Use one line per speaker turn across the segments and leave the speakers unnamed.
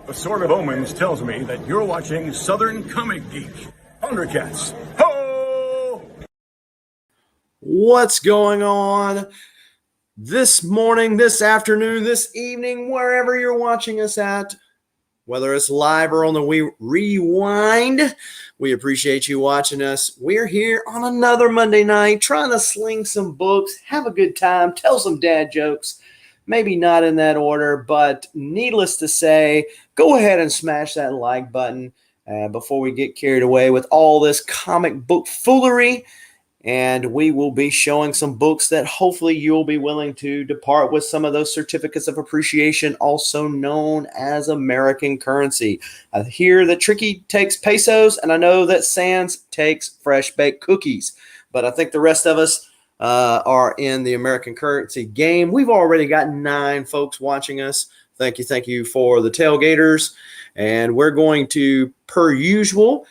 A sort of omens tells me that you're watching Southern Comic Geek. Thundercats. Ho!
What's going on this morning, this afternoon, this evening, wherever you're watching us at, whether it's live or on the rewind, we appreciate you watching us. We're here on another Monday night trying to sling some books, have a good time, tell some dad jokes. Maybe not in that order, but needless to say, go ahead and smash that like button before we get carried away with all this comic book foolery. And we will be showing some books that hopefully you'll be willing to depart with some of those certificates of appreciation, also known as American currency. I hear that Tricky takes pesos, and I know that Sands takes fresh baked cookies. But I think the rest of us are in the American currency game. We've already got 9 folks watching us. Thank you for the tailgaters. And we're going to, per usual,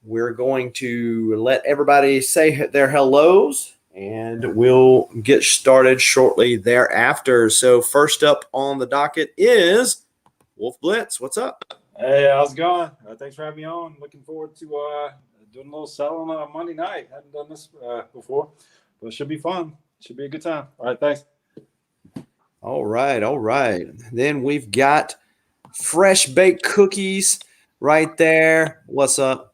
we're going to let everybody say their hellos, and we'll get started shortly thereafter. So first up on the docket is WolfBlitz. What's up?
Hey, how's it going? Thanks for having me on. Looking forward to doing a little selling on a Monday night. Haven't done this before, but it should be fun. Should be a good time. All right, thanks.
All right. Then we've got fresh baked cookies right there. What's up?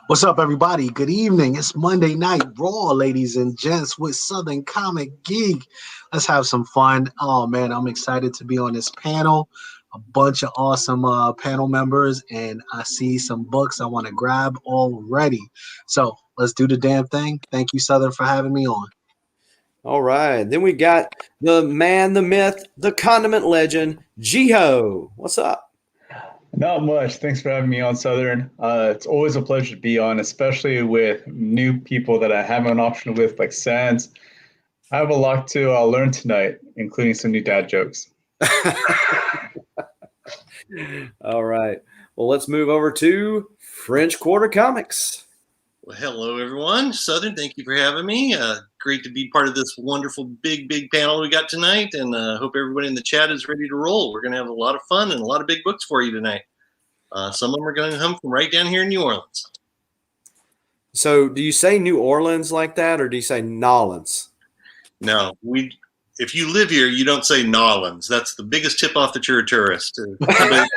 What's up, everybody? Good evening. It's Monday Night Raw, ladies and gents, with Southern Comic Geek. Let's have some fun. Oh, man, I'm excited to be on this panel. A bunch of awesome panel members, and I see some books I want to grab already. So let's do the damn thing. Thank you, Southern, for having me on.
All right. Then we got the man, the myth, the condiment legend, JiHo. What's up?
Not much. Thanks for having me on, Southern. It's always a pleasure to be on, especially with new people that I haven't an option with, like Sands. I have a lot to learn tonight, including some new dad jokes.
All right. Well, let's move over to French Quarter Comics.
Well, hello, everyone. Southern, thank you for having me. Great to be part of this wonderful big panel we got tonight, and hope everybody in the chat is ready to roll. We're going to have a lot of fun and a lot of big books for you tonight. Some of them are going to come from right down here in New Orleans.
So do you say New Orleans like that, or do you say Nolans? No,
if you live here, you don't say Nolans. That's the biggest tip off that you're a tourist. That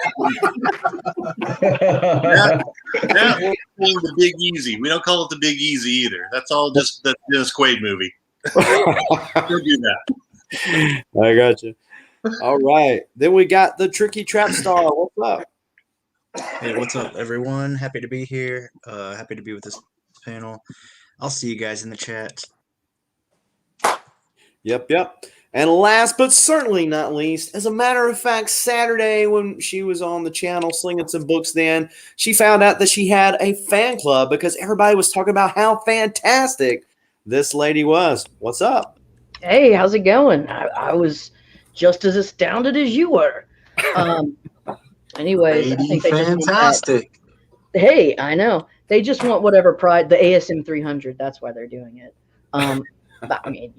we're the Big Easy. We don't call it the Big Easy either. That's all just that Dennis Quaid movie. We'll do that.
I got you. All right. Then we got the Tricky Trapster. What's up?
Hey, what's up, everyone? Happy to be here. Happy to be with this panel. I'll see you guys in the chat.
Yep. And last but certainly not least, as a matter of fact, Saturday when she was on the channel slinging some books, then she found out that she had a fan club because everybody was talking about how fantastic this lady was. What's up?
Hey, how's it going? I was just as astounded as you were. Anyways, I think they
fantastic.
Hey, I know. They just want whatever pride, the ASM 300. That's why they're doing it. But I mean,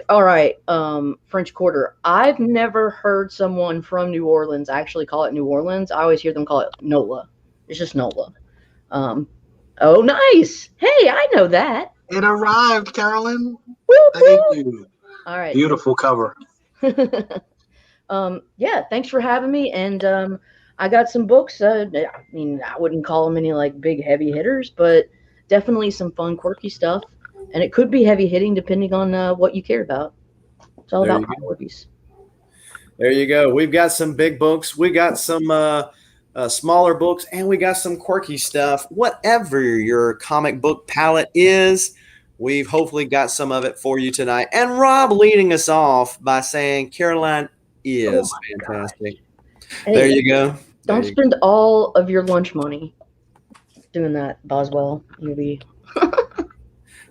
all right, French Quarter. I've never heard someone from New Orleans actually call it New Orleans. I always hear them call it NOLA. It's just NOLA. Oh, nice. Hey, I know that.
It arrived, Carolyn.
Woo-hoo.
Thank you.
All right.
Beautiful cover.
Yeah, thanks for having me. And I got some books. I mean, I wouldn't call them any like big heavy hitters, but definitely some fun, quirky stuff. And it could be heavy hitting depending on what you care about. It's all about priorities.
There you go. We've got some big books. We got some smaller books, and we got some quirky stuff. Whatever your comic book palette is, we've hopefully got some of it for you tonight. And Rob leading us off by saying Caroline is fantastic.
Hey,
there you go.
Don't spend all of your lunch money doing that, Boswell. You'll be...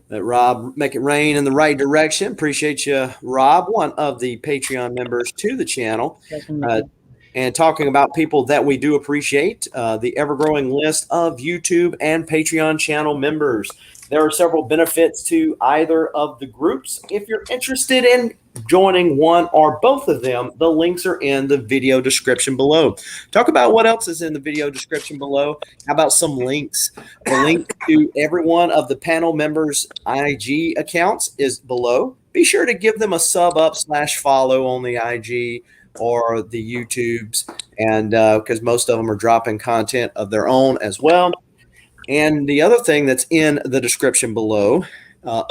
That Rob make it rain in the right direction. Appreciate you, Rob, one of the Patreon members to the channel. And talking about people that we do appreciate, the ever-growing list of YouTube and Patreon channel members. There are several benefits to either of the groups. If you're interested in joining one or both of them, the links are in the video description below. Talk about what else is in the video description below. How about some links? The link to every one of the panel members' IG accounts is below. Be sure to give them a sub up / follow on the IG or the YouTubes, and because most of them are dropping content of their own as well. And the other thing that's in the description below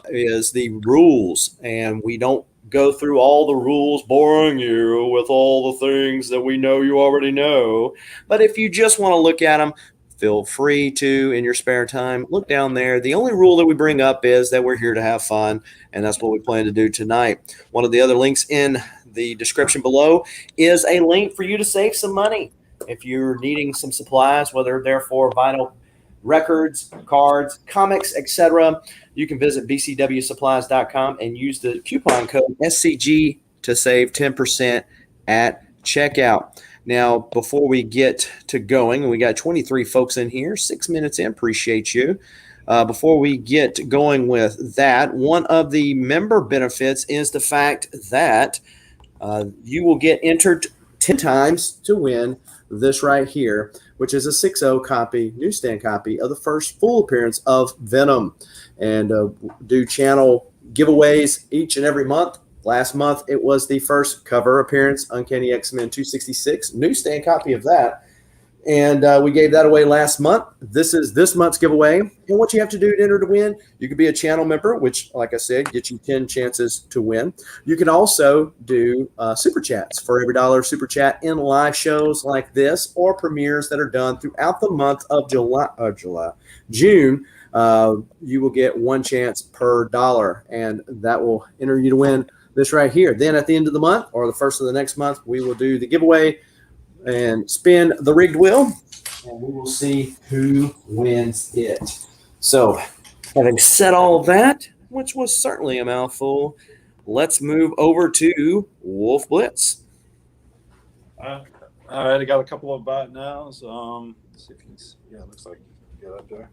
is the rules. And we don't go through all the rules, boring you with all the things that we know you already know. But if you just want to look at them, feel free to, in your spare time, look down there. The only rule that we bring up is that we're here to have fun, and that's what we plan to do tonight. One of the other links in the description below is a link for you to save some money. If you're needing some supplies, whether they're for vinyl records, cards, comics, etc., you can visit bcwsupplies.com and use the coupon code SCG to save 10% at checkout. Now, before we get to going, we got 23 folks in here, 6 minutes in. Appreciate you. Before we get going with that, one of the member benefits is the fact that you will get entered 10 times to win this right here, which is a 6.0 copy, newsstand copy of the first full appearance of Venom, and do channel giveaways each and every month. Last month, it was the first cover appearance, Uncanny X-Men 266, newsstand copy of that. And we gave that away last month. This is this month's giveaway. And what you have to do to enter to win, you can be a channel member, which, like I said, gets you 10 chances to win. You can also do super chats for every $1 super chat in live shows like this or premieres that are done throughout the month of June. You will get 1 chance per $1, and that will enter you to win this right here. Then at the end of the month or the first of the next month, we will do the giveaway and spin the rigged wheel, and we will see who wins it. So, having said all of that, which was certainly a mouthful, let's move over to WolfBlitz.
All right, I got a couple of bot nows. Let's see if you can see. Yeah, it looks like you got up there.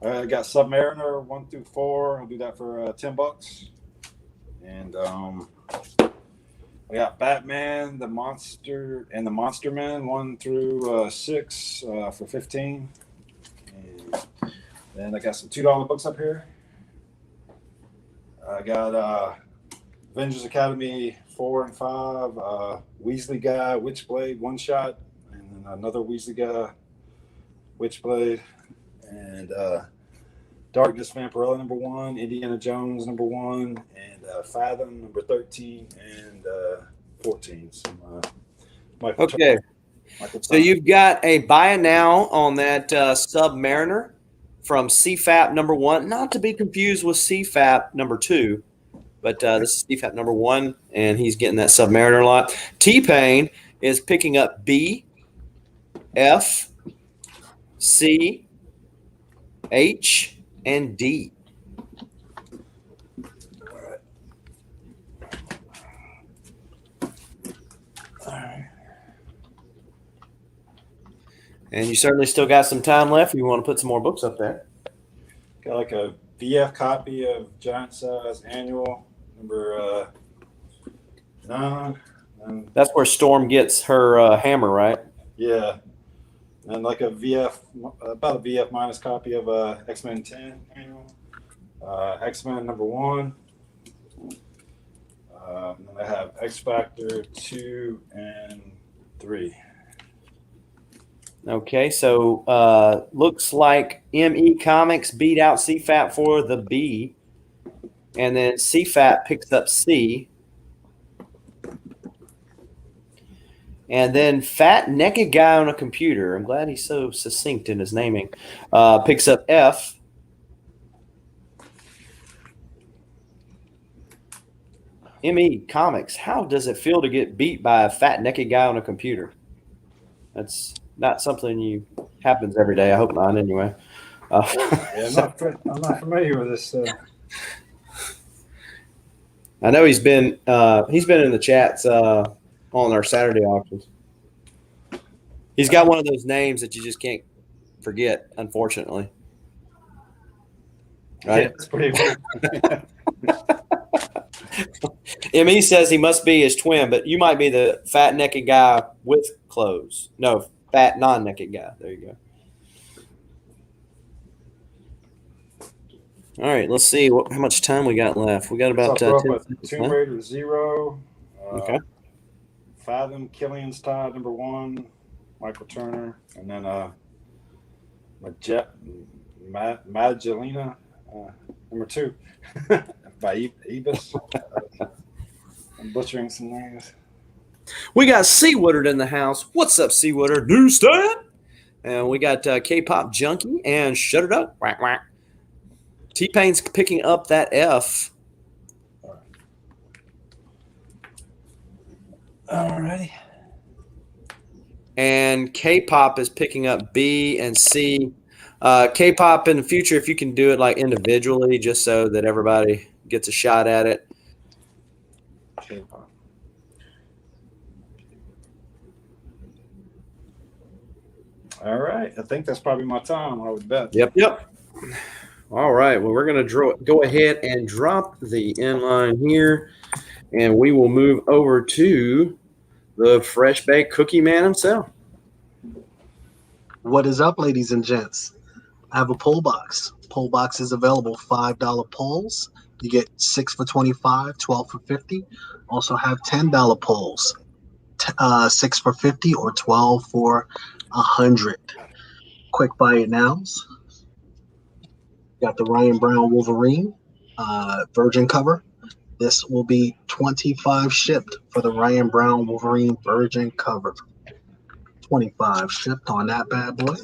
All right, I got Submariner 1 through 4. I'll do that for $10. And we got Batman, the Monster, and the Monster Man 1 through 6 for $15. And then I got some $2 books up here. I got Avengers Academy 4 and 5, Weasley Guy, Witchblade 1 shot, and then another Weasley Guy, Witchblade, and Darkness Vampirella number 1, Indiana Jones number 1, and Fathom number 13 and 14.
Okay. So you've got a buy now on that Submariner from CFAP number 1, not to be confused with CFAP number 2, but this is CFAP number 1, and he's getting that Submariner a lot. T-Pain is picking up B, F, C, H, and D. All right. And you certainly still got some time left if you want to put some more books up there.
Got like a VF copy of Giant Size Annual number 9. And
that's where Storm gets her hammer, right?
Yeah. And like a VF, about a VF minus copy of X-Men 10 Annual. X-Men number 1. And I have X Factor 2 and 3.
Okay, so looks like ME Comics beat out CFAP for the B, and then CFAP picks up C, and then Fat Naked Guy on a Computer, I'm glad he's so succinct in his naming, picks up F. ME Comics, how does it feel to get beat by a fat naked guy on a computer? That's not something happens every day. I hope not, anyway.
Yeah, I'm not familiar with this.
I know he's been in the chats on our Saturday auctions. He's got one of those names that you just can't forget, unfortunately. right?
Yeah, it's pretty cool.
ME says he must be his twin, but you might be the fat naked guy with clothes. No, fat non-naked guy. There you go. All right, let's see how much time we got left. We got about
So
10
with
seconds
Tomb
left.
Raider 0.
Okay.
Fathom Killian's Tide #1, Michael Turner, and then Magdalena #2 by Ebus. I'm butchering some names.
We got C Woodard in the house. What's up, C Woodard? Newsstand. And we got K-Pop Junkie and Shut It Up. Whack, whack. T-Pain's picking up that F.
Alrighty.
And K-Pop is picking up B and C. K-Pop in the future, if you can do it like individually, just so that everybody gets a shot at it.
K-pop. All right. I think that's probably my time. I would bet.
Yep. All right. Well, we're going to go ahead and drop the inline here, and we will move over to the Fresh Baked Cookie Man himself.
What is up, ladies and gents? I have a poll box. Poll box is available, $5 polls. You get 6 for $25, 12 for $50. Also have $10 polls, 6 for $50 or 12 for $100. Quick buy it nows. Got the Ryan Brown Wolverine Virgin cover. This will be $25 shipped for the Ryan Brown Wolverine Virgin cover. $25 shipped on that bad boy.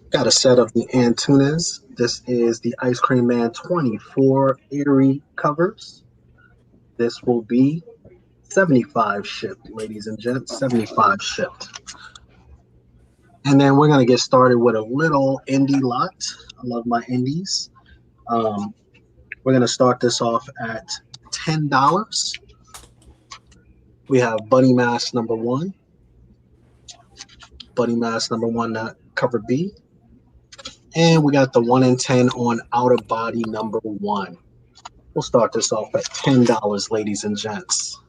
Got a set of the Antunes. This is the Ice Cream Man 24 Erie covers. This will be $75 shipped, ladies and gents. $75 shipped. And then we're going to get started with a little indie lot. I love my indies. We're going to start this off at $10. We have Bunny Mask #1. Bunny Mask #1, cover B. And we got the 1 in 10 on Outer Body #1. We'll start this off at $10, ladies and gents.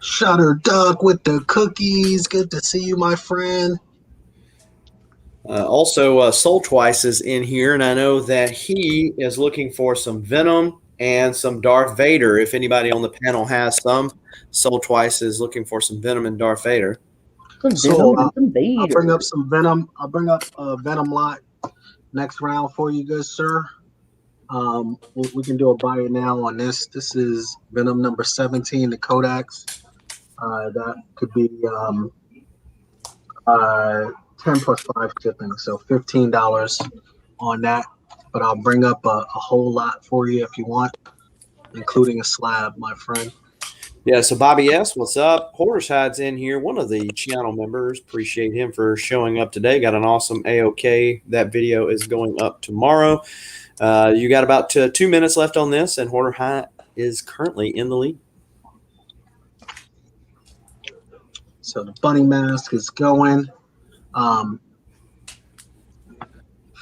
Shutter Duck with the cookies. Good to see you, my friend.
Also, Soul Twice is in here, and I know that he is looking for some Venom and some Darth Vader. If anybody on the panel has some, Soul Twice is looking for some Venom and Darth Vader.
So I'll bring up some Venom. I'll bring up a Venom lot next round for you, good sir. We can do a buy it now on this. This is Venom #17, the Kodaks. That could be 10 plus 5 shipping, so $15 on that. But I'll bring up a whole lot for you if you want, including a slab, my friend.
Yeah, so Bobby S., what's up? Horderside's in here, one of the channel members. Appreciate him for showing up today. Got an awesome AOK. That video is going up tomorrow. You got about 2 minutes left on this, and Hoarder High is currently in the lead.
So the Bunny Mask is going. If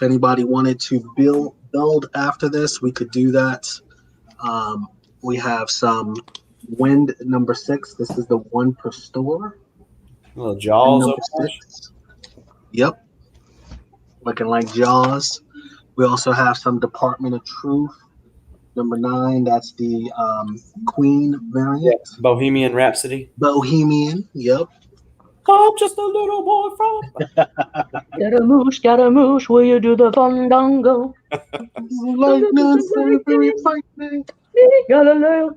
anybody wanted to build after this, we could do that. We have some Wind #6. This is the 1 per store.
Little Jaws.
#6. Yep. Looking like Jaws. We also have some Department of Truth. #9. That's the Queen variant.
Yeah, Bohemian Rhapsody.
Bohemian. Yep.
I'm just a little boy from.
Scaramouche, will you do the fandango? Galileo.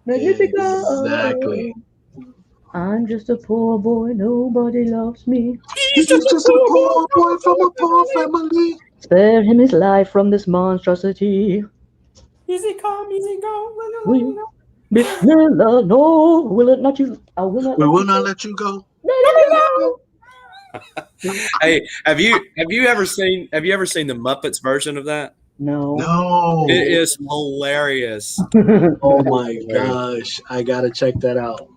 Exactly.
I'm just a poor boy, nobody loves me.
He's just a poor boy from a poor family.
Spare him his life from this monstrosity.
Easy come, easy go.
Bismillah, no, will it not you? I will not.
We will not let you go.
Hey, have you ever seen the Muppets version of that?
No.
No.
It is hilarious.
Oh my gosh. I gotta check that out.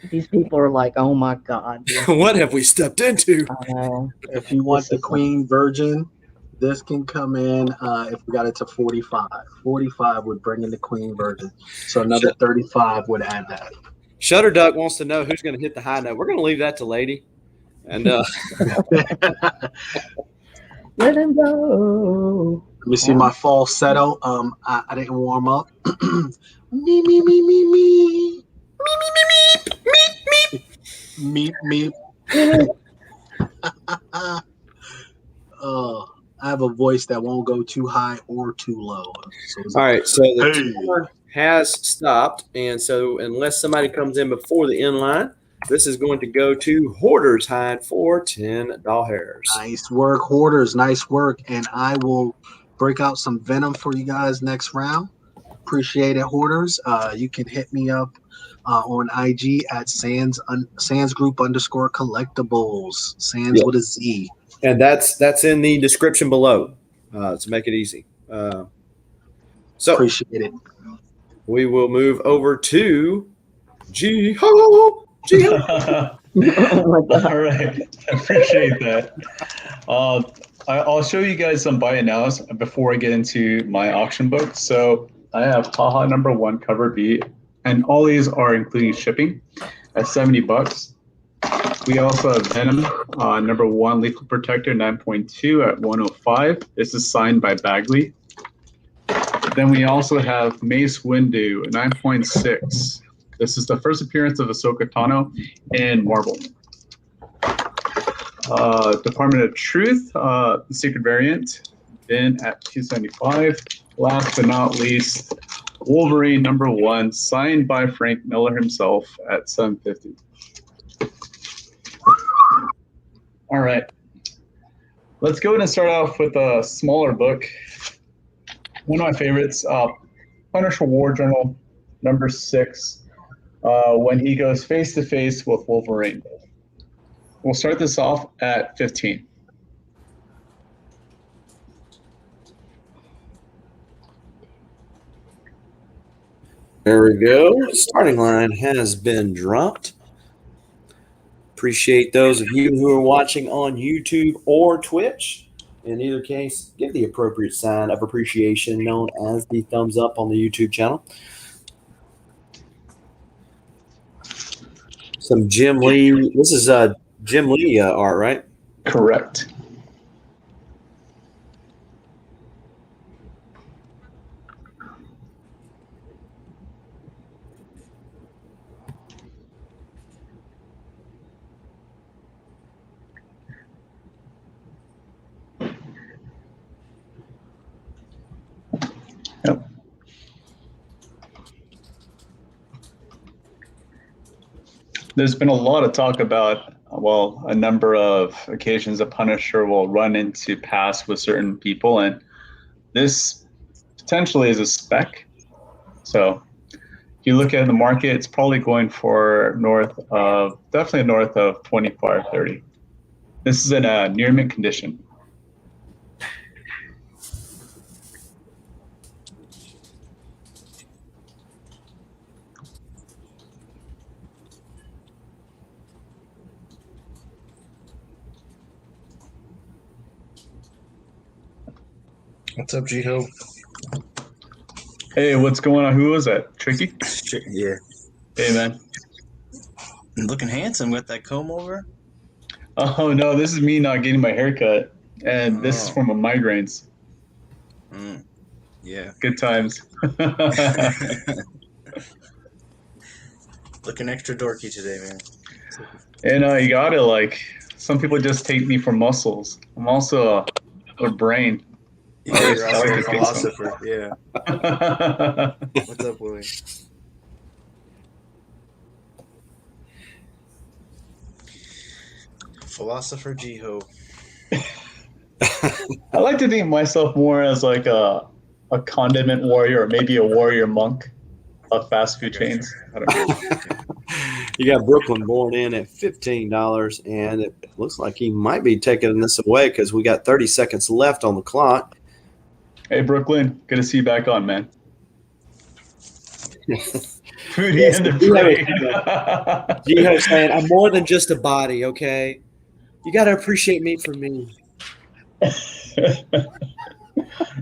These people are like, oh my god. Dude.
What have we stepped into?
I know.
If you want the Queen Virgin, this can come in if we got it to 45. 45 would bring in the Queen Virgin. So another 35 would add that.
Shutter Duck wants to know who's going to hit the high note. We're going to leave that to Lady. And
let him go.
Let me see my falsetto. I didn't warm up. Me, me, me, me, me. Meep, meep. I have a voice that won't go too high or too low. So
all right, so the timer has stopped, and so unless somebody comes in before the end line, this is going to go to Hoarder's Hide for $10.
Nice work, Hoarders. Nice work. And I will break out some Venom for you guys next round. Appreciate it, Hoarders. You can hit me up on IG at SandzGroup _ collectibles. Sands with a Z.
And that's in the description below to make it easy. So
appreciate it.
We will move over to JiHo.
All right, I appreciate that. I'll show you guys some buy it nows before I get into my auction book. So I have Haha #1 cover B, and all these are including shipping at $70. We also have Venom #1 Lethal Protector 9.2 at $105. This is signed by Bagley. Then we also have Mace Windu 9.6. This is the first appearance of Ahsoka Tano in Marvel. Department of Truth, the secret variant, then at $275. Last but not least, Wolverine #1, signed by Frank Miller himself at $750. All right, let's go ahead and start off with a smaller book. One of my favorites, Punisher War Journal #6, when he goes face to face with Wolverine. We'll start this off at 15.
There we go. Starting line has been dropped. Appreciate those of you who are watching on YouTube or Twitch. In either case, give the appropriate sign of appreciation known as the thumbs up on the YouTube channel. Some Jim Lee. This is Jim Lee art, right?
Correct. Yep. There's been a lot of talk about, well, a number of occasions a Punisher will run into paths with certain people, and this potentially is a spec. So if you look at the market, it's probably going for definitely north of 25, 30. This is in a near mint condition.
What's up, JiHo?
Hey, what's going on? Who was that? Tricky?
Yeah.
Hey, man.
Looking handsome with that comb over.
Oh, no, this is me not getting my hair cut. And this is from my migraines.
Yeah.
Good times.
Looking extra dorky today, man.
And you got it. Like, some people just take me for muscles. I'm also a brain.
Yeah, you're also a philosopher. Yeah. What's up, Willie? Philosopher JiHo.
I like to think of myself more as like a condiment warrior, or maybe a warrior monk of fast food chains. I don't know.
You got Brooklyn born in at $15, and it looks like he might be taking this away because we got 30 seconds left on the clock.
Hey, Brooklyn, good to see you back on, man. Foodie and the Brain.
JiHo saying, I'm more than just a body, okay? You got to appreciate me for me.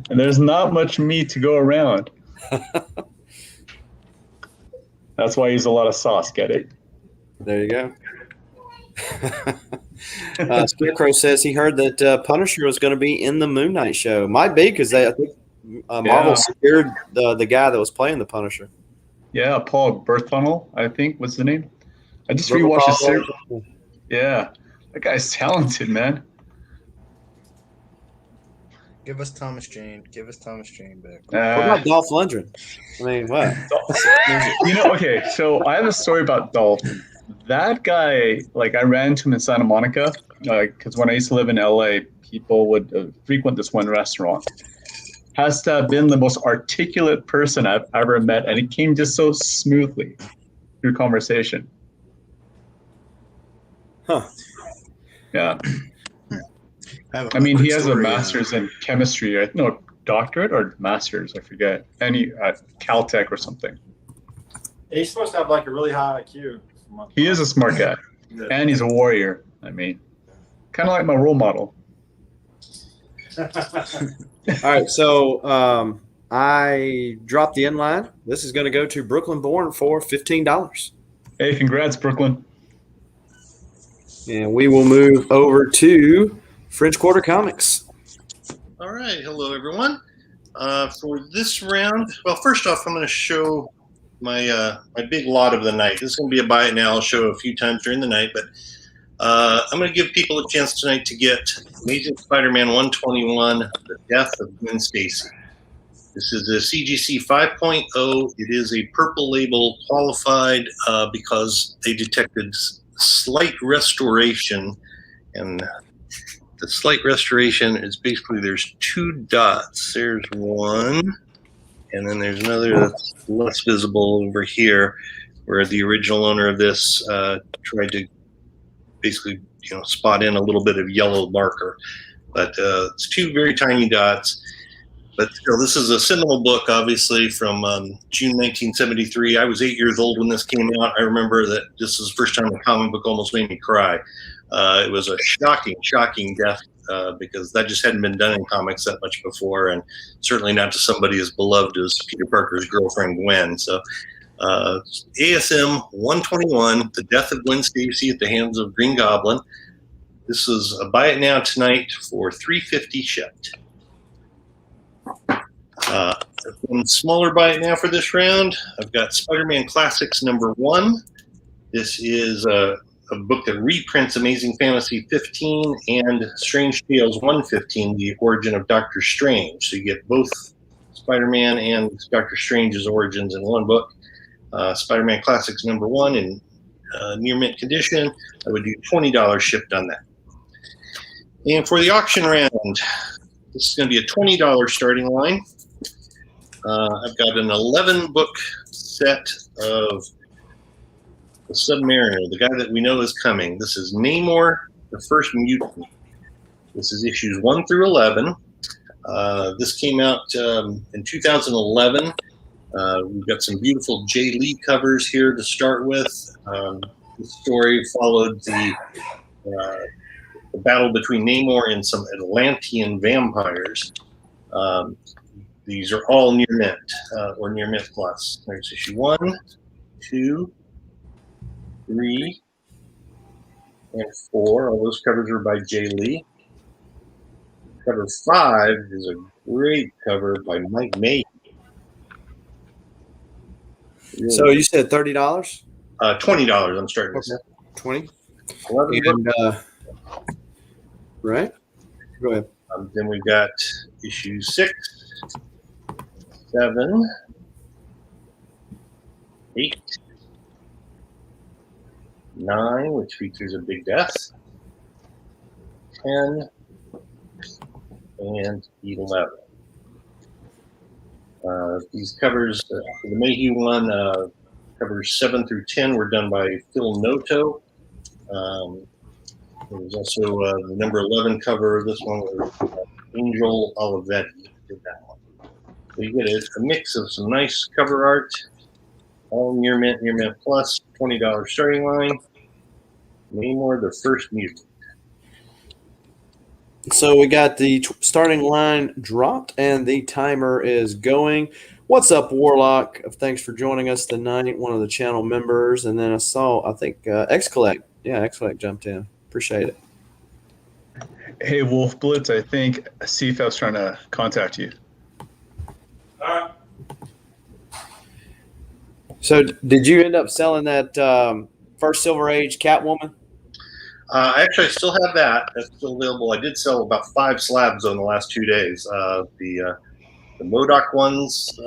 And there's not much meat to go around. That's why I use a lot of sauce, get it?
There you go. Scarecrow says he heard that Punisher was going to be in the Moon Knight show. Might be because I think Marvel secured the guy that was playing the Punisher.
Yeah, Paul Berthunnel, I think was the name. I just rewatched his series. Yeah, that guy's talented, man.
Give us Thomas Jane. Give us Thomas Jane back.
What about Dolph Lundgren? I mean, what?
Okay, so I have a story about Dolph. That guy, like, I ran into him in Santa Monica, because when I used to live in LA, people would frequent this one restaurant. Has to have been the most articulate person I've ever met, and it came just so smoothly through conversation.
Huh.
Yeah. I mean, he has a master's in chemistry. No, doctorate or master's, I forget. And he at Caltech or something.
He's supposed to have like a really high IQ.
He is a smart guy.
Yeah.
And he's a warrior. I mean, kind of like my role model.
All right, so I dropped the inline. This is going to go to Brooklyn Born for $15.
Hey, congrats, Brooklyn.
And we will move over to French Quarter Comics.
All right. Hello, everyone. For this round, well, first off, I'm going to show my big lot of the night. This is going to be a buy it now. I'll show a few times during the night, but I'm going to give people a chance tonight to get Amazing Spider-Man 121, The Death of Gwen Stacy. This is a CGC 5.0. It is a purple label qualified because they detected slight restoration, and the slight restoration is basically there's two dots. There's one, and then there's another that's less visible over here, where the original owner of this tried to basically, spot in a little bit of yellow marker. But it's two very tiny dots. But still, this is a seminal book, obviously, from June 1973. I was 8 years old when this came out. I remember that this was the first time a comic book almost made me cry. It was a shocking death because that just hadn't been done in comics that much before, and certainly not to somebody as beloved as Peter Parker's girlfriend, Gwen. So ASM 121, The Death of Gwen Stacy at the Hands of Green Goblin. This is a buy it now tonight for $3.50 shipped. One smaller buy it now for this round. I've got Spider-Man Classics #1. This is a book that reprints Amazing Fantasy 15 and Strange Tales 115, The Origin of Doctor Strange. So you get both Spider-Man and Doctor Strange's origins in one book. Spider-Man Classics #1 in near mint condition. I would do $20 shipped on that. And for the auction round, this is going to be a $20 starting line. I've got an 11-book set of the Submariner, the guy that we know is coming. This is Namor, the First Mutant. This is issues 1 through 11. This came out in 2011. We've got some beautiful Jay Lee covers here to start with. The story followed the battle between Namor and some Atlantean vampires. These are all near mint or near mint plus. There's issue 1, 2, 3, and 4. All those covers are by Jay Lee. Cover 5 is a great cover by Mike May. Really.
So you said $30?
$20. I'm starting this.
20.
And,
right. Go ahead.
Then we've got issue 6, 7, 8, 9, which features a big death, 10, and 11. These covers, the Mayhew one, covers 7 through 10 were done by Phil Noto. There was also the number 11 cover. This one was Angel Olivetti did that one. So you get a mix of some nice cover art All near mint plus, $20 starting line. Namor, the first mutant.
So we got the starting line dropped and the timer is going. What's up, Warlock? Thanks for joining us tonight. One of the channel members, and then I think XCollect. Yeah, XCollect jumped in. Appreciate it.
Hey, WolfBlitz, I think CFF's trying to contact you.
All right.
So did you end up selling that first Silver Age Catwoman?
Actually, I still have that. That's still available. I did sell about 5 slabs on the last 2 days. The MODOK ones,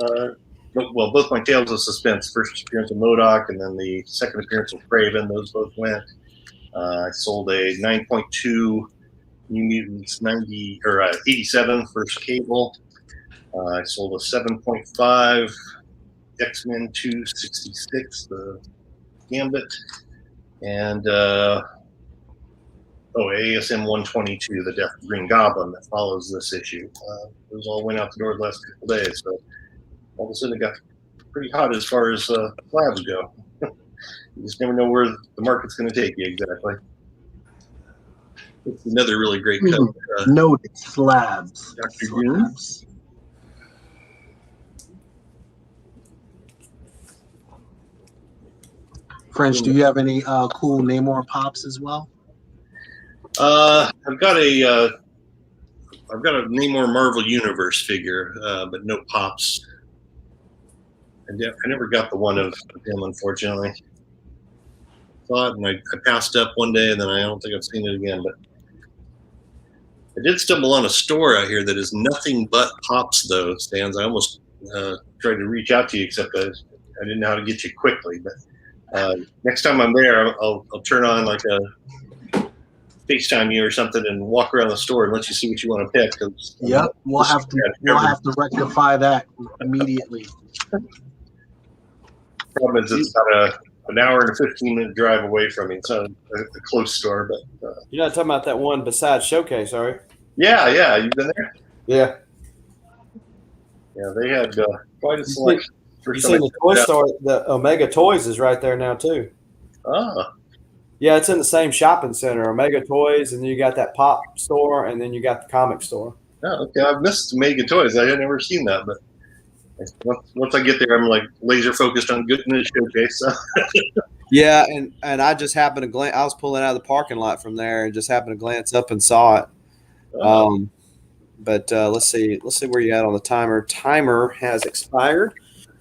well, both my Tales of Suspense, first appearance of MODOK, and then the second appearance of Craven, those both went. I sold a 9.2 New Mutants 87 first Cable. I sold a 7.5 X-Men 266, the Gambit, and ASM 122, the Death Green Goblin that follows this issue. Those all went out the door the last couple days, so all of a sudden it got pretty hot as far as slabs go. You just never know where the market's going to take you exactly. It's another really great cut.
Noted slabs.
Dr. Doom.
French, do you have any cool Namor pops as well?
I've got a Namor Marvel Universe figure, but no pops. I never got the one of him, unfortunately. Thought, and I passed up one day, and then I don't think I've seen it again. But I did stumble on a store out here that is nothing but pops, though, Stans. I almost tried to reach out to you, except I didn't know how to get you quickly. But next time I'm there, I'll turn on like a FaceTime you or something and walk around the store and let you see what you want to pick.
Yep, we'll have to rectify that immediately.
Problem is, it's about an hour and a 15-minute drive away from me. It's not a close store, but
You're not talking about that one besides Showcase, are you?
Yeah, you've been there.
Yeah,
they had quite a selection.
You see the toy store, the Omega Toys is right there now too.
Ah,
yeah, it's in the same shopping center, Omega Toys, and then you got that pop store, and then you got the comic store.
Oh, okay. I've missed Omega Toys. I had never seen that, but once I get there, I'm like laser focused on getting the Showcase. So.
Yeah, and I just happened to glance. I was pulling out of the parking lot from there, and just happened to glance up and saw it. But let's see where you at on the timer. Timer has expired.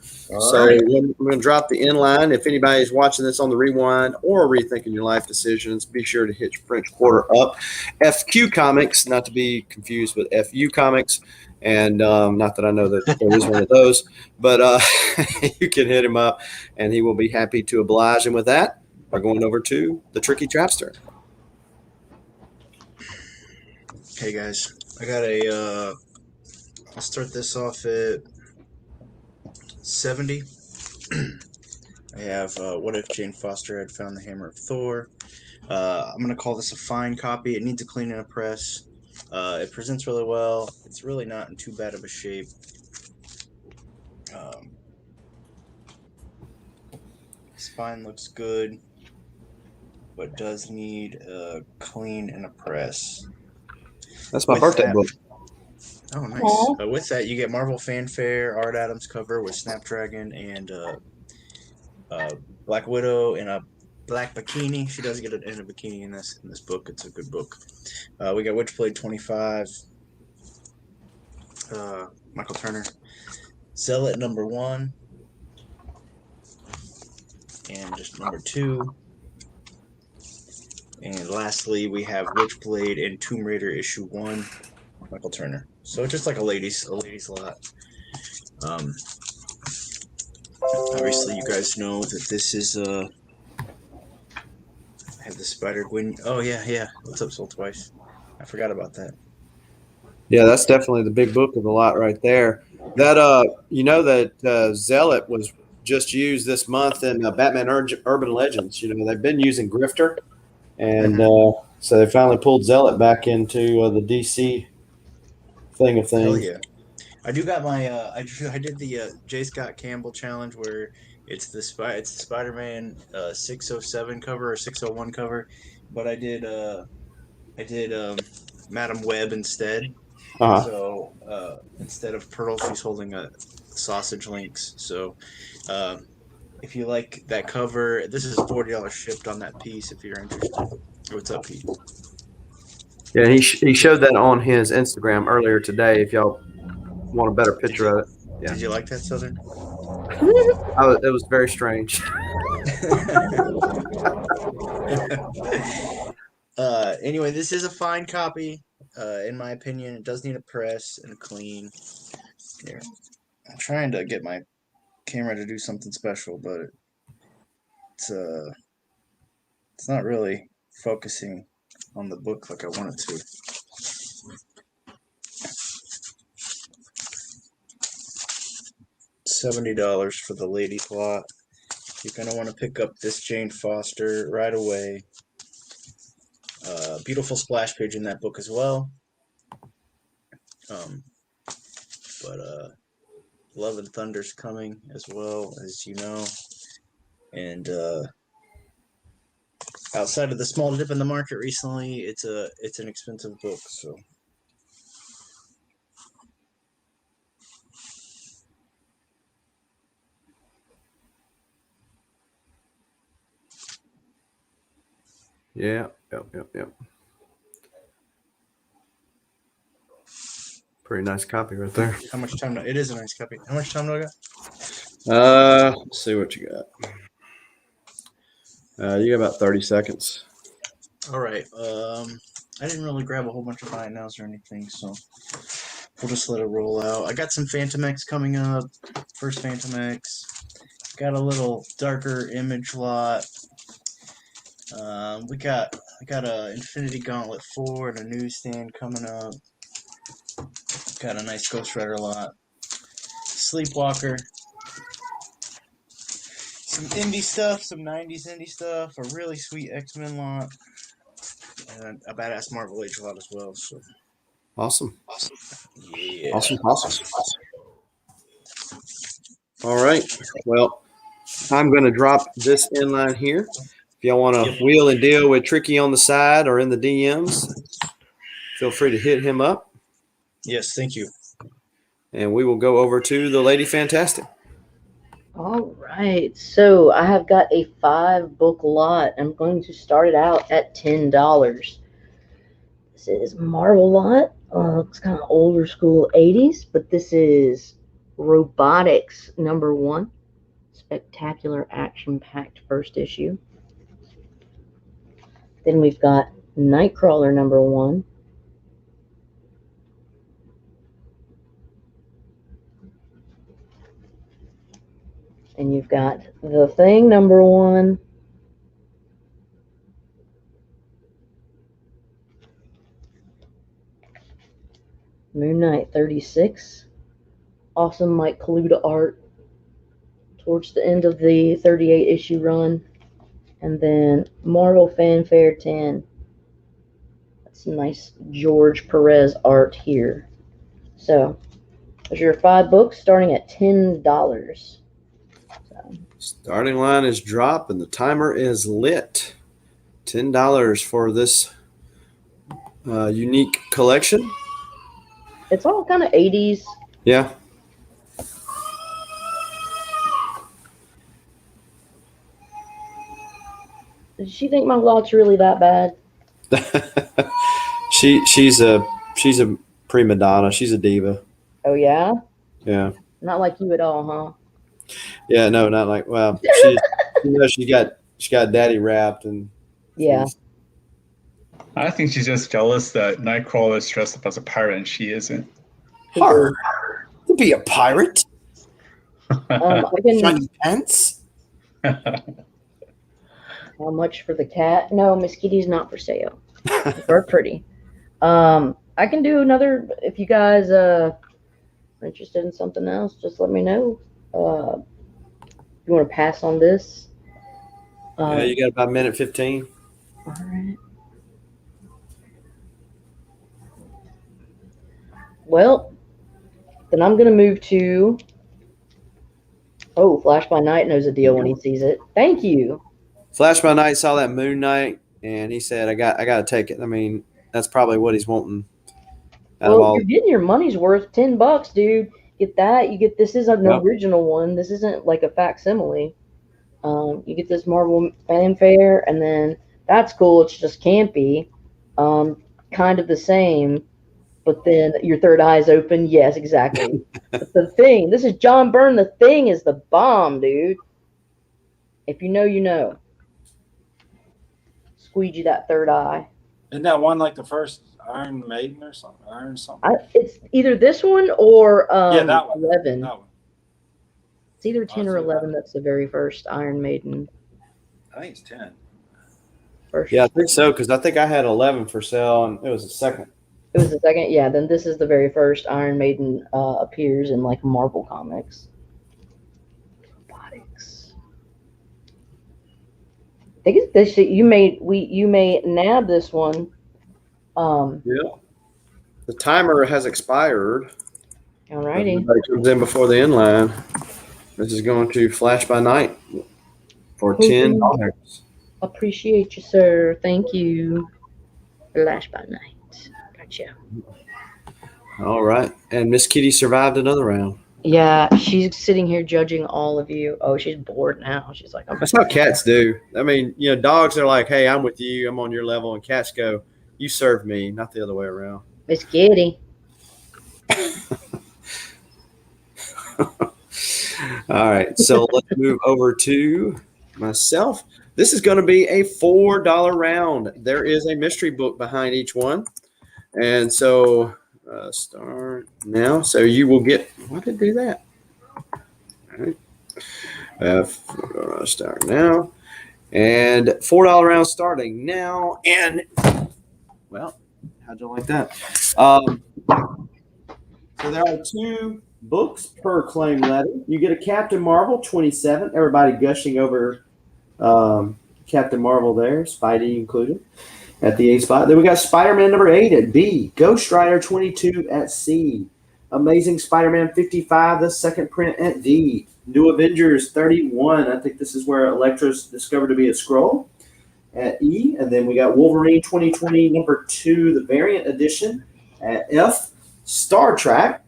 So
right.
I'm going to drop the inline. If anybody's watching this on the rewind or rethinking your life decisions, be sure to hit your French Quarter up. FQ Comics, not to be confused with FU Comics, and not that I know that there is one of those, but you can hit him up, and he will be happy to oblige. And with that, we're going over to the Tricky Trapster.
Okay, guys, I got I'll start this off at 70. I have What If Jane Foster Had Found the Hammer of Thor. I'm going to call this a fine copy. It needs a clean and a press. It presents really well. It's really not in too bad of a shape. Spine looks good, but does need a clean and a press.
That's my birthday book.
Oh, nice. With that, you get Marvel Fanfare, Art Adams cover with Snapdragon and Black Widow in a black bikini. She does get in a bikini in this book. It's a good book. We got Witchblade 25, Michael Turner, Zealot number 1, and just number 2. And lastly, we have Witchblade and Tomb Raider issue 1, Michael Turner. So just like a ladies lot. Obviously, you guys know that this is I have the Spider-Gwen. Oh yeah. What's up, Soul Twice? I forgot about that.
Yeah, that's definitely the big book of the lot right there. That that Zealot was just used this month in Batman Urban Legends. They've been using Grifter, and so they finally pulled Zealot back into the DC thing of things.
Hell yeah. I do got my I did the J. Scott Campbell challenge where It's the Spider-Man 607 cover or 601 cover, but I did Madam Web instead.
Uh-huh.
So instead of Pearl, she's holding a sausage links. So if you like that cover, this is $40 shipped on that piece if you're interested. What's up, Pete?
Yeah, he showed that on his Instagram earlier today. If y'all want a better picture of it. Yeah.
Did you like that, Southern?
It was very strange.
Anyway, this is a fine copy. In my opinion, it does need a press and clean. Here, I'm trying to get my camera to do something special, but it's not really focusing on the book like I want it to. $70 for the lady plot. You're gonna want to pick up this Jane Foster right away. Beautiful splash page in that book as well. Love and Thunder's coming as well, as you know. And outside of the small dip in the market recently, it's an expensive book. So
Yeah. Yep. Pretty nice copy right there.
how much time? It is a nice copy. How much time do I got?
Let's see what you got. You got about 30 seconds.
All right. I didn't really grab a whole bunch of buy it nows or anything, so we'll just let it roll out. I got some Phantom X coming up. First Phantom X. Got a little darker image lot. We got a Infinity Gauntlet 4 and a newsstand coming up. Got a nice Ghost Rider lot. Sleepwalker. Some indie stuff, some 90s indie stuff, a really sweet X-Men lot, and a badass Marvel Age lot as well. So
Awesome.
yeah.
Awesome. All right. Well, I'm going to drop this inline here. If y'all want to wheel and deal with Tricky on the side or in the DMs, feel free to hit him up.
Yes, thank you.
And we will go over to the Lady Fantastic.
All right, so I have got a 5-book lot. I'm going to start it out at $10. This is Marvel lot. It's kind of older school 80s, but this is Robotics #1. Spectacular action-packed first issue. Then we've got Nightcrawler #1. And you've got The Thing #1. Moon Knight 36. Awesome Mike Kaluta art towards the end of the 38 issue run. And then Marvel Fanfare 10. That's some nice George Perez art here. So, those are your 5 books starting at $10.
Starting line is dropped and the timer is lit. $10 for this unique collection.
It's all kind of 80s.
Yeah.
Did she think my lot's really that bad?
she's a prima donna. She's a diva.
Oh yeah?
Yeah.
Not like you at all, huh?
Yeah, no, not like, well, she got daddy wrapped and
yeah.
I think she's just jealous that Nightcrawler is dressed up as a pirate and she isn't.
Hard to be a pirate.
Shiny
pants.
How much for the cat? No, Miss Kitty's not for sale. They're pretty. I can do another if you guys are interested in something else. Just let me know. You want to pass on this?
Yeah, you got about a minute 15.
All right. Well, then I'm going to move to Oh, Flash by Night knows a deal when he sees it. Thank you.
Flash by Night saw that Moon Knight, and he said, I got to take it. I mean, that's probably what he's wanting out of
Well,
all.
you're getting your money's worth. $10, dude. Get that. You get this is an
Yep.
original one. This isn't like a facsimile. You get this Marvel fanfare, and then that's cool. It's just campy, kind of the same. But then your third eye is open. Yes, exactly. But the Thing. This is John Byrne. The Thing is the bomb, dude. If you know, you know. Squeegee that third eye.
Isn't that one like the first Iron Maiden or something? Iron something?
It's either this one or
Yeah, that one.
11.
That one.
It's either 10 or 11. That's the very first Iron Maiden.
I think it's 10.
First.
Yeah, I think so, because I think I had 11 for sale, and it was the second.
It was the second. Yeah, then this is the very first Iron Maiden appears in like Marvel Comics. Robotics. I think it's this. You may nab this one.
Yeah. The timer has expired.
Alrighty.
Everybody comes in before the end line. This is going to Flash by Night for $10.
Appreciate you, sir. Thank you. Flash by Night. Gotcha.
All right. And Miss Kitty survived another round.
Yeah, she's sitting here judging all of you. Oh, she's bored now. She's like,
That's how cats do. I mean, dogs are like, hey, I'm with you. I'm on your level. And cats go, you serve me, not the other way around.
Miss Kitty.
All right. So let's move over to myself. This is going to be a $4 round. There is a mystery book behind each one. And so start now. So you will get, why did it do that? All right. Start now. And $4 round starting now. And, well, how'd you like that? So there are 2 books per claim letter. You get a Captain Marvel 27. Everybody gushing over Captain Marvel there, Spidey included at the A spot. Then we got Spider-Man number 8 at B, Ghost Rider 22 at C, Amazing Spider-Man 55, the second print at D, New Avengers 31. I think this is where Elektra's discovered to be a Skrull at E. And then we got Wolverine 2020 number 2, the variant edition at F. Star Trek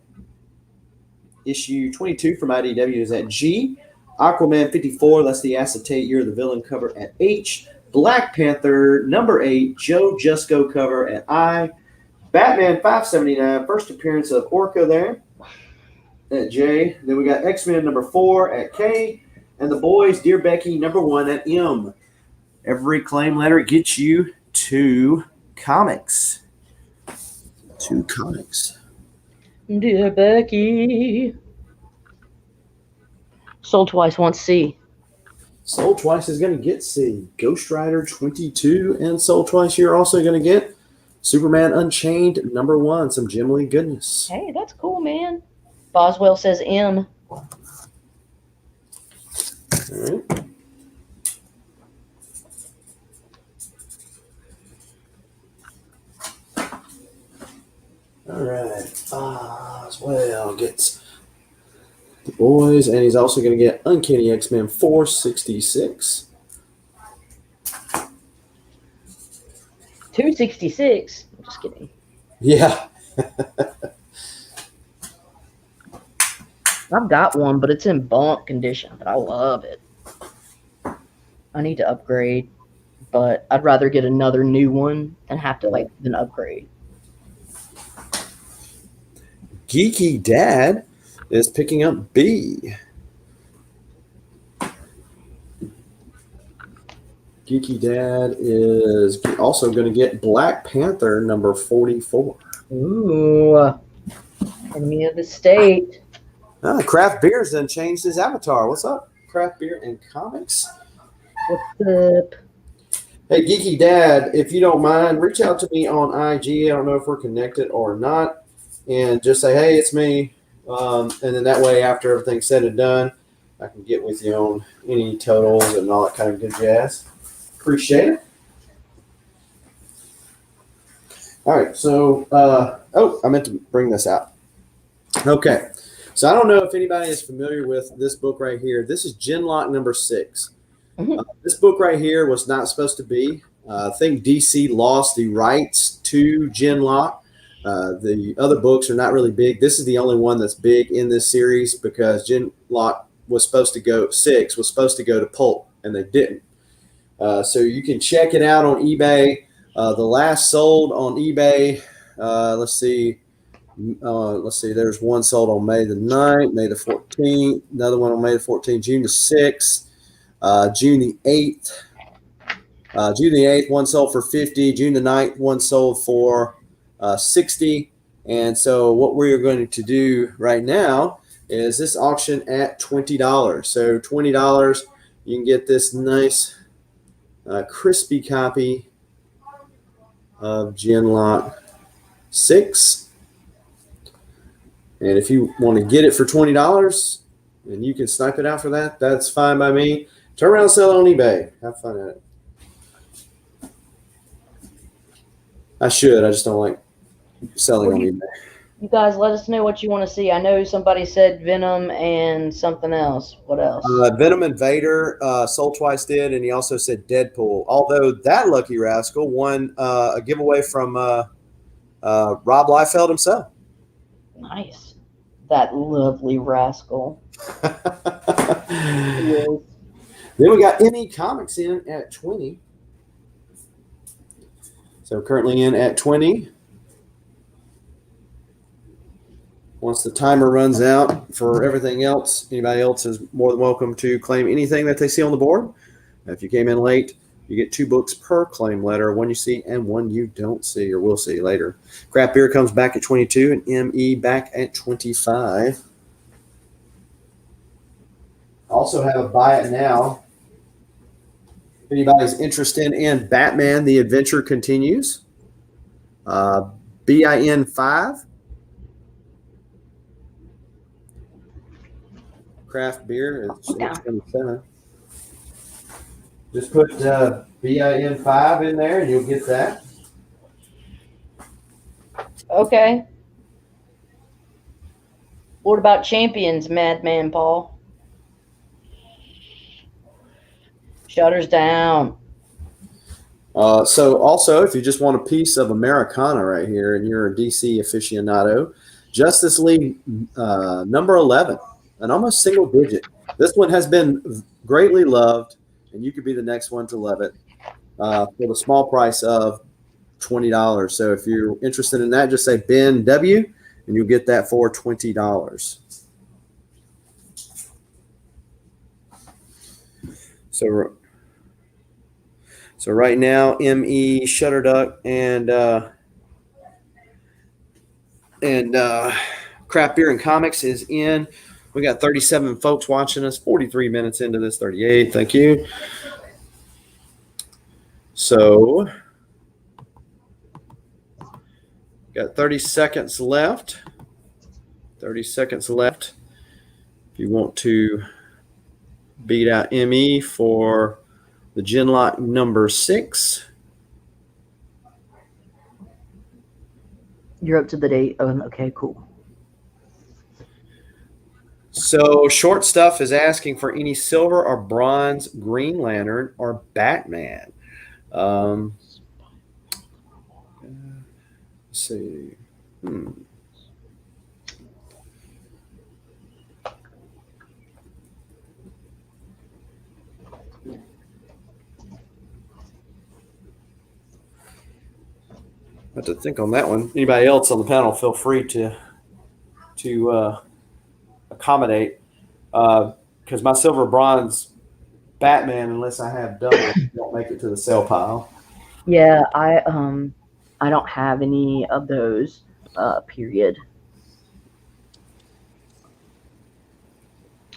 issue 22 from IDW is at G. Aquaman 54, that's the acetate Year of the Villain cover at H. Black Panther number 8, Joe Jusko cover at I. Batman 579, first appearance of Orca there at J. Then we got X-Men number 4 at K. And The Boys, Dear Becky number 1 at M. Every claim letter gets you 2 comics. 2 comics.
Dear Becky. Sold Twice wants C.
Sold Twice is going to get C. Ghost Rider 22 and Sold Twice. You're also going to get Superman Unchained number 1. Some Jim Lee goodness.
Hey, that's cool, man. Boswell says M.
All right. All right. Boswell gets The Boys, and he's also going to get Uncanny X-Men 466.
266. I'm just kidding.
Yeah.
I've got one, but it's in bunk condition, but I love it. I need to upgrade, but I'd rather get another new one than have to than upgrade.
Geeky Dad is picking up B. Geeky Dad is also going to get Black Panther number 44.
Ooh. Enemy of the State.
Craft Beer's done changed his avatar. What's up, Craft Beer and Comics?
What's up?
Hey, Geeky Dad, if you don't mind, reach out to me on IG. I don't know if we're connected or not. And just say, hey, it's me. And then that way, after everything's said and done, I can get with you on any totals and all that kind of good jazz. Appreciate it. All right. So, I meant to bring this out. Okay. So I don't know if anybody is familiar with this book right here. This is Genlock number 6. This book right here was not supposed to be. I think DC lost the rights to Genlock. The other books are not really big. This is the only one that's big in this series because Genlock was supposed to go, 6 was supposed to go to Pulp, and they didn't. So you can check it out on eBay. The last sold on eBay, let's see. There's one sold on May the 9th, May the 14th, another one on May the 14th, June the 6th, June the 8th. June the 8th, one sold for 50. June the 9th, one sold for 60. And so what we're going to do right now is this auction at $20. So $20, you can get this nice crispy copy of Genlock 6. And if you want to get it for $20 and you can snipe it out for that, that's fine by me. Turn around and sell it on eBay. Have fun at it. I should. I just don't like selling on eBay.
You guys let us know what you want to see. I know somebody said Venom and something else. What else?
Venom and Vader, Soul Twice did, and he also said Deadpool. Although that lucky rascal won a giveaway from Rob Liefeld himself.
Nice. That lovely rascal.
Then we got ME Comics in at 20. So currently in at 20. Once the timer runs out for everything else, anybody else is more than welcome to claim anything that they see on the board. If you came in late, you get 2 books per claim letter, one you see and one you don't see or will see later. Craft Beer comes back at 22 and ME back at 25. Also have a buy it now. If anybody's interested in Batman, The Adventure Continues. BIN 5. Craft Beer is 27. Just put BIN 5 in there and you'll get that.
Okay. What about Champions, Madman Paul? Shutters down.
So also, if you just want a piece of Americana right here and you're a DC aficionado, Justice League number 11, an almost single digit. This one has been greatly loved, and you could be the next one to love it for the small price of $20. So if you're interested in that, just say Ben W, and you'll get that for $20. So right now, ME, Shutterduck, and Craft Beer and Comics is in. We got 37 folks watching us, 43 minutes into this, 38. Thank you. So, got 30 seconds left. 30 seconds left. If you want to beat out ME for the Genlock number 6.
You're up to the date. Oh, okay, cool.
So Short Stuff is asking for any silver or bronze Green Lantern or Batman. Let's see. I have to think on that one. Anybody else on the panel, feel free to accommodate, because my silver bronze Batman, unless I have double, don't make it to the sale pile.
Yeah, I don't have any of those. Period.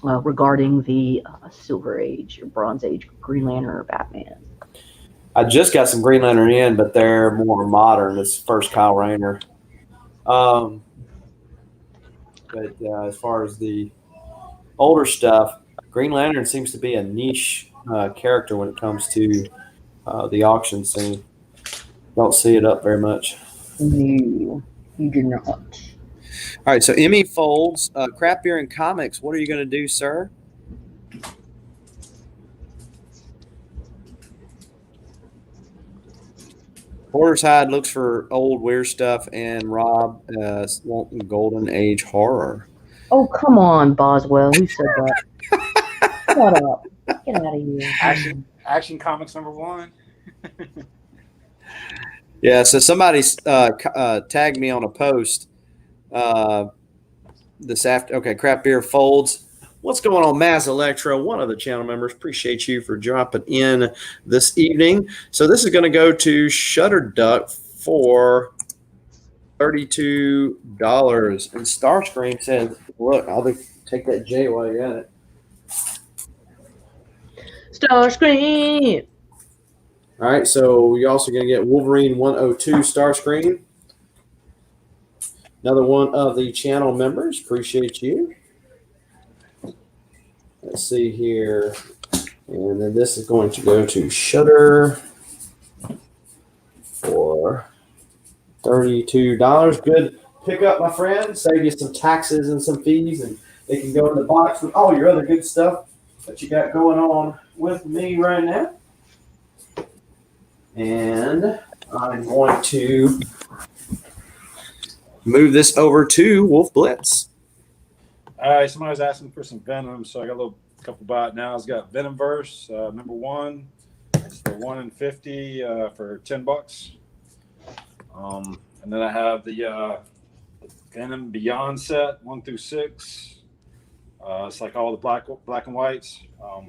Regarding the Silver Age or Bronze Age Green Lantern or Batman.
I just got some Green Lantern in, but they're more modern. It's first Kyle Rayner. But as far as the older stuff, Green Lantern seems to be a niche character when it comes to the auction scene. Don't see it up very much.
No, you do not.
All right, so Emmy Folds, Craft Beer and Comics. What are you going to do, sir? Porter's Hide looks for old weird stuff, and Rob wanting Golden Age horror.
Oh, come on, Boswell. Who said that? Shut up. Get out of here.
Action Comics #1.
Yeah, so somebody tagged me on a post this after. Okay, Craft Beer Folds. What's going on, Mass Electro? One of the channel members. Appreciate you for dropping in this evening. So this is going to go to Shutter Duck for $32. And Starscream says, "Look, I'll take that J while you're at it."
Starscream.
All right, so you're also going to get Wolverine 102 Starscream. Another one of the channel members. Appreciate you. Let's see here. And then this is going to go to Shutter for $32. Good pickup, my friend. Save you some taxes and some fees, and they can go in the box with all your other good stuff that you got going on with me right now. And I'm going to move this over to WolfBlitz.
All right, somebody was asking for some Venom, so I got a couple bot now. It's got Venomverse #1. It's the 1 in 50 for $10. And then I have the Venom Beyond set 1 through 6. It's like all the black and whites. I'll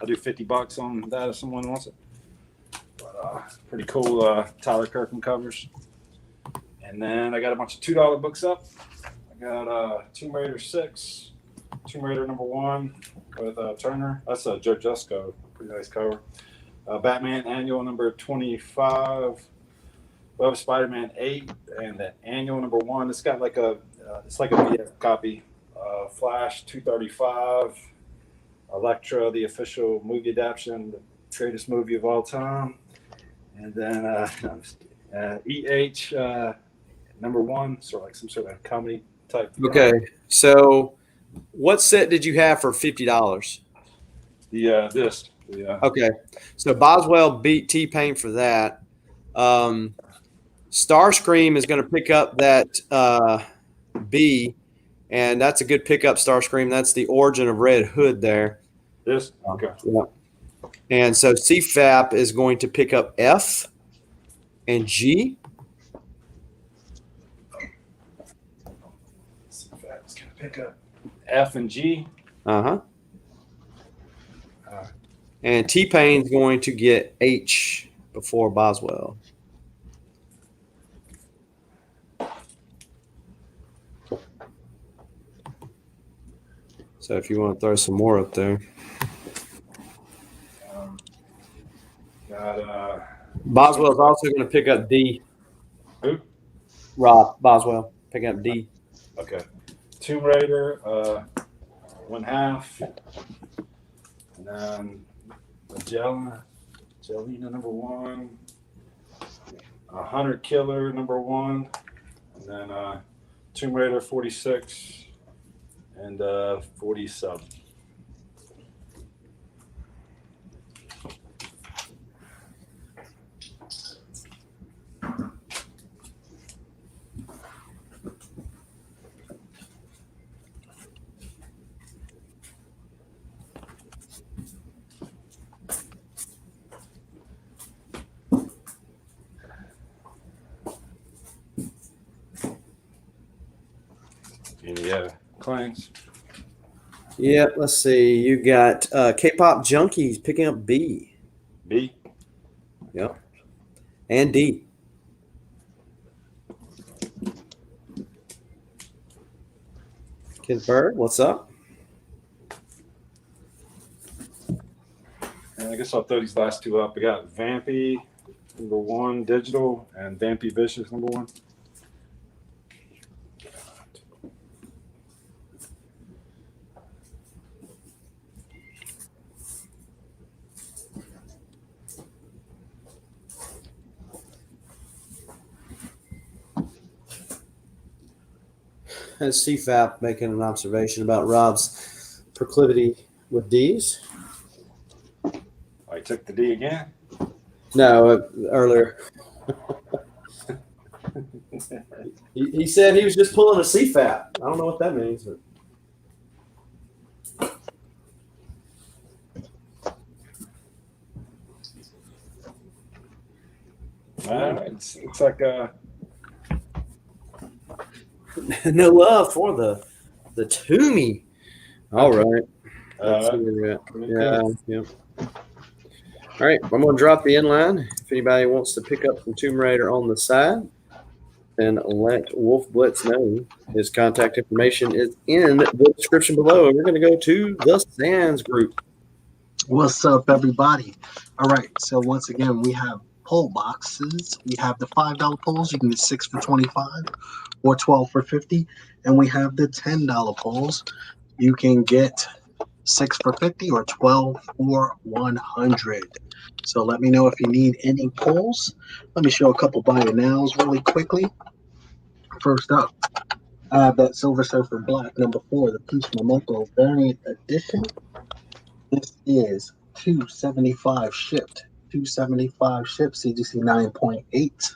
do $50 on that if someone wants it. But pretty cool Tyler Kirkham covers. And then I got a bunch of $2 books up. I got Tomb Raider 6, Tomb Raider #1 with Turner. That's a Joe Jusko, pretty nice cover. Batman Annual #25, Web Spider-Man 8, and the Annual #1. It's got like it's like a VF copy. Flash 235, Elektra, the official movie adaptation, the greatest movie of all time. And then EH #1, sort of like some sort of comedy type.
Okay, so what set did you have for $50?
This.
Okay, so Boswell beat T-Pain for that. Starscream is going to pick up that B, and that's a good pickup, Starscream. That's the origin of Red Hood there.
This? Okay.
Yeah. And so CFAP is going to pick up F and G.
CFAP is going to pick up F and G.
Uh-huh. And T-Pain's going to get H before Boswell. So if you want to throw some more up there. Boswell's also going to pick up D.
Who?
Rob Boswell picking up D.
Okay. Tomb Raider, 1/2. And then Jelena #1. Hunter Killer #1. And then Tomb Raider 46 and 47. Any claims?
Yeah, let's see. You got K-pop junkies picking up B.
B?
Yep. And D. Ken Bird, what's up?
And I guess I'll throw these last two up. We got Vampy #1 digital and Vampy Vicious #1.
That's CFAP making an observation about Rob's proclivity with D's.
I took the D again.
No, earlier. he said he was just pulling a CFAP. I don't know what that means. But.
It's like
No love for the Toomey. All right. That's where we're at. Yeah. All right. I'm going to drop the inline. If anybody wants to pick up some Tomb Raider on the side, then let WolfBlitz know. His contact information is in the description below. And we're going to go to the SandzGroup.
What's up, everybody? All right. So once again, we have pull boxes. We have the $5 pulls. You can get 6 for $25 or 12 for $50. And we have the $10 pulls. You can get 6 for $50 or 12 for $100. So let me know if you need any pulls. Let me show a couple buy it nows really quickly. First up, I have that Silver Surfer Black number 4, the Peach Momoko variant edition. This is $275 shipped. $275 shipped, CGC 9.8.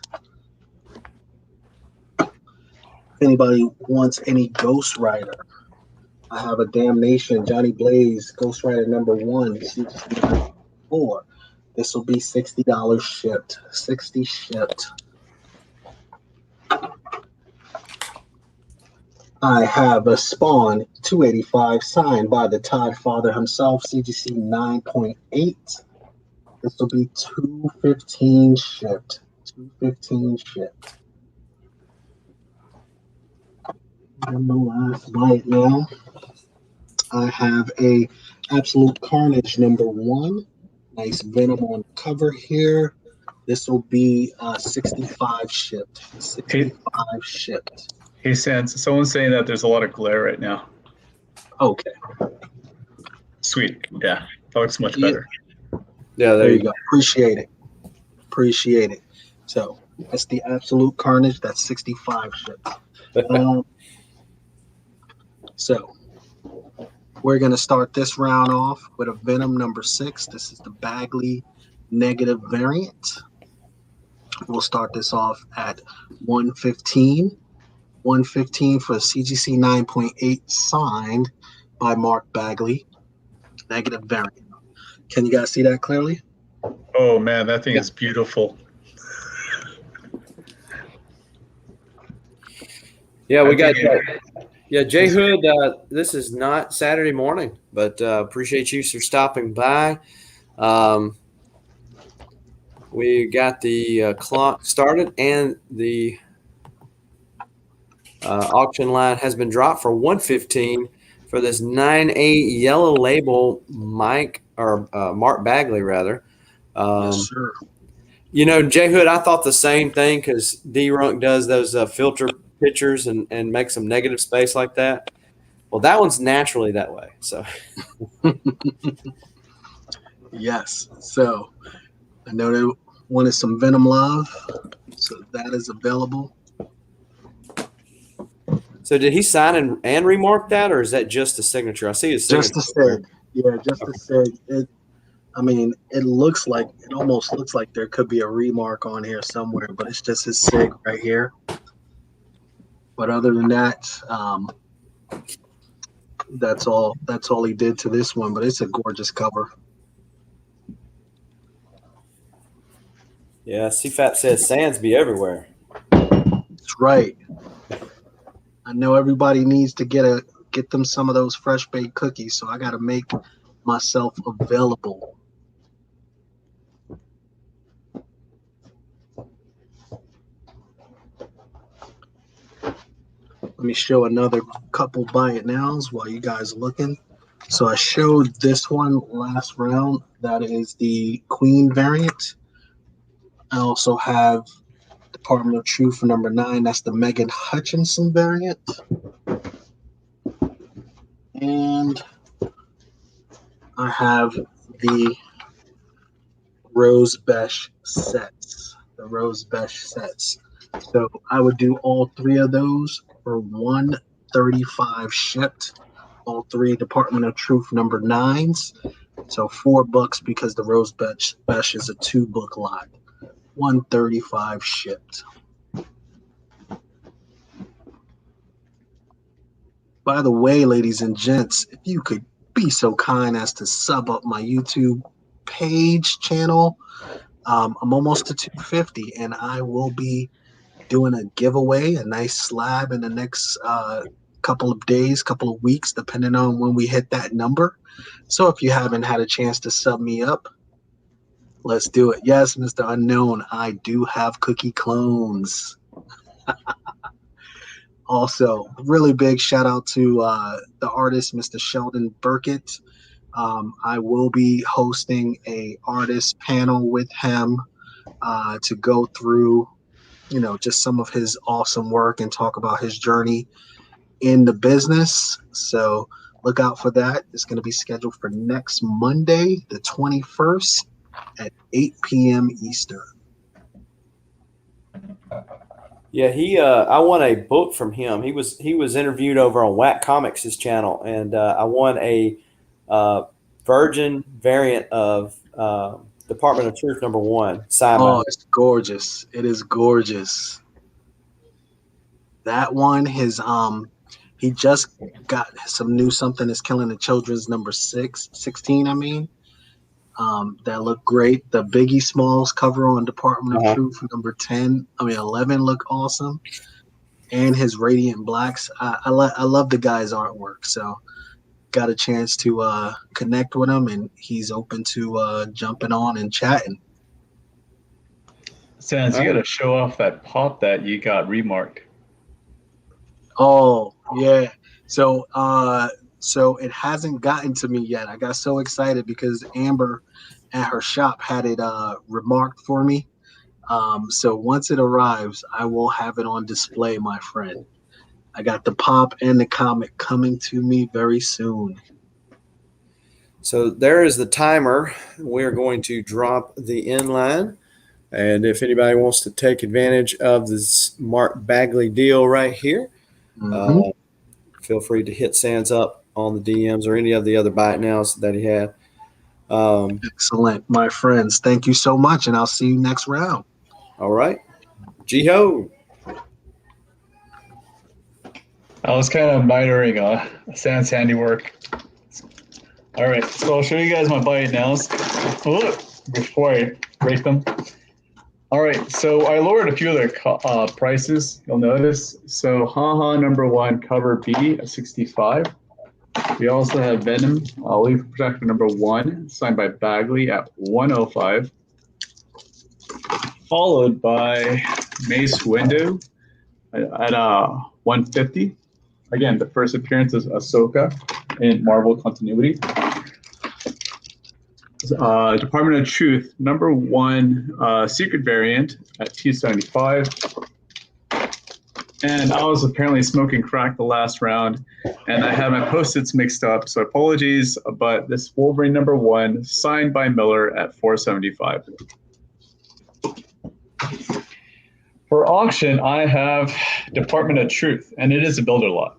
If anybody wants any Ghost Rider, I have a Damnation Johnny Blaze Ghost Rider number 1, CGC 9.4. This will be $60 shipped. 60 shipped. I have a Spawn 285 signed by the Todd Father himself, CGC 9.8. This will be $215 shipped. $215 shipped. And the last bite now. I have a Absolute Carnage number 1. Nice Venom on the cover here. This will be 65 shipped. 65 shipped.
Hey, Sands, someone's saying that there's a lot of glare right now.
Okay.
Sweet. Yeah, that looks much better.
Yeah,
there you go. Appreciate it. Appreciate it. So that's the Absolute Carnage. That's 65 shipped. So we're going to start this round off with a Venom number 6. This is the Bagley negative variant. We'll start this off at $115. $115 for CGC 9.8 signed by Mark Bagley. Negative variant. Can you guys see that clearly?
Oh man, that thing is beautiful.
Yeah, we got J Hood. This is not Saturday morning, but appreciate you for stopping by. We got the clock started and the auction line has been dropped for $115 for this 9.8 yellow label Mark Bagley rather.
Yes, sir.
You know, J Hood, I thought the same thing because D-Runk does those filter pictures and makes some negative space like that. Well, that one's naturally that way. So,
yes. So, I know they wanted some Venom love, so that is available.
So did he sign and remark that, or is that just a signature? I see his signature.
Just a sig. Yeah, just a sig. It almost looks like there could be a remark on here somewhere, but it's just his sig right here. But other than that, that's all he did to this one. But it's a gorgeous cover.
Yeah, CFAP says Sands be everywhere.
That's right. I know everybody needs to get them some of those fresh baked cookies, so I got to make myself available. Let me show another couple buy it nows while you guys are looking. So I showed this one last round. That is the Queen variant. I also have Department of Truth number 9. That's the Megan Hutchinson variant. And I have the Rose Besh sets. The Rose Besh sets. So I would do all 3 of those for $120. $135 shipped. All 3 Department of Truth number 9s. So $4 because the Rose Besh is a 2-book lot. $135 shipped. By the way, ladies and gents, if you could be so kind as to sub up my YouTube page channel, I'm almost to 250, and I will be doing a giveaway, a nice slab in the next couple of days, couple of weeks, depending on when we hit that number. So if you haven't had a chance to sub me up, let's do it. Yes, Mr. Unknown, I do have cookie clones. Also, really big shout out to the artist, Mr. Sheldon Burkett. I will be hosting a artist panel with him to go through, just some of his awesome work and talk about his journey in the business. So look out for that. It's going to be scheduled for next Monday, the 21st at 8 p.m. Eastern.
Yeah, I won a book from him. He was interviewed over on Whack Comics' channel, and I won a virgin variant of Department of Truth number 1.
Oh, it's gorgeous. It is gorgeous. That one, he just got some new Something Is Killing the Children's number 16, that look great. The Biggie Smalls cover on Department of Truth number 11 look awesome. And his Radiant Blacks. I love the guy's artwork. So got a chance to connect with him, and he's open to jumping on and chatting.
Sands, you got to show off that pop that you got remarked.
Oh, yeah. So it hasn't gotten to me yet. I got so excited because Amber at her shop had it remarked for me. So once it arrives, I will have it on display, my friend. I got the pop and the comic coming to me very soon.
So there is the timer. We're going to drop the inline. And if anybody wants to take advantage of this Mark Bagley deal right here, feel free to hit Sands up on the DMs or any of the other buy it nows that he had.
Excellent, my friends. Thank you so much, and I'll see you next round.
All right. JiHo.
I was kind of admiring Sands' handiwork. All right, so I'll show you guys my buy it nows before I break them. All right, so I lowered a few of their prices, you'll notice. So HaHa number 1, cover B at 65. We also have Venom, Leaf Protector number 1, signed by Bagley at 105. Followed by Mace Windu at 150. Again, the first appearance is Ahsoka in Marvel continuity. Department of Truth number 1 secret variant at 275. And I was apparently smoking crack the last round, and I had my post-its mixed up, so apologies, but this Wolverine number 1 signed by Miller at 475. For auction, I have Department of Truth, and it is a builder lot.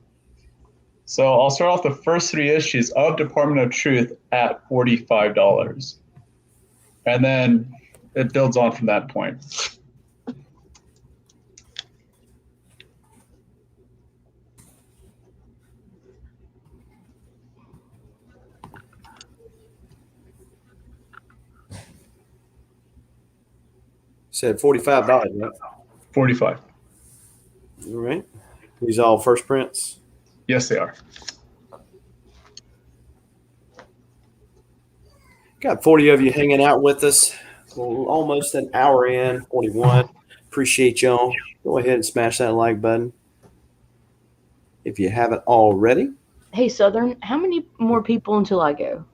So I'll start off the first 3 issues of Department of Truth at $45. And then it builds on from that point.
Said $45, right?
45.
All right. These all first prints?
Yes, they are.
Got 40 of you hanging out with us. Well, almost an hour in, 41. Appreciate y'all. Go ahead and smash that like button if you haven't already.
Hey, Southern, how many more people until I go?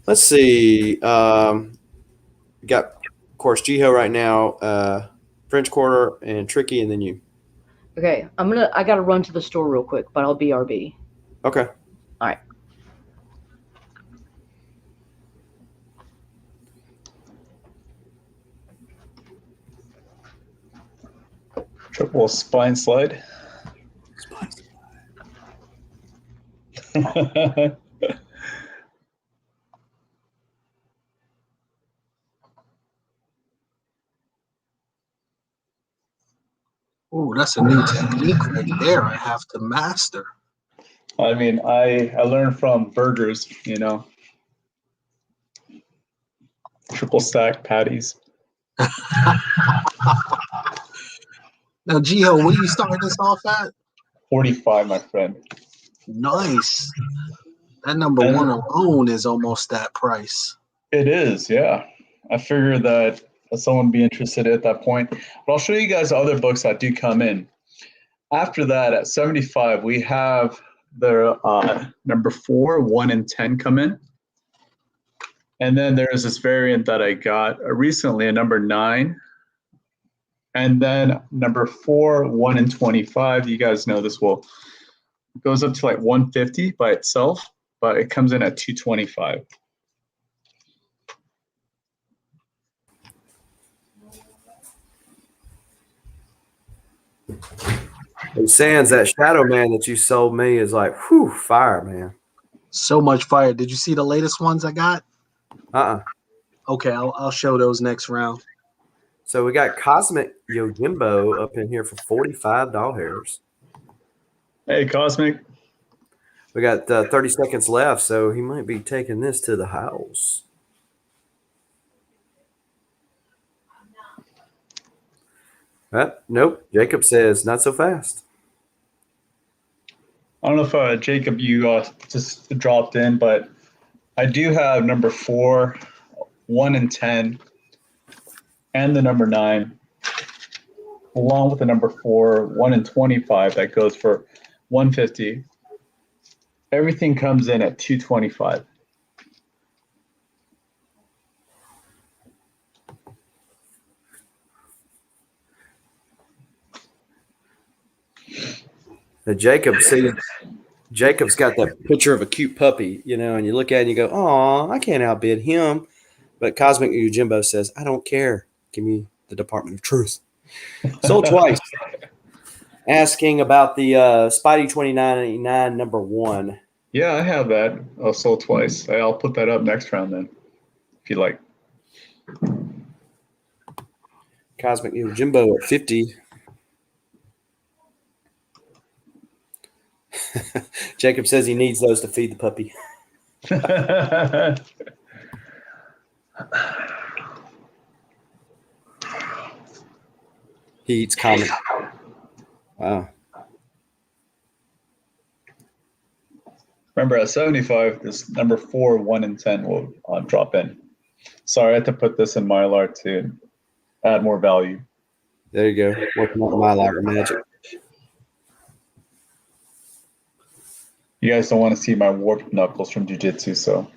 Let's see. We got, of course, JiHo right now, French Quarter, and Tricky, and then you.
Okay, I gotta run to the store real quick, but I'll BRB.
Okay.
All right.
Triple spine slide.
Oh, that's a new technique right there. I have to master.
I mean, I learned from burgers, triple stack patties.
Now, JiHo, what are you starting this off at?
45, my friend.
Nice. That number one alone is almost that price.
It is, yeah. I figured that someone would be interested at that point. But I'll show you guys other books that do come in. After that, at 75, we have the number 4, 1, and 10 come in. And then there's this variant that I got recently, a number 9. And then number 4, 1, and 25. You guys know this goes up to like 150 by itself, but it comes in at 225.
And Sands, that Shadow Man that you sold me is like, whew, fire, man.
So much fire. Did you see the latest ones I got? Okay, I'll show those next round.
So we got Cosmic Yojimbo up in here for $45.
Hey, Cosmic.
We got 30 seconds left, so he might be taking this to the house. Nope. Jacob says not so fast.
I don't know if Jacob, you just dropped in, but I do have number 4, 1, and 10, and the number 9, along with the number 4, 1, and 25 that goes for 150. Everything comes in at 225.
Jacob's got that picture of a cute puppy, and you look at it and you go, "Oh, I can't outbid him." But Cosmic Yojimbo says, "I don't care. Give me the Department of Truth." Sold twice. Asking about the Spidey 29.99 number 1.
Yeah, I have that. I'll sold twice. I'll put that up next round then, if you like.
Cosmic Yojimbo at 50. Jacob says he needs those to feed the puppy. He eats comic. Wow.
Remember, at 75, this number 4, 1, and 10 will drop in. Sorry, I had to put this in Mylar to add more value.
There you go. Working on Mylar magic.
You guys don't want to see my warped knuckles from jiu-jitsu, so.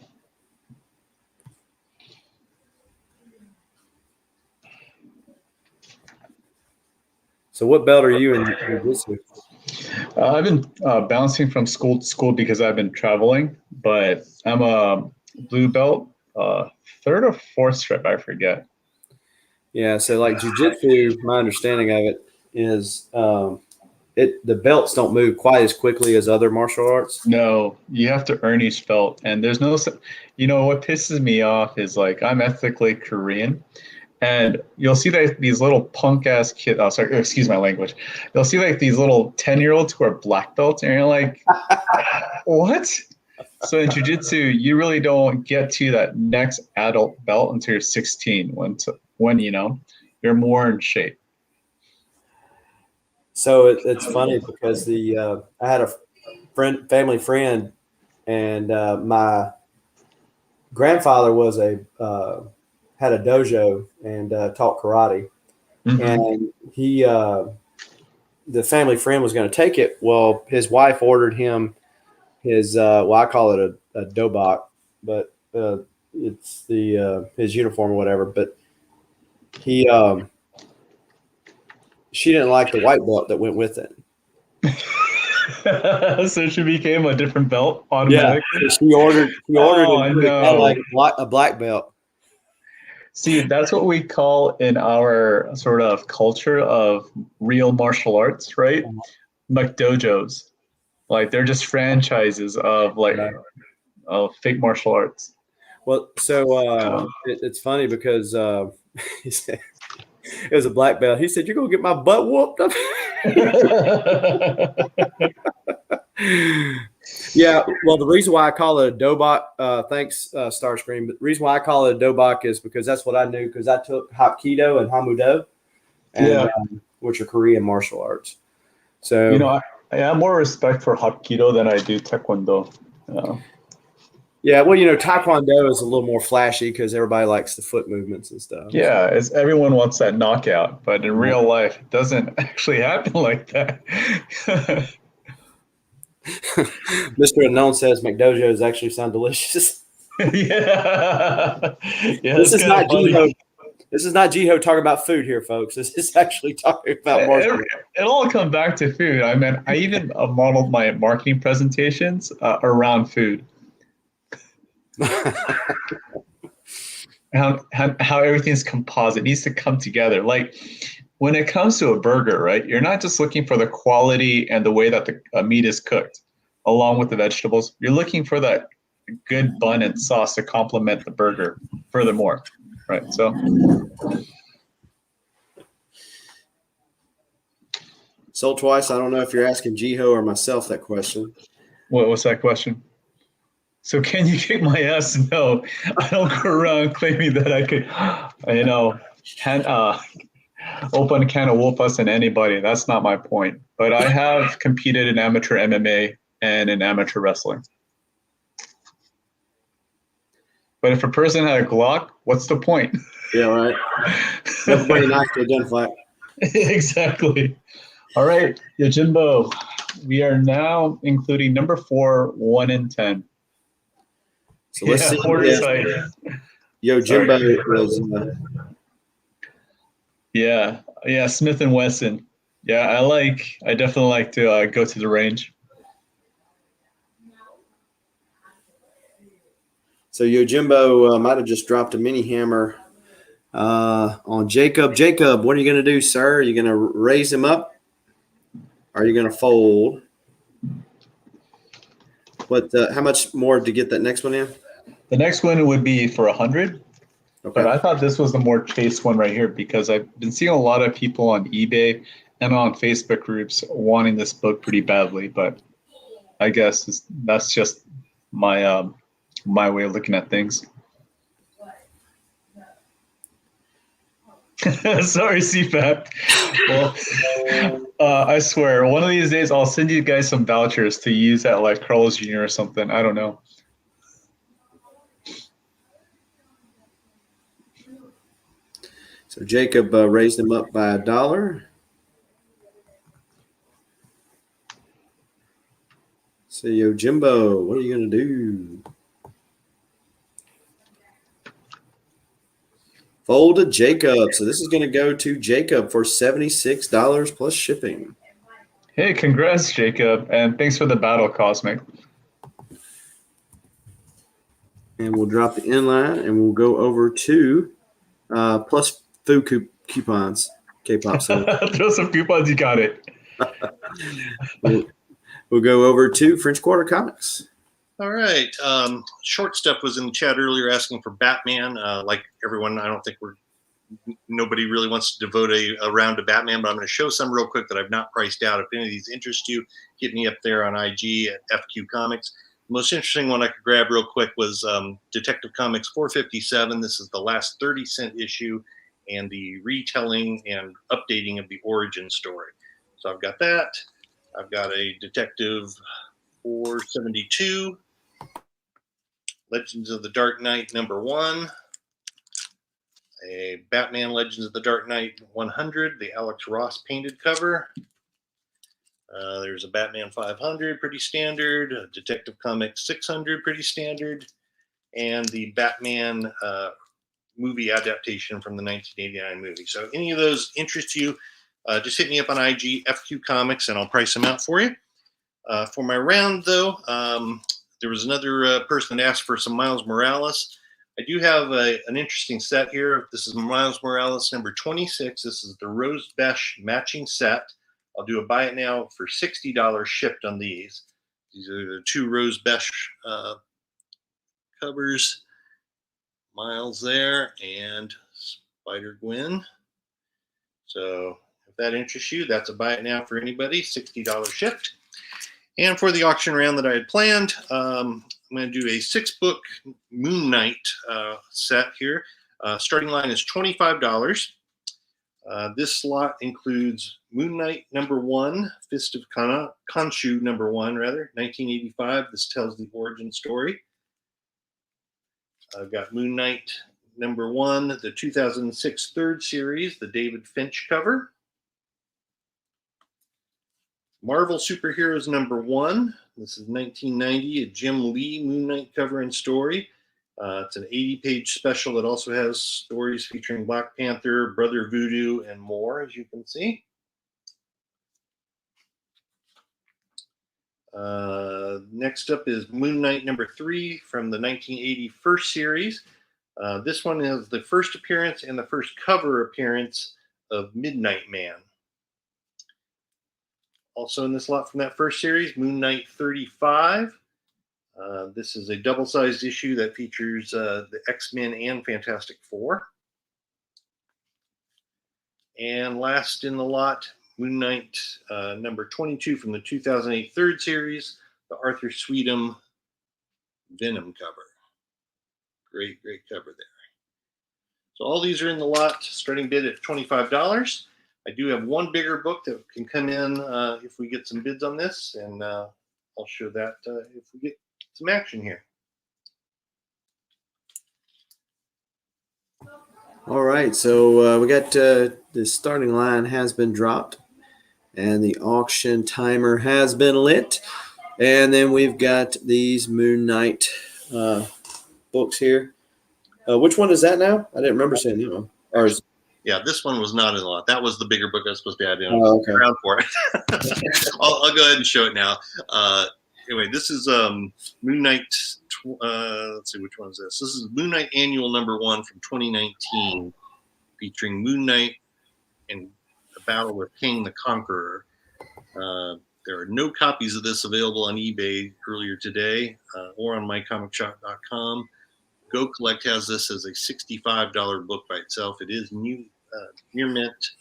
So what belt are you in jiu-jitsu?
I've been bouncing from school to school because I've been traveling, but I'm a blue belt, 3rd or 4th stripe, I forget.
Yeah, so like jiu-jitsu, my understanding of it is the belts don't move quite as quickly as other martial arts.
No, you have to earn each belt, and there's no, what pisses me off is like I'm ethnically Korean, and you'll see that these little punk ass kids. Oh, sorry, excuse my language. You'll see like these little 10-year-olds who are black belts, and you're like, what? So in jiu-jitsu, you really don't get to that next adult belt until you're 16, when you're more in shape.
So it's funny because I had a family friend, and my grandfather was had a dojo and taught karate, and he the family friend was going to take it. Well, his wife ordered him his I call it a dobok, but it's his uniform or whatever. But she didn't like the white belt that went with it.
So she became a different belt automatically.
Yeah, she ordered like a black belt.
See, that's what we call in our sort of culture of real martial arts, right? McDojos. Like they're just franchises of like of fake martial arts.
Well, so it's funny because he said it was a black belt. He said, "You're gonna get my butt whooped." Yeah. Well, the reason why I call it a dobok, thanks Starscream. But the reason why I call it a dobok is because that's what I knew because I took Hapkido and Hamudo, and which are Korean martial arts. So
you know, I have more respect for Hapkido than I do Taekwondo.
Yeah, well, you know, Taekwondo is a little more flashy because everybody likes the foot movements and stuff.
Yeah, it's, everyone wants that knockout, but in real life, it doesn't actually happen like that.
Mr. Unknown says McDojos actually sound delicious.
yeah.
This is not JiHo. This is not JiHo talking about food here, folks. This is actually talking about marketing.
It all comes back to food. I mean, I even modeled my marketing presentations around food. how everything's composite, it needs to come together. Like when it comes to a burger, right? You're not just looking for the quality and the way that the meat is cooked along with the vegetables. You're looking for that good bun and sauce to complement the burger furthermore, right? So
sold twice. I don't know if you're asking JiHo or myself that question.
What's that question? So can you kick my ass? No, I don't go around claiming that I could, you know, open a can of whoop us and anybody. That's not my point. But I have competed in amateur MMA and in amateur wrestling. But if a person had a Glock, what's the point?
Yeah, right. Everybody nice to identify.
Exactly. All right, Yojimbo. We are now including number 4, 1 in 10.
So let's see. Yojimbo was.
Yeah, Smith and Wesson. Yeah, I definitely like to go to the range.
So Yojimbo might have just dropped a mini hammer on Jacob. Jacob, what are you going to do, sir? Are you going to raise him up? Or are you going to fold? What? How much more to get that next one in?
The next one would be for 100. Okay. But I thought this was the more chase one right here because I've been seeing a lot of people on eBay and on Facebook groups wanting this book pretty badly. But I guess that's just my my way of looking at things. Sorry, CFAP. Well, I swear, one of these days I'll send you guys some vouchers to use at like Carl's Jr. or something. I don't know.
So Jacob raised him up by $1. So Yojimbo, what are you going to do? Fold to Jacob. So this is going to go to Jacob for $76 plus shipping.
Hey, congrats, Jacob. And thanks for the battle, Cosmic.
And we'll drop the inline and we'll go over to plus food coupons. K-pop sale.
Throw some coupons, you got it.
We'll go over to French Quarter Comics.
All right. Short Stuff was in the chat earlier asking for Batman. Like everyone, I don't think nobody really wants to devote a round to Batman, but I'm going to show some real quick that I've not priced out. If any of these interest you, hit me up there on IG at FQ Comics. The most interesting one I could grab real quick was Detective Comics 457. This is the last 30-cent issue and the retelling and updating of the origin story. So I've got that. I've got a Detective 472, Legends of the Dark Knight #1, a Batman Legends of the Dark Knight 100, the Alex Ross painted cover. There's a Batman 500, pretty standard, a Detective Comics 600, pretty standard, and the Batman movie adaptation from the 1989 movie. So any of those interest you, just hit me up on IG, FQ Comics, and I'll price them out for you. For my round, though, there was another person that asked for some Miles Morales. I do have an interesting set here. This is Miles Morales #26. This is the Rose Besh matching set. I'll do a buy it now for $60 shipped on these. These are the 2 Rose Besh covers. Miles there and Spider-Gwen. So if that interests you, that's a buy it now for anybody, $60 shipped. And for the auction round that I had planned, I'm going to do a 6-book Moon Knight set here. Starting line is $25. This slot includes Moon Knight #1, Fist of Khonshu #1, rather, 1985. This tells the origin story. I've got Moon Knight #1, the 2006 3rd series, the David Finch cover. Marvel Superheroes #1. This is 1990, a Jim Lee Moon Knight cover and story. It's an 80-page special that also has stories featuring Black Panther, Brother Voodoo, and more, as you can see. Next up is Moon Knight #3 from the 1980 first series. This one is the first appearance and the first cover appearance of Midnight Man. Also in this lot from that first series, Moon Knight 35. This is a double-sized issue that features the X-Men and Fantastic Four. And last in the lot, Moon Knight #22 from the 2008 3rd series, the Arthur Sweetum Venom cover. Great, great cover there. So all these are in the lot, starting bid at $25. I do have one bigger book that can come in if we get some bids on this, and I'll show that if we get some action here.
All right, so we got the starting line has been dropped, and the auction timer has been lit, and then we've got these Moon Knight books here. Which one is that now? I didn't remember seeing that one. Or is
Yeah, this one was not in the lot. That was the bigger book I was supposed to be adding
okay.
around for it. I'll go ahead and show it now. Anyway, this is Moon Knight. Let's see, which one is this? This is Moon Knight Annual #1 from 2019, featuring Moon Knight and a battle with King the Conqueror. There are no copies of this available on eBay earlier today or on mycomicshop.com. Go Collect has this as a $65 book by itself. It is near mint.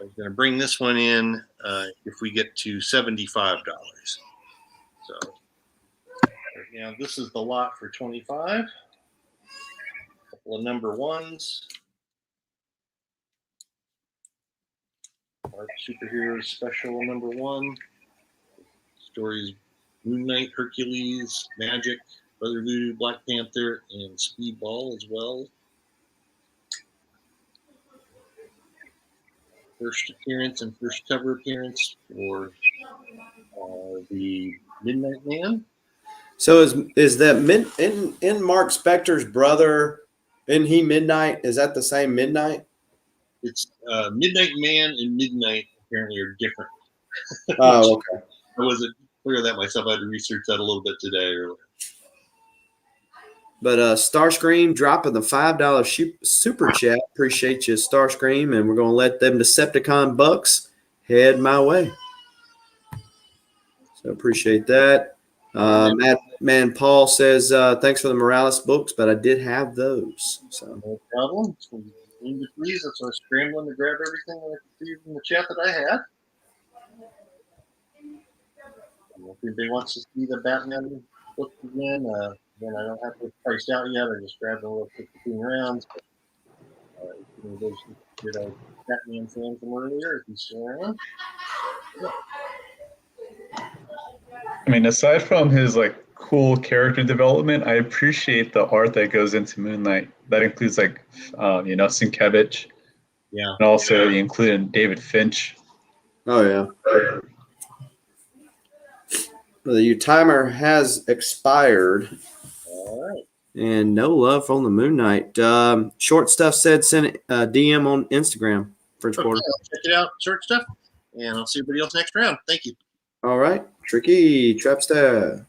I'm going to bring this one in if we get to $75. So now this is the lot for $25. A couple of #1s. Our Superheroes Special #1. Stories Moon Knight, Hercules, Magic, Brother Voodoo, Black Panther, and Speedball as well. First appearance and first cover appearance for the Midnight Man.
So is that in Mark Spector's brother? Isn't he Midnight? Is that the same Midnight?
It's Midnight Man and Midnight apparently are different.
Oh, okay.
I wasn't clear of that myself. I had to research that a little bit today earlier.
But Starscream dropping the $5 super chat. Appreciate you, Starscream, and we're going to let them Decepticon bucks head my way. So appreciate that. Man Paul says, thanks for the Morales books, but I did have those. So
no problem. Please, that's why I was scrambling to grab everything that I could see from the chat that I had. If anybody wants to see the Batman book again, then I don't have it priced out yet. I just grabbed a little quick between rounds. But did a Batman fan from earlier, if he's still around. Yeah.
I mean, aside from his like cool character development, I appreciate the art that goes into Moon Knight. That includes like Sienkiewicz.
Yeah.
And also you included David Finch.
Oh yeah. Well, your timer has expired.
All right.
And no love on the Moon Knight. Short Stuff said send a DM on Instagram. French Quarter.
I'll check it out, Short Stuff, and I'll see everybody else next round. Thank you.
All right. Tricky Trapster.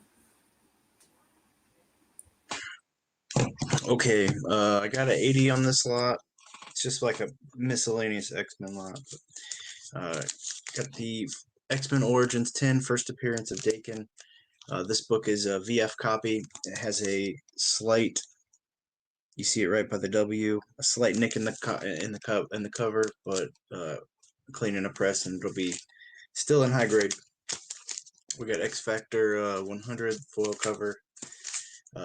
Okay, I got an 80 on this lot. It's just like a miscellaneous X-Men lot. Got the X-Men Origins 10, First Appearance of Dakin. This book is a VF copy. It has a slight, you see it right by the W, a slight nick in the cover, but clean in a press, and it'll be still in high grade. We got X Factor 100 foil cover,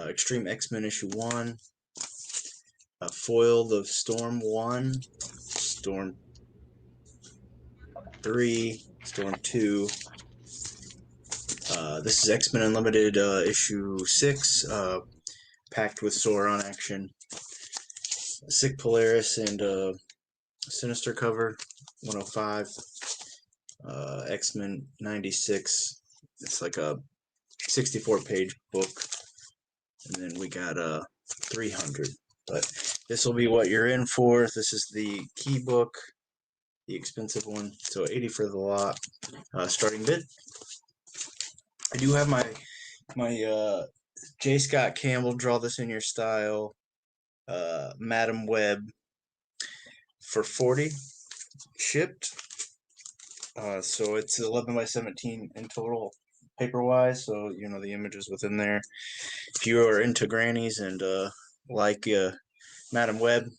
Extreme X-Men issue 1, foiled of Storm 1, Storm 3, Storm 2. This is X-Men Unlimited issue 6, packed with Sauron action. Sick Polaris and Sinister cover, 105. X-Men 96. It's like a 64-page book. And then we got 300. But this will be what you're in for. This is the key book, the expensive one. So 80 for the lot. Starting bid. I do have my J. Scott Campbell Draw This in Your Style Madam Web for 40 shipped. So it's 11 by 17 in total paper wise, so you know the images within there. If you are into grannies and like Madam Web,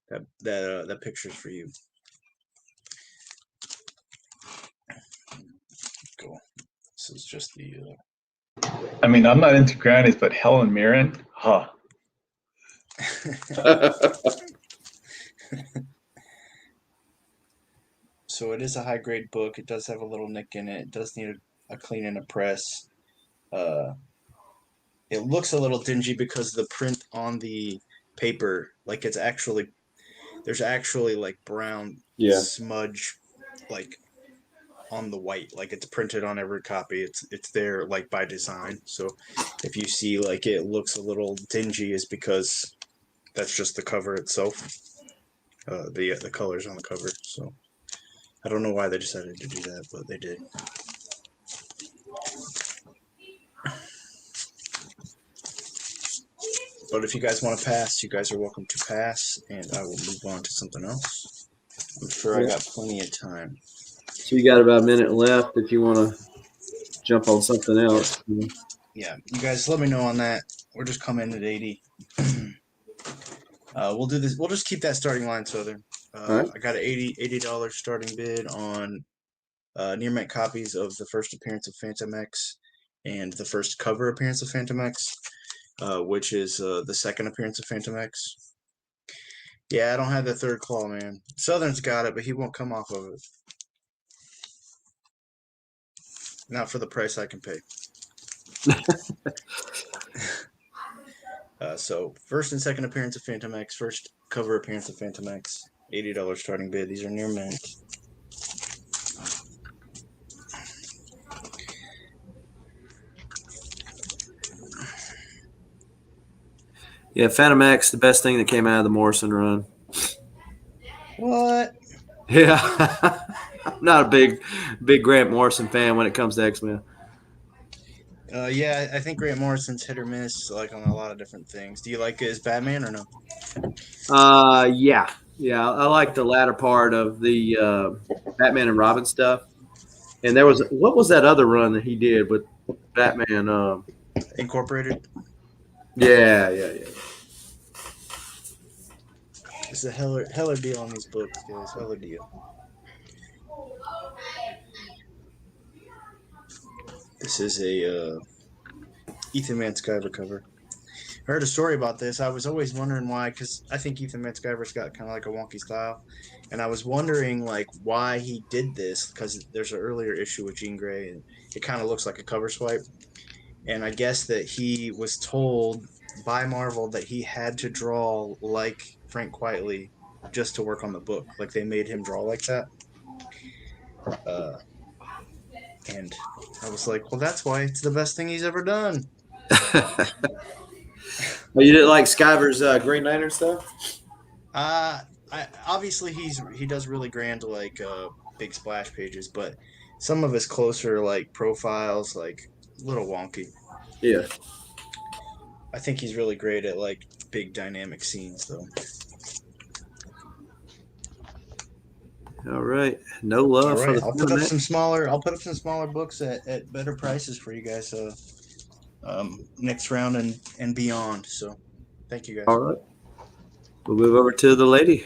that picture's for you. Cool. This is just the
I mean, I'm not into grannies, but Helen Mirren, huh?
So it is a high grade book. It does have a little nick in it. It does need a clean and a press. It looks a little dingy because the print on the paper, like there's actually like brown smudge, like on the white, like it's printed on every copy. It's there like by design. So if you see like it looks a little dingy, is because that's just the cover itself. The colors on the cover. So I don't know why they decided to do that, but they did. But if you guys want to pass, you guys are welcome to pass, and I will move on to something else. I'm sure I got plenty of time.
So you got about a minute left if you want to jump on something else.
Yeah, you guys let me know on that. We're just coming in at 80. We'll do this. We'll just keep that starting line, Southern. Right. I got an $80 starting bid on near mint copies of the first appearance of Phantom X and the first cover appearance of Phantom X, which is the second appearance of Phantom X. Yeah, I don't have the third claw, man. Southern's got it, but he won't come off of it. Not for the price I can pay. So first and second appearance of Phantom X, first cover appearance of Phantom X, $80 starting bid. These are near mint.
Yeah, Phantom X, the best thing that came out of the Morrison run.
What?
Yeah. I'm not a big Grant Morrison fan when it comes to X-Men.
Yeah, I think Grant Morrison's hit or miss, like on a lot of different things. Do you like his Batman or no?
Yeah. I like the latter part of the Batman and Robin stuff. And there was what was that other run that he did with Batman?
Incorporated.
Yeah.
It's a heller deal on these books, guys. Heller deal. This is a Ethan Van Sciver cover. I heard a story about this. I was always wondering why, because I think Ethan Van Sciver's got kind of like a wonky style, and I was wondering like why he did this, because there's an earlier issue with Jean Grey, and it kind of looks like a cover swipe. And I guess that he was told by Marvel that he had to draw like Frank Quitely just to work on the book. Like they made him draw like that. And I was like, well, that's why it's the best thing he's ever done.
Well, you didn't like Sciver's Green Lantern stuff?
Obviously he does really grand like big splash pages, but some of his closer like profiles like a little wonky.
Yeah.
I think he's really great at like big dynamic scenes though.
All right. No love
All
for
right,
the
I'll put up
tournament.
some smaller. I'll put up some smaller books at better prices for you guys. Next round and beyond. So, thank you guys.
All right. We'll move over to the lady.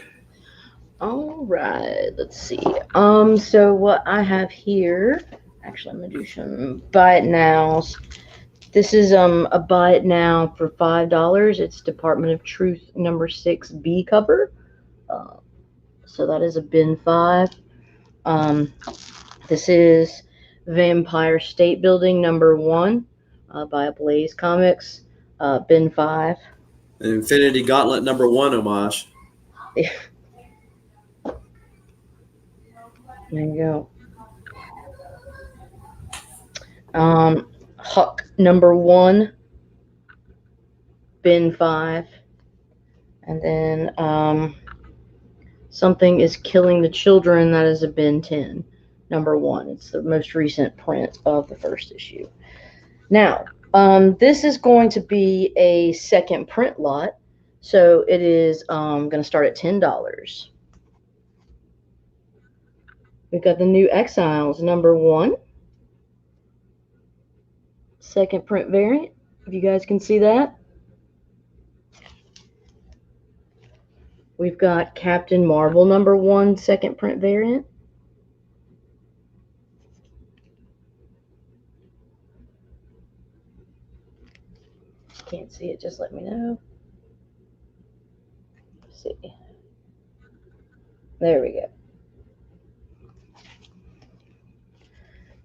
All right, let's see. So what I have here, actually, I'm gonna do some buy it nows. This is a buy it now for $5. It's Department of Truth number 6B cover. So that is a bin 5. This is Vampire State Building number 1 by Blaze Comics, bin 5.
An Infinity Gauntlet number 1 homage.
There you go. Huck number 1, bin 5. And then Something is Killing the Children, that is a bin 10, number 1. It's the most recent print of the first issue. Now, this is going to be a second print lot, so it is going to start at $10. We've got the New Exiles, number 1. Second print variant, if you guys can see that. We've got Captain Marvel, number 1, second print variant. Can't see it, just let me know. Let's see. There we go.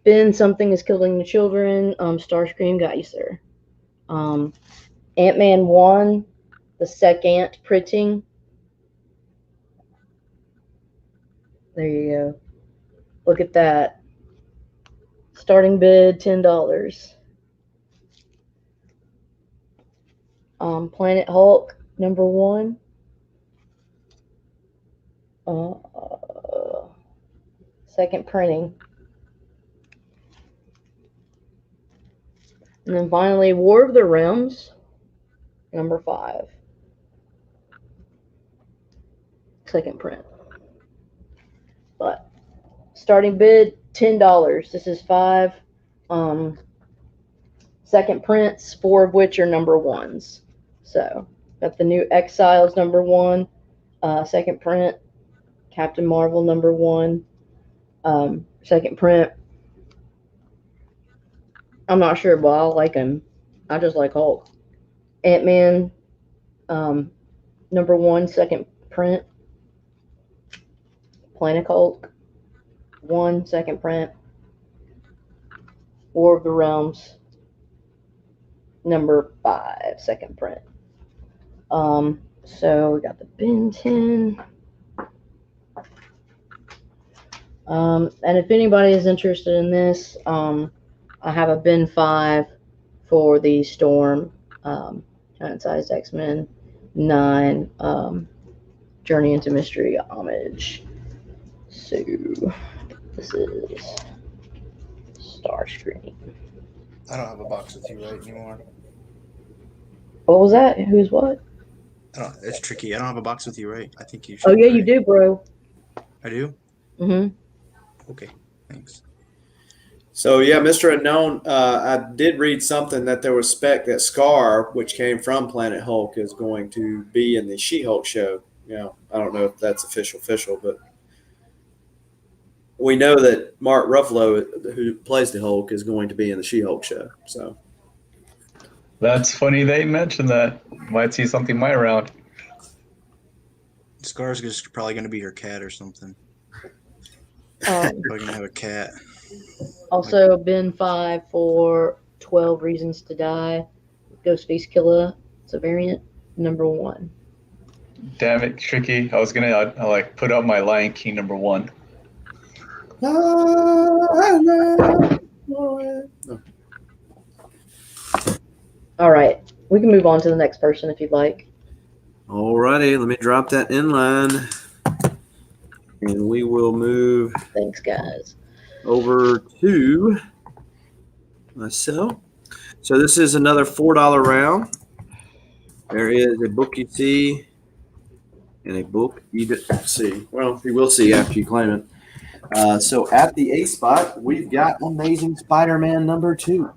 Ben, Something is Killing the Children. Starscream, got you, sir. Ant-Man 1, the second printing. There you go. Look at that. Starting bid, $10. Planet Hulk, number 1. Second printing. And then finally, War of the Realms, number 5. Second print. But starting bid, $10. This is 5 second prints, 4 of which are number 1s. So, got the New Exiles, number 1, second print. Captain Marvel, number 1, second print. I'm not sure, but I like him. I just like Hulk. Ant-Man, number 1, second print. Planet Hulk, 1, second print. War of the Realms, number 5, second print. So we got the bin 10. And if anybody is interested in this, I have a bin 5 for the Storm, giant-sized X-Men 9, Journey into Mystery homage. So this is Starscream.
I don't have a box with you right anymore.
What was that? Who's what?
It's tricky. I don't have a box with you right. I think you should.
Oh yeah, you do, bro.
I do? Okay, thanks.
So yeah, Mr. Unknown, I did read something that there was spec that Scar, which came from Planet Hulk, is going to be in the She-Hulk show. You know, I don't know if that's official, but we know that Mark Ruffalo, who plays the Hulk, is going to be in the She-Hulk show. So
That's funny they mentioned that. Might see something my round.
Scar's just probably going to be her cat or something.
Probably
going to have a cat.
Also, bin 5 for 12 Reasons to Die. Ghostface Killer. It's a variant, number 1.
Damn it, tricky. I was gonna like put up my Lion King number 1.
All right, we can move on to the next person if you'd like.
alrighty, let me drop that in line, and we will move
Thanks, guys.
over to myself. So this is another $4 round. There is a book you see in a book you didn't see. Well, you will see after you claim it. So at the A spot, we've got Amazing Spider-Man #2.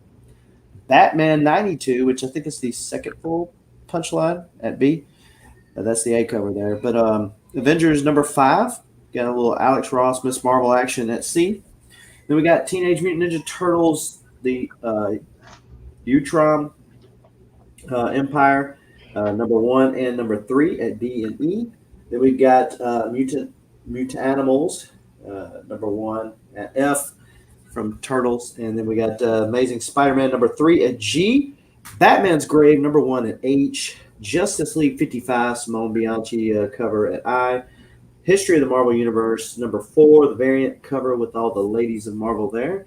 Batman 92, which I think is the second full punchline at B. That's the A cover there. But Avengers #5, got a little Alex Ross, Miss Marvel action at C. Then we got Teenage Mutant Ninja Turtles, the Utrom Empire, #1 and #3 at D and E. Then we got Mutanimals, #1 at F from Turtles. And then we got Amazing Spider-Man #3 at G. Batman's Grave #1 at H. Justice League 55, Simone Bianchi cover at I. History of the Marvel Universe #4, the variant cover with all the ladies of Marvel there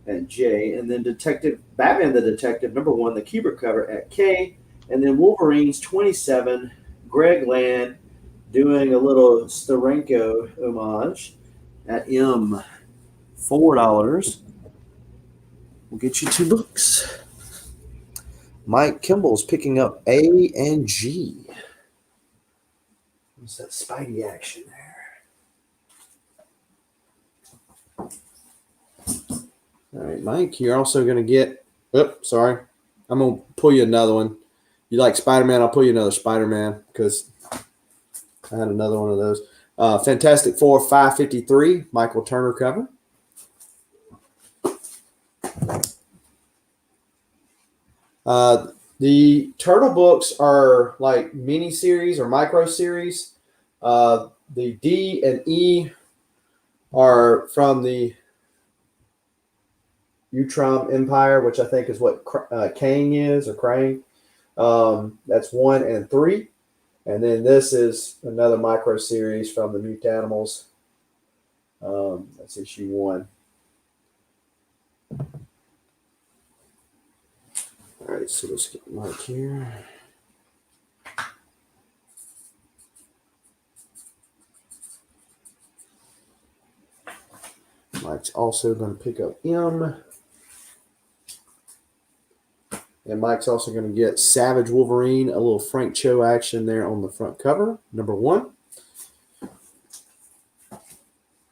at J. And then Batman the Detective #1, the Kubert cover at K. And then Wolverines 27, Greg Land doing a little Steranko homage at M. $4 will get you 2 books. Mike Kimball's picking up A and G. What's that Spidey action there? All right, Mike, you're also going to get – oops, sorry. I'm going to pull you another one. You like Spider-Man? I'll pull you another Spider-Man because I had another one of those. Fantastic Four 553, Michael Turner cover. The Turtle books are like mini series or micro series. The D and E are from the Utrom Empire, which I think is what Kang is, or Krang. That's 1 and 3. And then this is another micro series from the Mutanimals. That's issue 1. All right, so let's get Mike here. Mike's also going to pick up M. And Mike's also going to get Savage Wolverine, a little Frank Cho action there on the front cover, #1.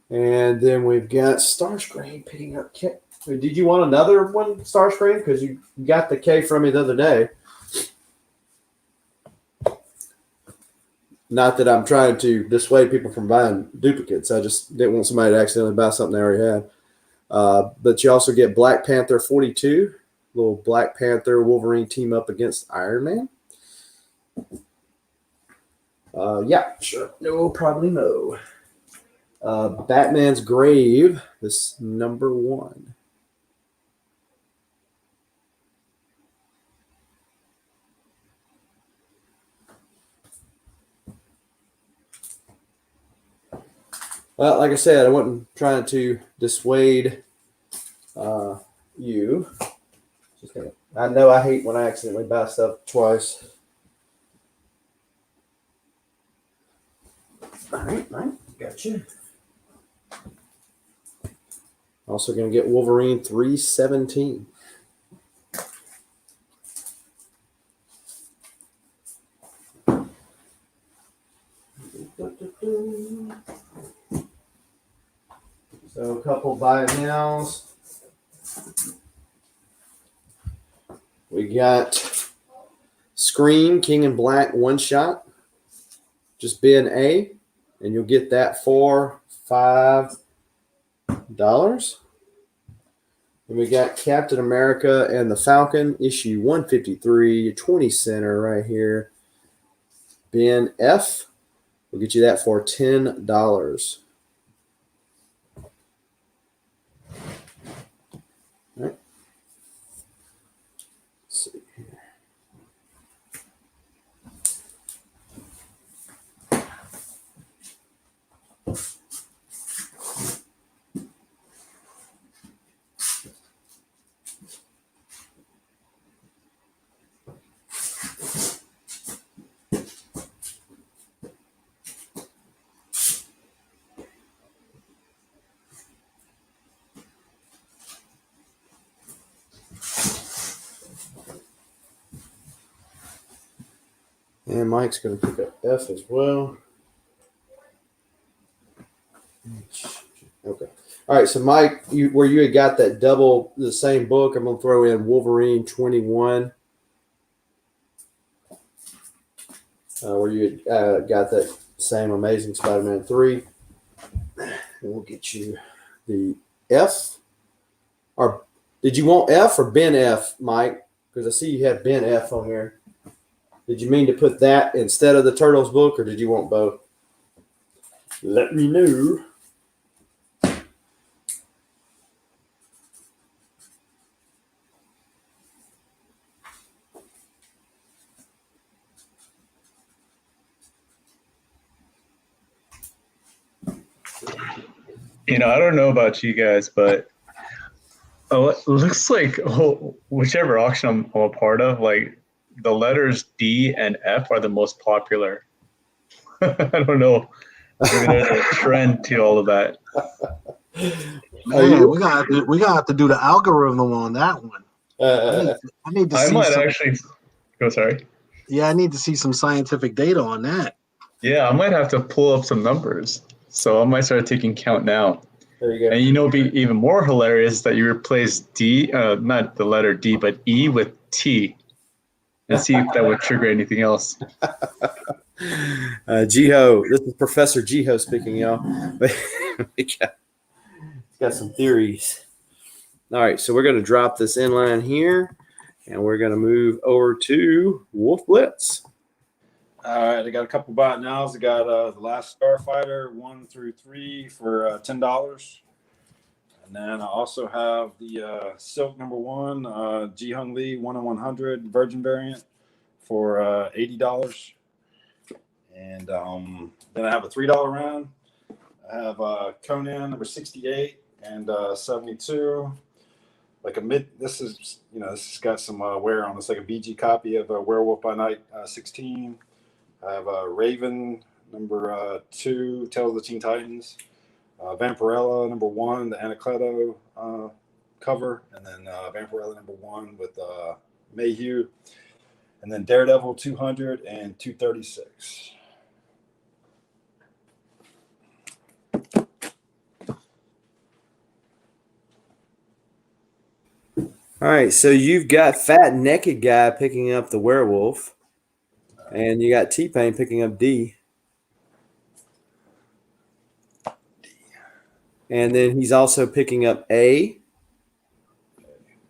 And then we've got Starscream picking up K. Did you want another one, Starscream? Because you got the K from me the other day. Not that I'm trying to dissuade people from buying duplicates. I just didn't want somebody to accidentally buy something they already had. But you also get Black Panther 42, little Black Panther Wolverine team up against Iron Man. Yeah, sure. No problemo. Batman's Grave, this #1. Well, like I said, I wasn't trying to dissuade you. I know I hate when I accidentally buy stuff twice. All right, gotcha. Also going to get Wolverine 317. So a couple buy it nows. We got Scream King in Black one shot. Just bid an A, and you'll get that for $5. And we got Captain America and the Falcon, issue 153, 20 center right here. Bin F. We'll get you that for $10. All right. Let's see here. And Mike's going to pick up F as well. Okay. All right. So, Mike, where you had got that double, the same book, I'm going to throw in Wolverine 21. Where you had got that same Amazing Spider-Man 3. And we'll get you the F. Or did you want F or Ben F, Mike? Because I see you have Ben F on here. Did you mean to put that instead of the Turtles book, or did you want both? Let me know.
I don't know about you guys, but it looks like whichever auction I'm a part of, like the letters D and F are the most popular. I don't know. Maybe there's a trend to all of that.
Man, we gotta have to do the algorithm on that one. I need to see.
Actually go. Sorry.
Yeah, I need to see some scientific data on that.
Yeah, I might have to pull up some numbers. So I might start taking count now.
There you go.
And it'd be even more hilarious that you replace D, not the letter D, but E with T, and see if that would trigger anything else.
JiHo, this is Professor JiHo speaking, y'all. He's got some theories. All right, so we're going to drop this inline here, and we're going to move over to WolfBlitz.
All right, I got a couple bot nows. I got the Last Starfighter 1 through 3 for $10. And then I also have the Silk #1, Ji Hung Lee 1 in 100 Virgin variant for $80. And then I have a $3 round. I have Conan #68 and 72. Like a mid, this has got some wear on. It's like a BG copy of Werewolf by Night 16. I have Raven #2, Tales of the Teen Titans. Vampirella #1, the Anacleto cover, and then Vampirella #1 with Mayhew, and then Daredevil 200 and 236.
All right, so you've got Fat Naked Guy picking up the Werewolf, and you got T-Pain picking up D. And then he's also picking up A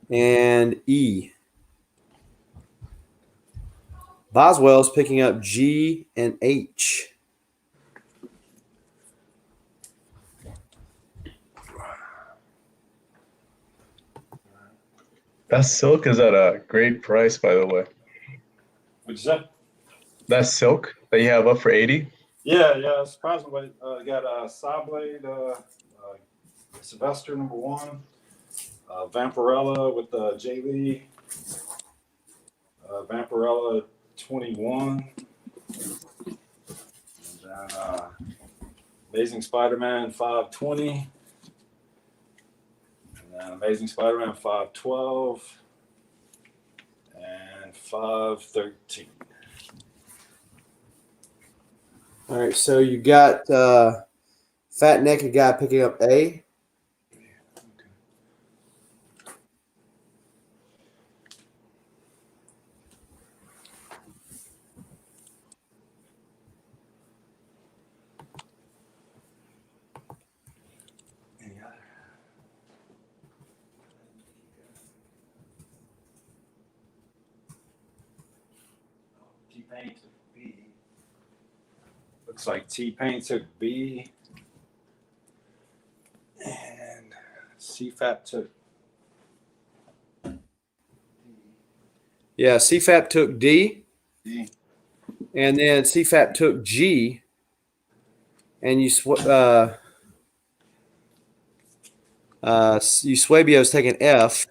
and E. Boswell's picking up G and H.
That silk is at a great price, by the way.
What'd you say?
That silk that you have up for 80.
Yeah. Surprisingly, I got Sawblade, Sylvester #1, Vampirella with J. Lee, Vampirella 21, and then Amazing Spider-Man 520, and then Amazing Spider-Man 512, and 513.
All right, so you got Fat Naked Guy picking up A.
T-Pain took B. Looks like T-Pain took B. And CFAP took D.
Yeah, CFAP took D.
D.
And then CFAP took G. And Swabio's taking F.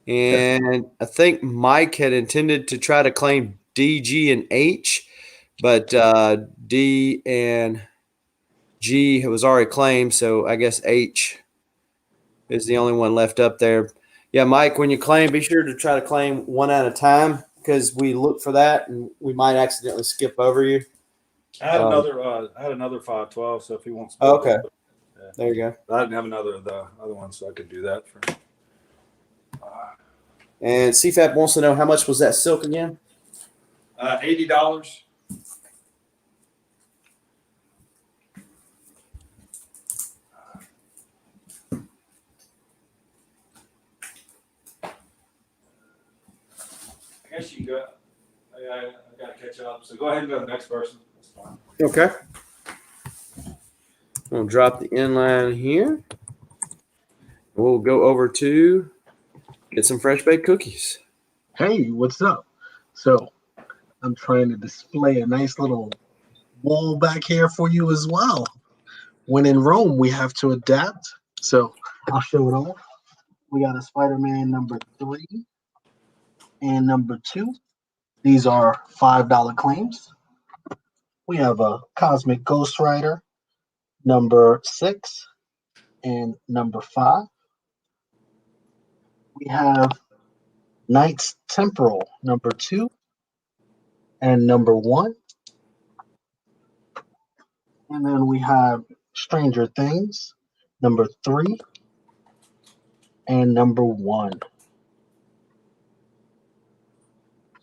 And I think Mike had intended to try to claim D, G, and H, but D and G was already claimed, so I guess H is the only one left up there. Yeah, Mike, when you claim, be sure to try to claim one at a time because we look for that and we might accidentally skip over you.
I had another 512. So if he wants, to
Okay,
yeah.
there you go.
I didn't have the other one, so I could do that for.
And CFAP wants to know how much was that silk again?
$80. I guess you go. I got to catch up. So go ahead and go to the next person. That's fine.
Okay. We'll drop the inline here. We'll go over to get some fresh baked cookies.
Hey, what's up? So I'm trying to display a nice little wall back here for you as well. When in Rome, we have to adapt. So I'll show it off. We got a Spider-Man number 3 and number 2. These are $5 claims. We have a Cosmic Ghost Rider number 6 and number 5. We have Knights Temporal number 2 and number 1. And then we have Stranger Things number 3 and number 1.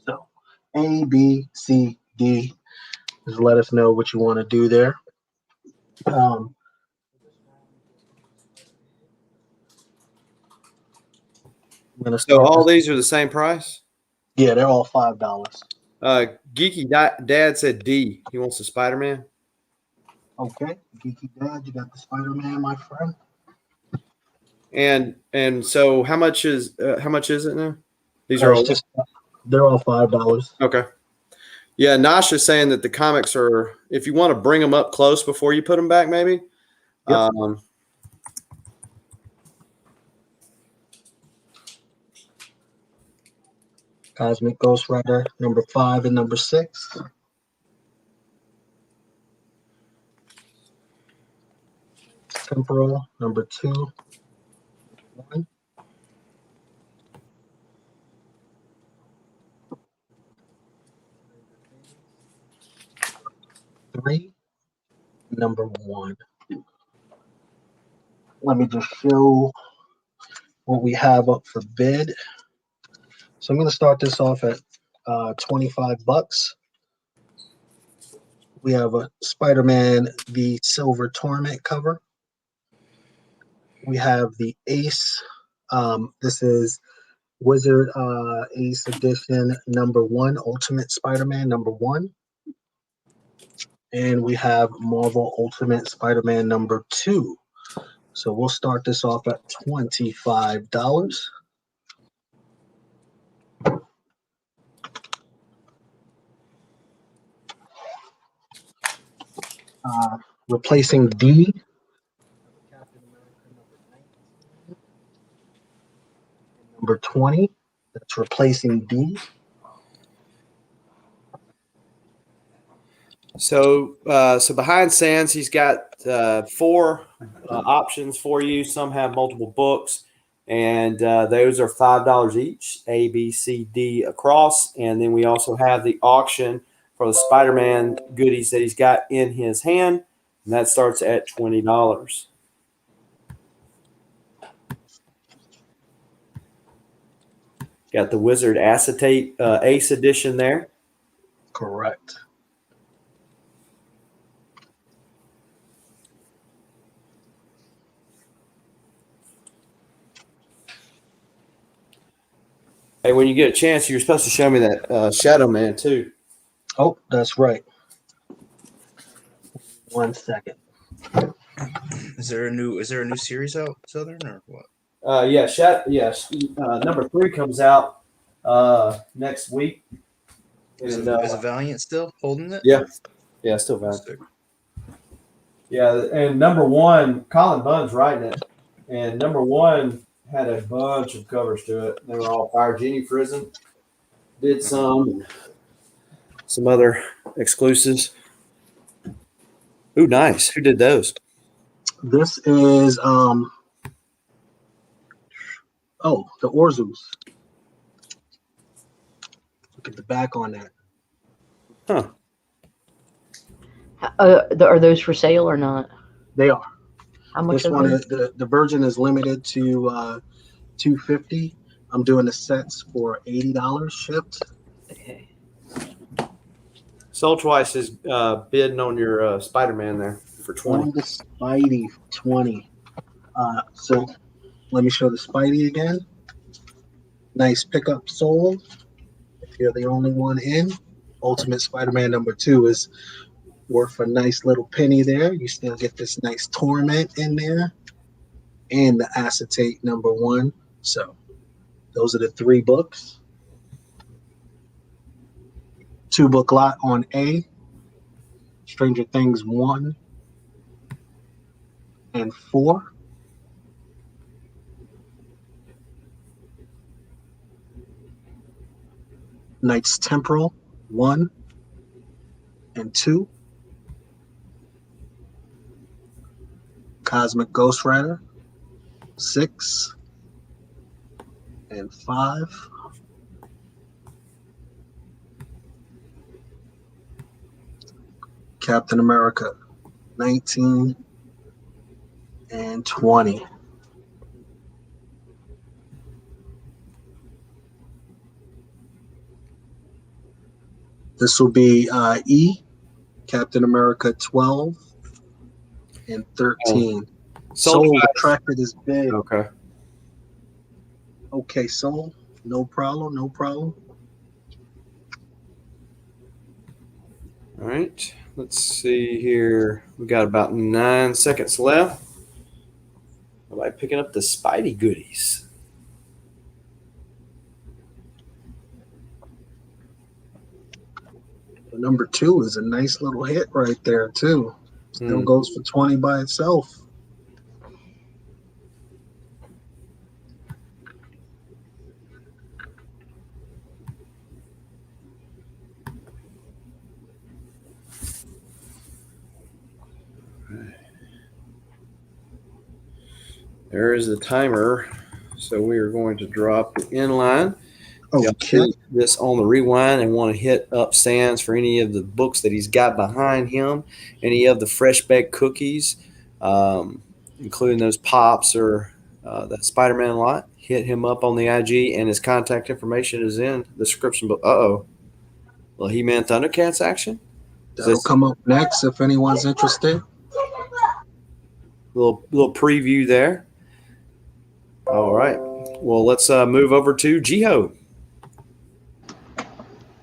So A, B, C, D. Just let us know what you want to do there.
So all these are the same price?
Yeah, they're all $5.
Geeky Dad said D. He wants the Spider-Man.
Okay, Geeky Dad, you got the Spider-Man, my friend.
And so how much is it now? These are all
they're all $5.
Okay. Yeah, Nash is saying that the comics are, if you want to bring them up close before you put them back, maybe.
Yep. Cosmic Ghost Rider number 5 and number 6. Temporal number 2, 1. Three, number 1. Let me just show what we have up for bid. So I'm going to start this off at $25. We have a Spider-Man the Silver Torment cover. We have the Ace. This is Wizard Ace Edition number 1, Ultimate Spider-Man number 1. And we have Marvel Ultimate Spider-Man number 2. So we'll start this off at $25. Replacing D. Number 20. That's replacing D.
So behind Sands, he's got 4 options for you. Some have multiple books, and those are $5 each, A, B, C, D across. And then we also have the auction for the Spider-Man goodies that he's got in his hand, and that starts at $20. Got the Wizard Acetate Ace Edition there.
Correct.
Hey, when you get a chance, you're supposed to show me that Shadow Man too.
Oh, that's right. 1 second.
Is there a new series out, Southern, or what?
Number 3 comes out next week.
Is Valiant still holding it?
Yeah, still Valiant. Yeah, and number 1, Colin Bunn's writing it, and number 1 had a bunch of covers to it. They were all Fire Genie Prison. Did some other exclusives. Ooh, nice. Who did those?
This is the Orzus. Look at the back on that.
Huh.
Are those for sale or not?
They are.
How much
This
are
one,
they?
the version is limited to $250. I'm doing the sets for $80 shipped.
Okay.
Soul Twice is bidding on your Spider-Man there for 20.
On the Spidey 20. So let me show the Spidey again. Nice pickup sold. If you're the only one in, Ultimate Spider-Man #2 is worth a nice little penny there. You still get this nice Torment in there and the Acetate #1. So those are the 3 books. 2-book lot on A. Stranger Things 1 and 4. Knights Temporal 1 and 2. Cosmic Ghost Rider 6 and 5. Captain America 19 and 20. This will be E, Captain America 12 and 13. Soul retracted is big.
Okay.
Okay, Soul. No problem, no problem.
All right. Let's see here. We got about 9 seconds left. Nobody picking up the Spidey goodies.
The #2 is a nice little hit right there, too. Still goes for 20 by itself.
There is the timer. So we are going to drop the inline.
Okay.
This on the rewind and want to hit up Sands for any of the books that he's got behind him, any of the fresh baked cookies, including those pops or that Spider-Man lot. Hit him up on the IG, and his contact information is in the description. But well, He-Man Thundercats action.
That'll come up next if anyone's interested.
Little preview there. All right. Well, let's move over to JiHo.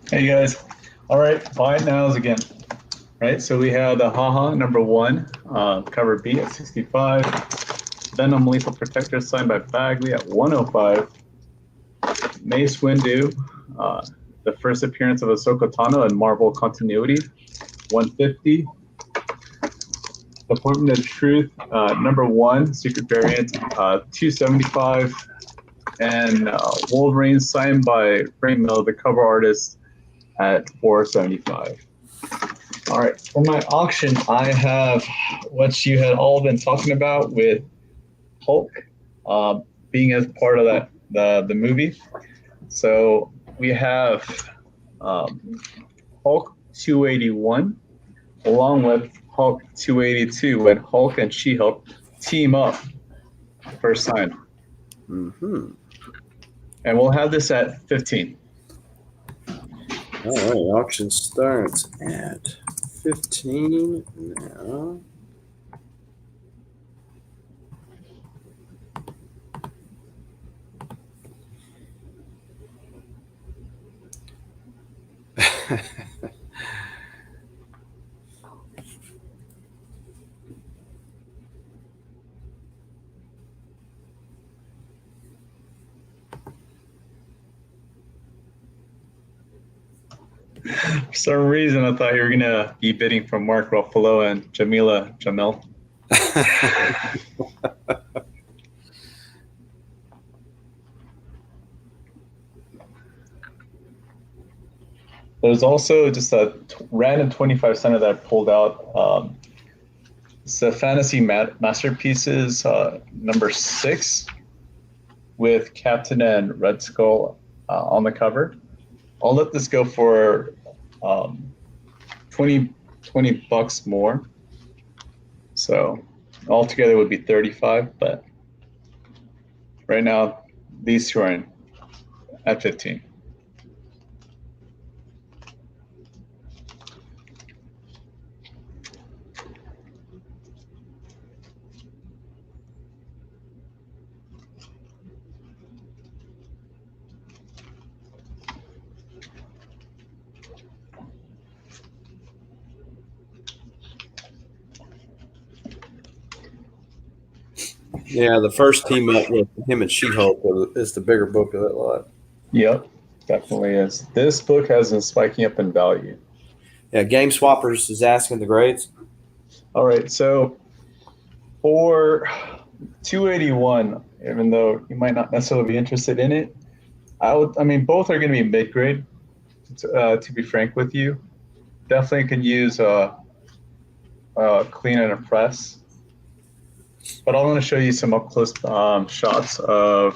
Hey guys. All right, buy it nows again. Right, so we have the HaHa #1, cover B at 65. Venom Lethal Protector signed by Bagley at 105. Mace Windu, the first appearance of Ahsoka Tano in Marvel continuity, 150. Appointment of Truth, #1, secret variant, 275. And Wolverine signed by Frank Miller, the cover artist, at 475. All right, for my auction, I have what you had all been talking about with Hulk being as part of that the movie. So we have Hulk 281 along with Hulk 282 when Hulk and She-Hulk team up first time.
Mm-hmm.
And we'll have this at 15.
All right, auction starts at 15 now.
For some reason, I thought you were going to be bidding for Mark Ruffalo and Jamila Jamil. There's also just a random 25 cent that I pulled out. It's the Fantasy Masterpieces #6 with Captain and Red Skull on the cover. I'll let this go for 20 bucks more. So altogether would be 35, but right now these two are at 15.
Yeah, the first team up with him and She-Hulk is the bigger book of that lot.
Yep, definitely is. This book has been spiking up in value.
Yeah, Game Swappers is asking the grades.
All right, so for 281, even though you might not necessarily be interested in it, I mean, both are going to be mid-grade, to be frank with you. Definitely can use a clean and a press. But I want to show you some up-close shots of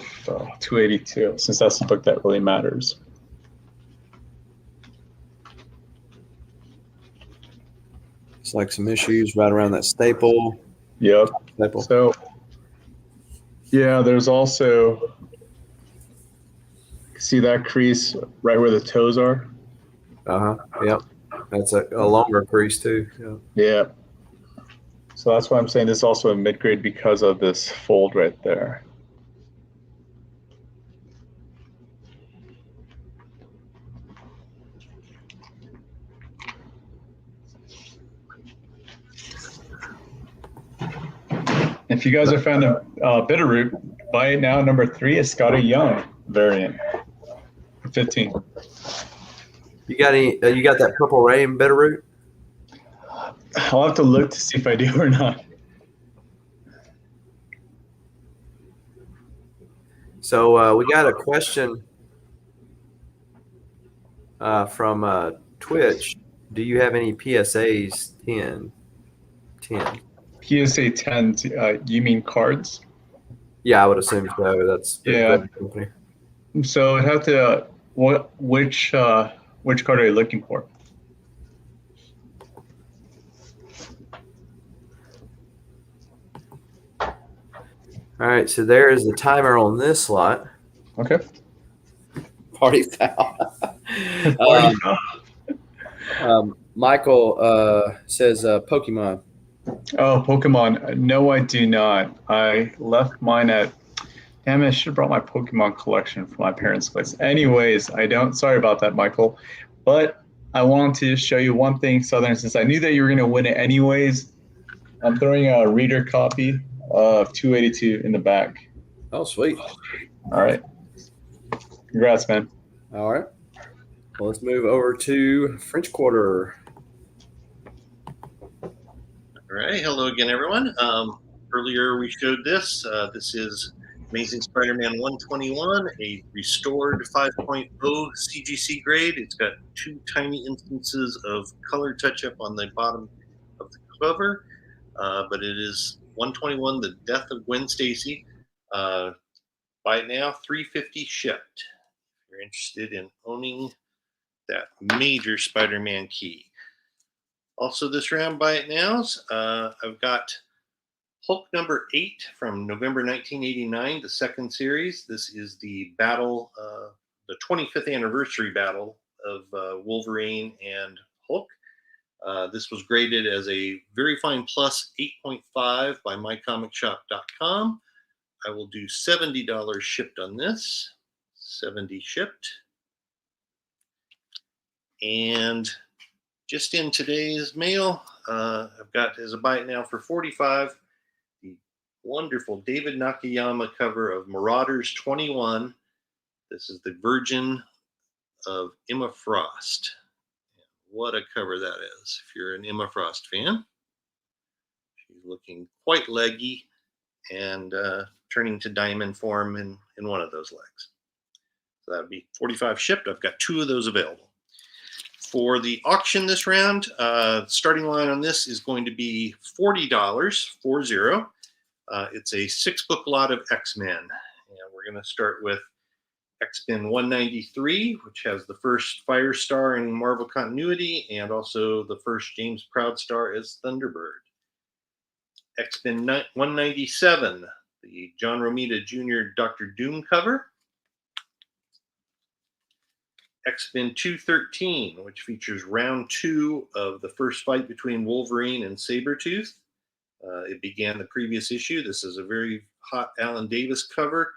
282, since that's the book that really matters.
It's like some issues right around that staple.
Yep.
Staple.
So, yeah, there's also, see that crease right where the toes are?
Uh-huh. Yep. That's a longer crease too. Yeah.
Yeah. So that's why I'm saying this is also a mid-grade because of this fold right there. If you guys have found a Bitterroot, buy it now. Number 3 is Scotty Young variant, 15.
You got any? You got that Purple Rain Bitterroot?
I'll have to look to see if I do or not.
So we got a question from Twitch. Do you have any PSAs 10?
PSA 10, you mean cards?
Yeah, I would assume so. That's
Yeah.
company.
So I have to. Which card are you looking for?
All right, so there is the timer on this slot.
Okay.
Party foul.
Party
Michael says Pokemon.
Oh, Pokemon. No, I do not. I left mine at. Damn it, I should have brought my Pokemon collection from my parents' place. Anyways, I don't. Sorry about that, Michael. But I wanted to show you one thing, Southern, since I knew that you were going to win it anyways. I'm throwing a reader copy of 282 in the back.
Oh, sweet.
All right. Congrats, man.
All right. Well, let's move over to French Quarter.
All right. Hello again, everyone. Earlier we showed this. This is Amazing Spider-Man 121, a restored 5.0 CGC grade. It's got 2 tiny instances of color touch-up on the bottom of the cover, but it is 121, The Death of Gwen Stacy. Buy it now, $350 shipped. If you're interested in owning that major Spider-Man key. Also this round, buy it nows. I've got Hulk number 8 from November 1989, the second series. This is the battle, the 25th anniversary battle of Wolverine and Hulk. This was graded as a very fine plus 8.5 by mycomicshop.com. I will do $70 shipped on this. 70 shipped. And just in today's mail, I've got as a buy it now for $45. The wonderful David Nakayama cover of Marauders 21. This is the Virgin of Emma Frost. What a cover that is, if you're an Emma Frost fan. She's looking quite leggy and turning to diamond form in one of those legs. So that would be $45 shipped. I've got 2 of those available. For the auction this round, starting line on this is going to be $40, 40. It's a 6-book lot of X-Men. And we're going to start with X-Men 193, which has the first Firestar in Marvel continuity and also the first James Proudstar as Thunderbird. X-Men 197, the John Romita Jr. Doctor Doom cover. X-Men 213, which features round 2 of the first fight between Wolverine and Sabretooth. It began the previous issue. This is a very hot Alan Davis cover.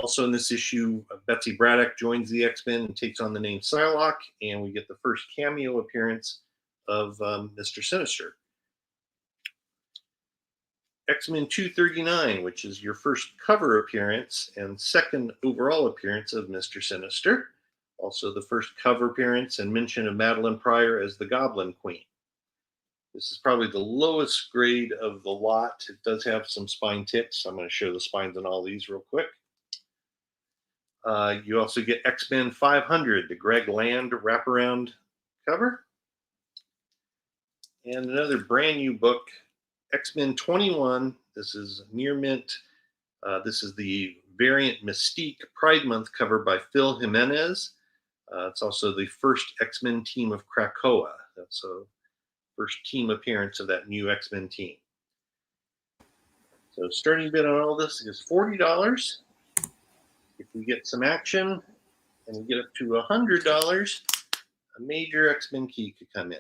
Also in this issue, Betsy Braddock joins the X-Men and takes on the name Psylocke, and we get the first cameo appearance of Mr. Sinister. X-Men 239, which is your first cover appearance and second overall appearance of Mr. Sinister. Also the first cover appearance and mention of Madeline Pryor as the Goblin Queen. This is probably the lowest grade of the lot. It does have some spine tips. I'm going to show the spines on all these real quick. You also get X-Men 500, the Greg Land wraparound cover. And another brand new book, X-Men 21. This is near mint. This is the variant Mystique Pride Month cover by Phil Jimenez. It's also the first X-Men team of Krakoa. That's a first team appearance of that new X-Men team. So starting bid on all this is $40. If we get some action and we get up to $100, a major X-Men key could come in.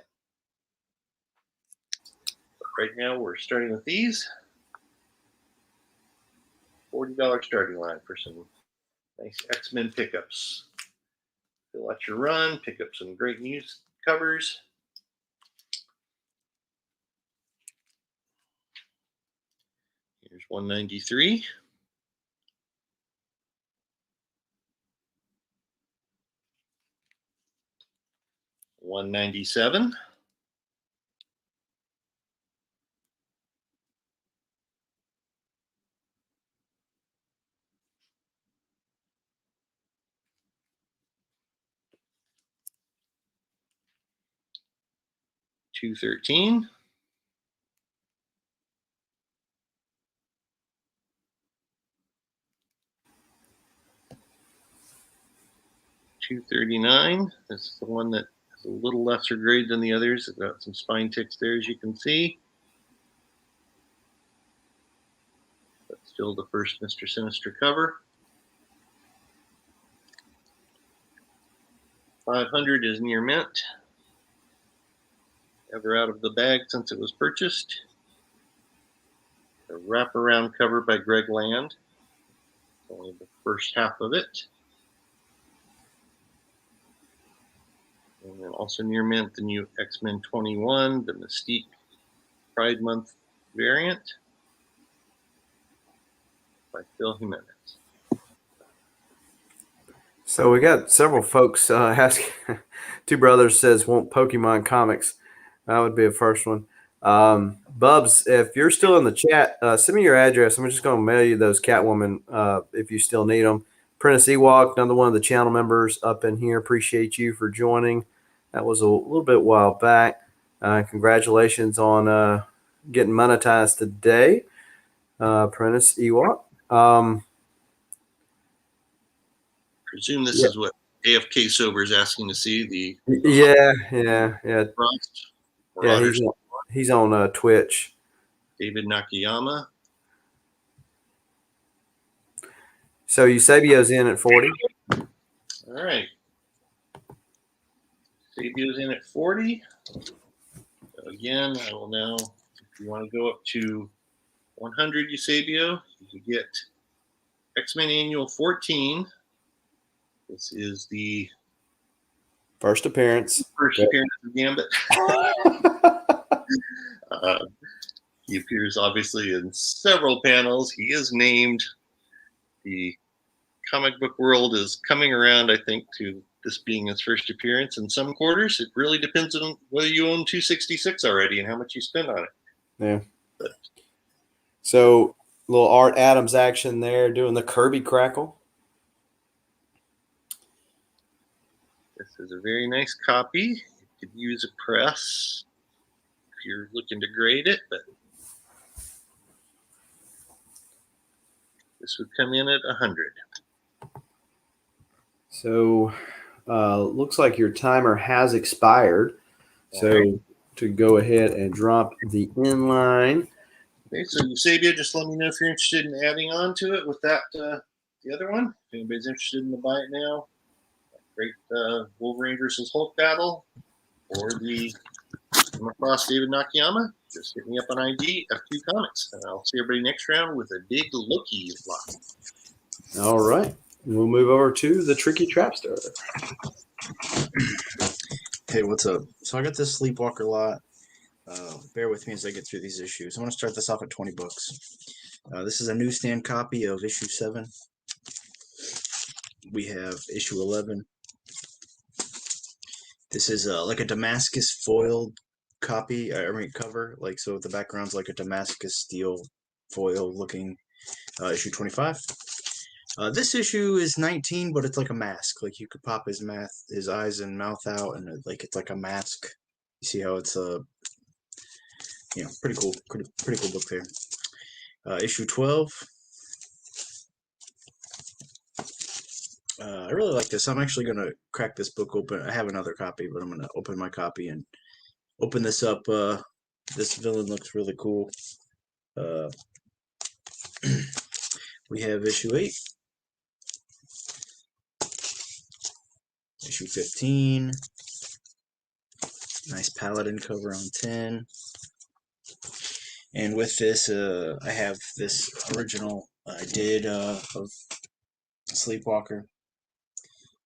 But right now we're starting with these. $40 starting line for some nice X-Men pickups. Fill out your run, pick up some great news covers. Here's 193. $197. $213. $239. This is the one that is a little lesser grade than the others. It's got some spine ticks there, as you can see. But still the first Mr. Sinister cover. 500 is near mint. Ever out of the bag since it was purchased. A wraparound cover by Greg Land. Only the first half of it. And then also near mint, the new X-Men 21, the Mystique Pride Month variant by Phil Jimenez.
So we got several folks asking. Two Brothers says, want Pokemon comics. That would be a first one. Bubs, if you're still in the chat, send me your address. I'm just going to mail you those Catwoman if you still need them. Prentice Ewok, another one of the channel members up in here. Appreciate you for joining. That was a little bit while back. Congratulations on getting monetized today, Prentice Ewok.
Presume this is what AFK Sober is asking to see. The
yeah.
Frost or
Yeah, he's on Twitch.
David Nakayama.
So Eusebio's in at 40.
All right. Eusebio's in at 40. So again, I will now, if you want to go up to 100 Eusebio, you can get X-Men Annual 14. This is the
first appearance
of Gambit. He appears obviously in several panels. He is named. The comic book world is coming around, I think, to this being his first appearance in some quarters. It really depends on whether you own 266 already and how much you spend on it.
Yeah. So little Art Adams action there, doing the Kirby crackle.
This is a very nice copy. You could use a press if you're looking to grade it, but this would come in at 100.
So, looks like your timer has expired. So, to go ahead and drop the inline.
Okay, so Eusebia, just let me know if you're interested in adding on to it with that, the other one. If anybody's interested in the buy it now, great Wolverine versus Hulk battle, or the come across David Nakayama, just hit me up on ID, F2 Comics, and I'll see everybody next round with a big Loki lot.
All right. We'll move over to the Tricky Trapster.
Hey, what's up? So I got this Sleepwalker lot. Bear with me as I get through these issues. I'm going to start this off at $20. This is a newsstand copy of issue 7. We have issue 11. This is like a Damascus foiled copy, cover. Like, so the background's like a Damascus steel foil looking issue 25. This issue is 19, but it's like a mask. Like, you could pop his eyes and mouth out, and it's like a mask. You see how it's pretty cool book there. Issue 12. I really like this. I'm actually gonna crack this book open. I have another copy, but I'm gonna open my copy and open this up. This villain looks really cool. We have issue 8. Issue 15. Nice Paladin cover on 10. And with this, I have this original I did of Sleepwalker.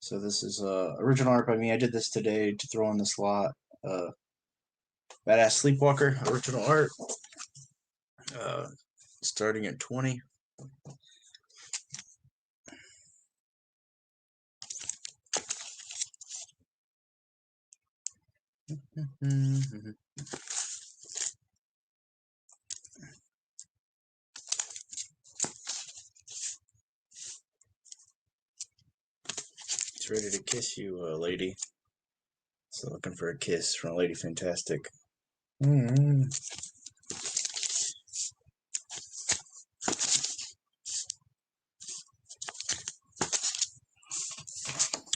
So this is original art by me. I did this today to throw in the slot. Badass Sleepwalker, original art. Starting at 20. He's ready to kiss you, lady. So looking for a kiss from Lady Fantastic.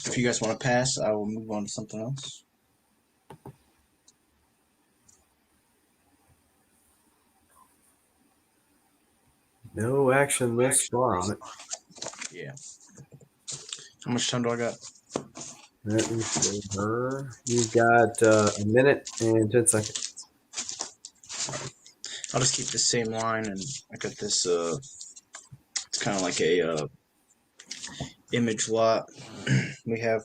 If you guys want to pass, I will move on to something else.
No action this far on it.
Yeah. How much time do I got?
Let me see her. You've got a minute and 10 seconds.
I'll just keep the same line, and I got this. It's kind of like a image lot. We have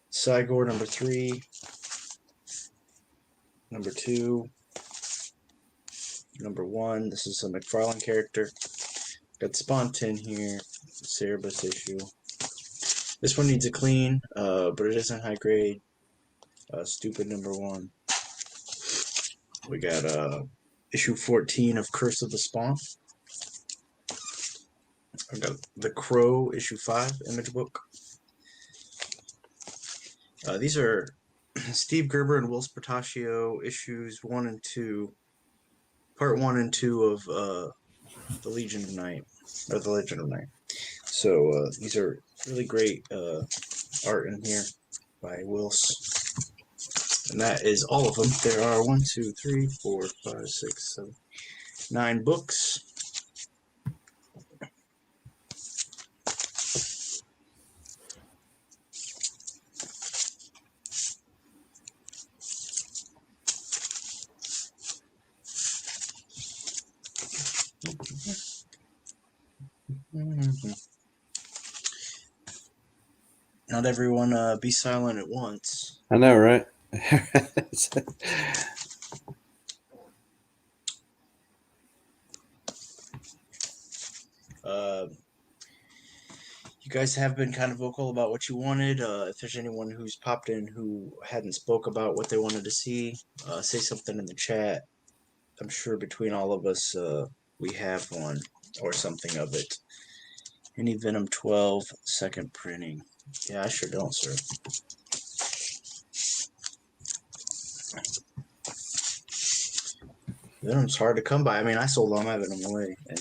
Cygor number 3, number 2, number 1. This is a McFarlane character. Got Spawn 10 here. Cerebus issue. This one needs a clean, but it isn't high grade. Stupid number 1. We got issue 14 of Curse of the Spawn. I got The Crow issue 5 image book. These are Steve Gerber and Will Spartaccio issues 1 and 2, part 1 and 2 of The Legion of Night, or The Legend of Night. So these are really great art in here by Wills. And that is all of them. There are 1, 2, 3, 4, 5, 6, 7, 9 books. Not everyone be silent at once.
I know, right?
You guys have been kind of vocal about what you wanted. If there's anyone who's popped in who hadn't spoke about what they wanted to see, say something in the chat. I'm sure between all of us, we have one or something of it. Any Venom 12 second printing? Yeah, I sure don't, sir. Venom's hard to come by. I mean, I sold all my Venom away, and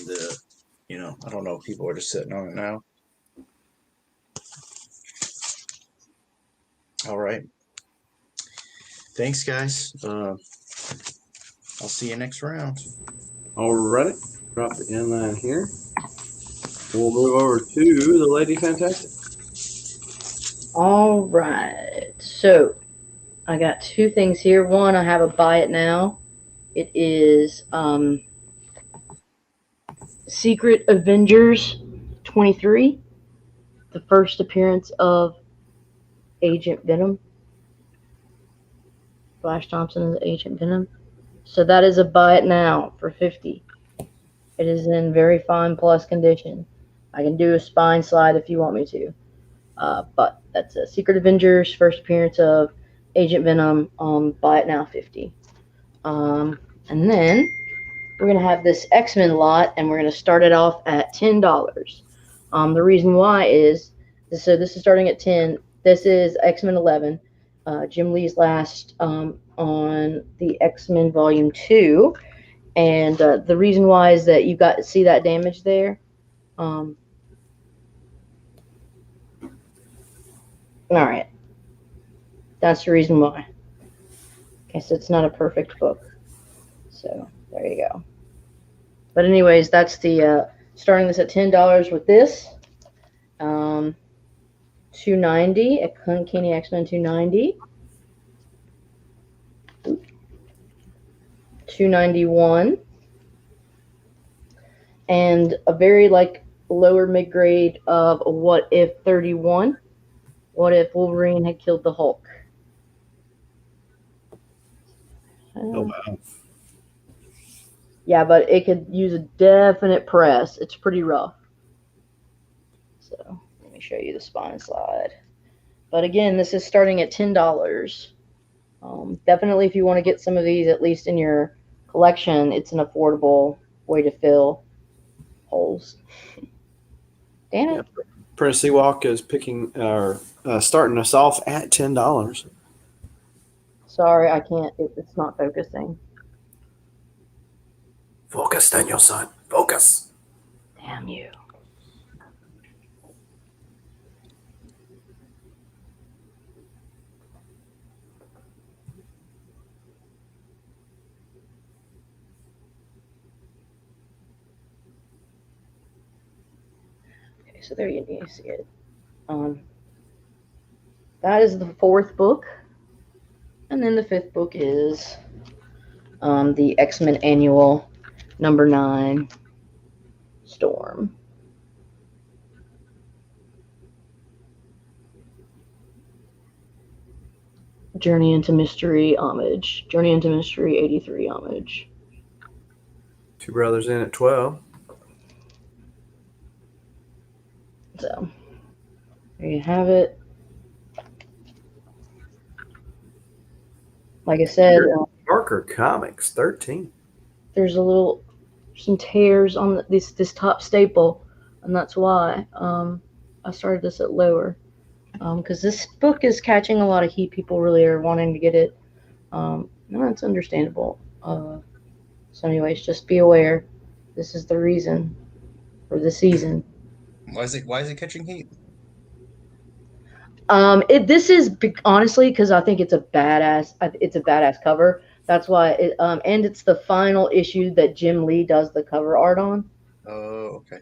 I don't know if people are just sitting on it now. All right. Thanks, guys. I'll see you next round.
All right. Drop the inline here. We'll move over to the Lady Fantastic.
All right. So I got two things here. One, I have a buy it now. It is Secret Avengers 23, the first appearance of Agent Venom. Flash Thompson is Agent Venom. So that is a buy it now for 50. It is in very fine plus condition. I can do a spine slide if you want me to. But that's a Secret Avengers, first appearance of Agent Venom. Buy it now 50. And then we're going to have this X-Men lot, and we're going to start it off at $10. The reason why is, so this is starting at 10. This is X-Men 11. Jim Lee's last on the X-Men Volume 2. And the reason why is that you got to see that damage there. All right. That's the reason why. Okay, so it's not a perfect book. So there you go. But anyways, that's the starting this at $10 with this. $290 at Uncanny X-Men 290. $291. And a very lower mid grade of What If 31. What if Wolverine had killed the Hulk?
Oh, wow.
Yeah, but it could use a definite press. It's pretty rough. So let me show you the spine slide. But again, this is starting at $10. Definitely, if you want to get some of these, at least in your collection, it's an affordable way to fill holes. Damn it.
Yeah. Prince Seawalk is starting us off at $10.
Sorry, I can't. It's not focusing.
Focus, Daniel, son. Focus.
Damn you. Okay, so there you see it. That is the fourth book. And then the fifth book is the X-Men Annual number 9, Storm. Journey into Mystery, Homage. Journey into Mystery, 83, Homage.
Two Brothers in at 12.
So, there you have it. Like I said,
Parker Comics, 13.
there's some tears on this top staple, and that's why I started this at lower, because this book is catching a lot of heat. People really are wanting to get it. No, that's understandable. So anyways, just be aware. This is the reason for the season.
Why is it catching heat?
This is honestly because I think it's a badass cover. That's why and it's the final issue that Jim Lee does the cover art on.
Oh, okay.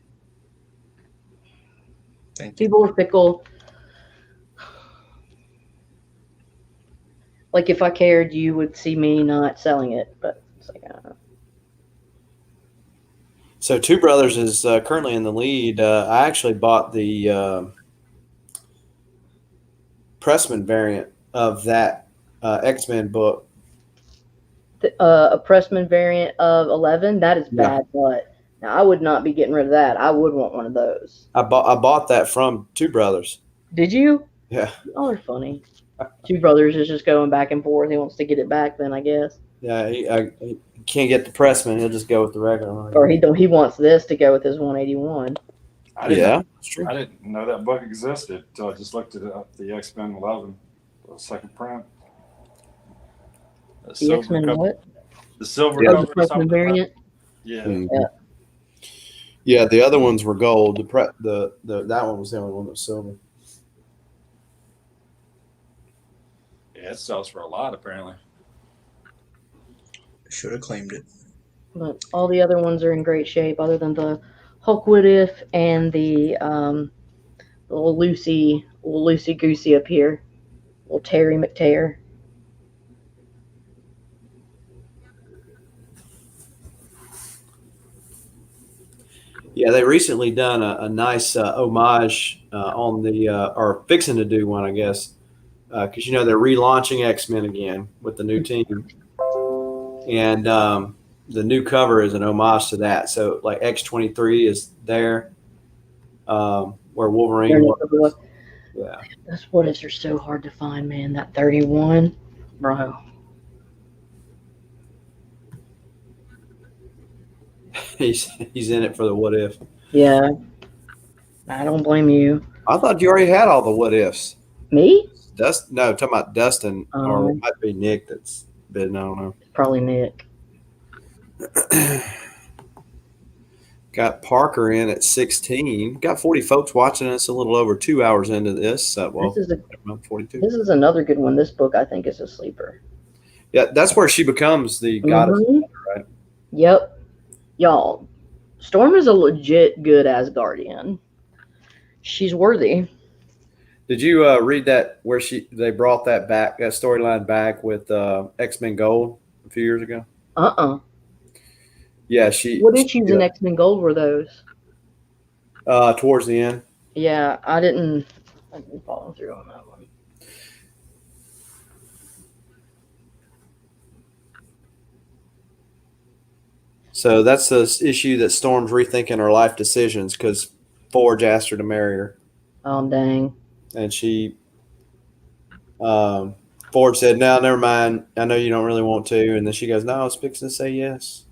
Thank you.
People are fickle. Like if I cared, you would see me not selling it, but it's like I don't know.
So Two Brothers is currently in the lead. I actually bought the Pressman variant of that X-Men book.
A Pressman variant of 11, that is bad, but now I would not be getting rid of that. I would want one of those.
I bought that from Two Brothers.
Did you?
Yeah.
Y'all are funny. Two Brothers is just going back and forth. He wants to get it back then, I guess.
Yeah, he can't get the Pressman. He'll just go with the regular one.
Or he wants this to go with his 181.
That's true.
I didn't know that book existed until I just looked it up. The X-Men 11, the second print.
The X-Men what?
The silver
The
cover.
Pressman variant?
Yeah.
Mm-hmm. Yeah, the other ones were gold. That one was the only one that was silver.
Yeah, it sells for a lot apparently.
Should have claimed it.
But all the other ones are in great shape, other than the Hulk What If and the little Lucy Goosey up here, little Terry McTear.
Yeah, they recently done a nice homage on the or fixing to do one, I guess, because they're relaunching X-Men again with the new team, and the new cover is an homage to that. So like X-23 is there, where Wolverine was. Yeah,
Those What Ifs are so hard to find, man. That 31, bro.
he's in it for the what if.
Yeah, I don't blame you.
I thought you already had all the what ifs.
Me?
No, talking about Dustin, or it might be Nick that's been. I don't know.
Probably Nick.
Got Parker in at 16. Got 40 folks watching us a little over 2 hours into this. Well,
this is
42.
This is another good one. This book, I think, is a sleeper.
Yeah, that's where she becomes the goddess, right?
Yep. Y'all, Storm is a legit good Asgardian. She's worthy.
Did you read that where they brought that storyline back with X-Men Gold a few years ago? Yeah,
What issues in X-Men Gold were those?
Towards the end.
Yeah, I didn't follow through on that one.
So that's the issue that Storm's rethinking her life decisions because Forge asked her to marry her.
Oh, dang.
And Forge said, no, never mind. I know you don't really want to. And then she goes, no, I was fixing to say yes.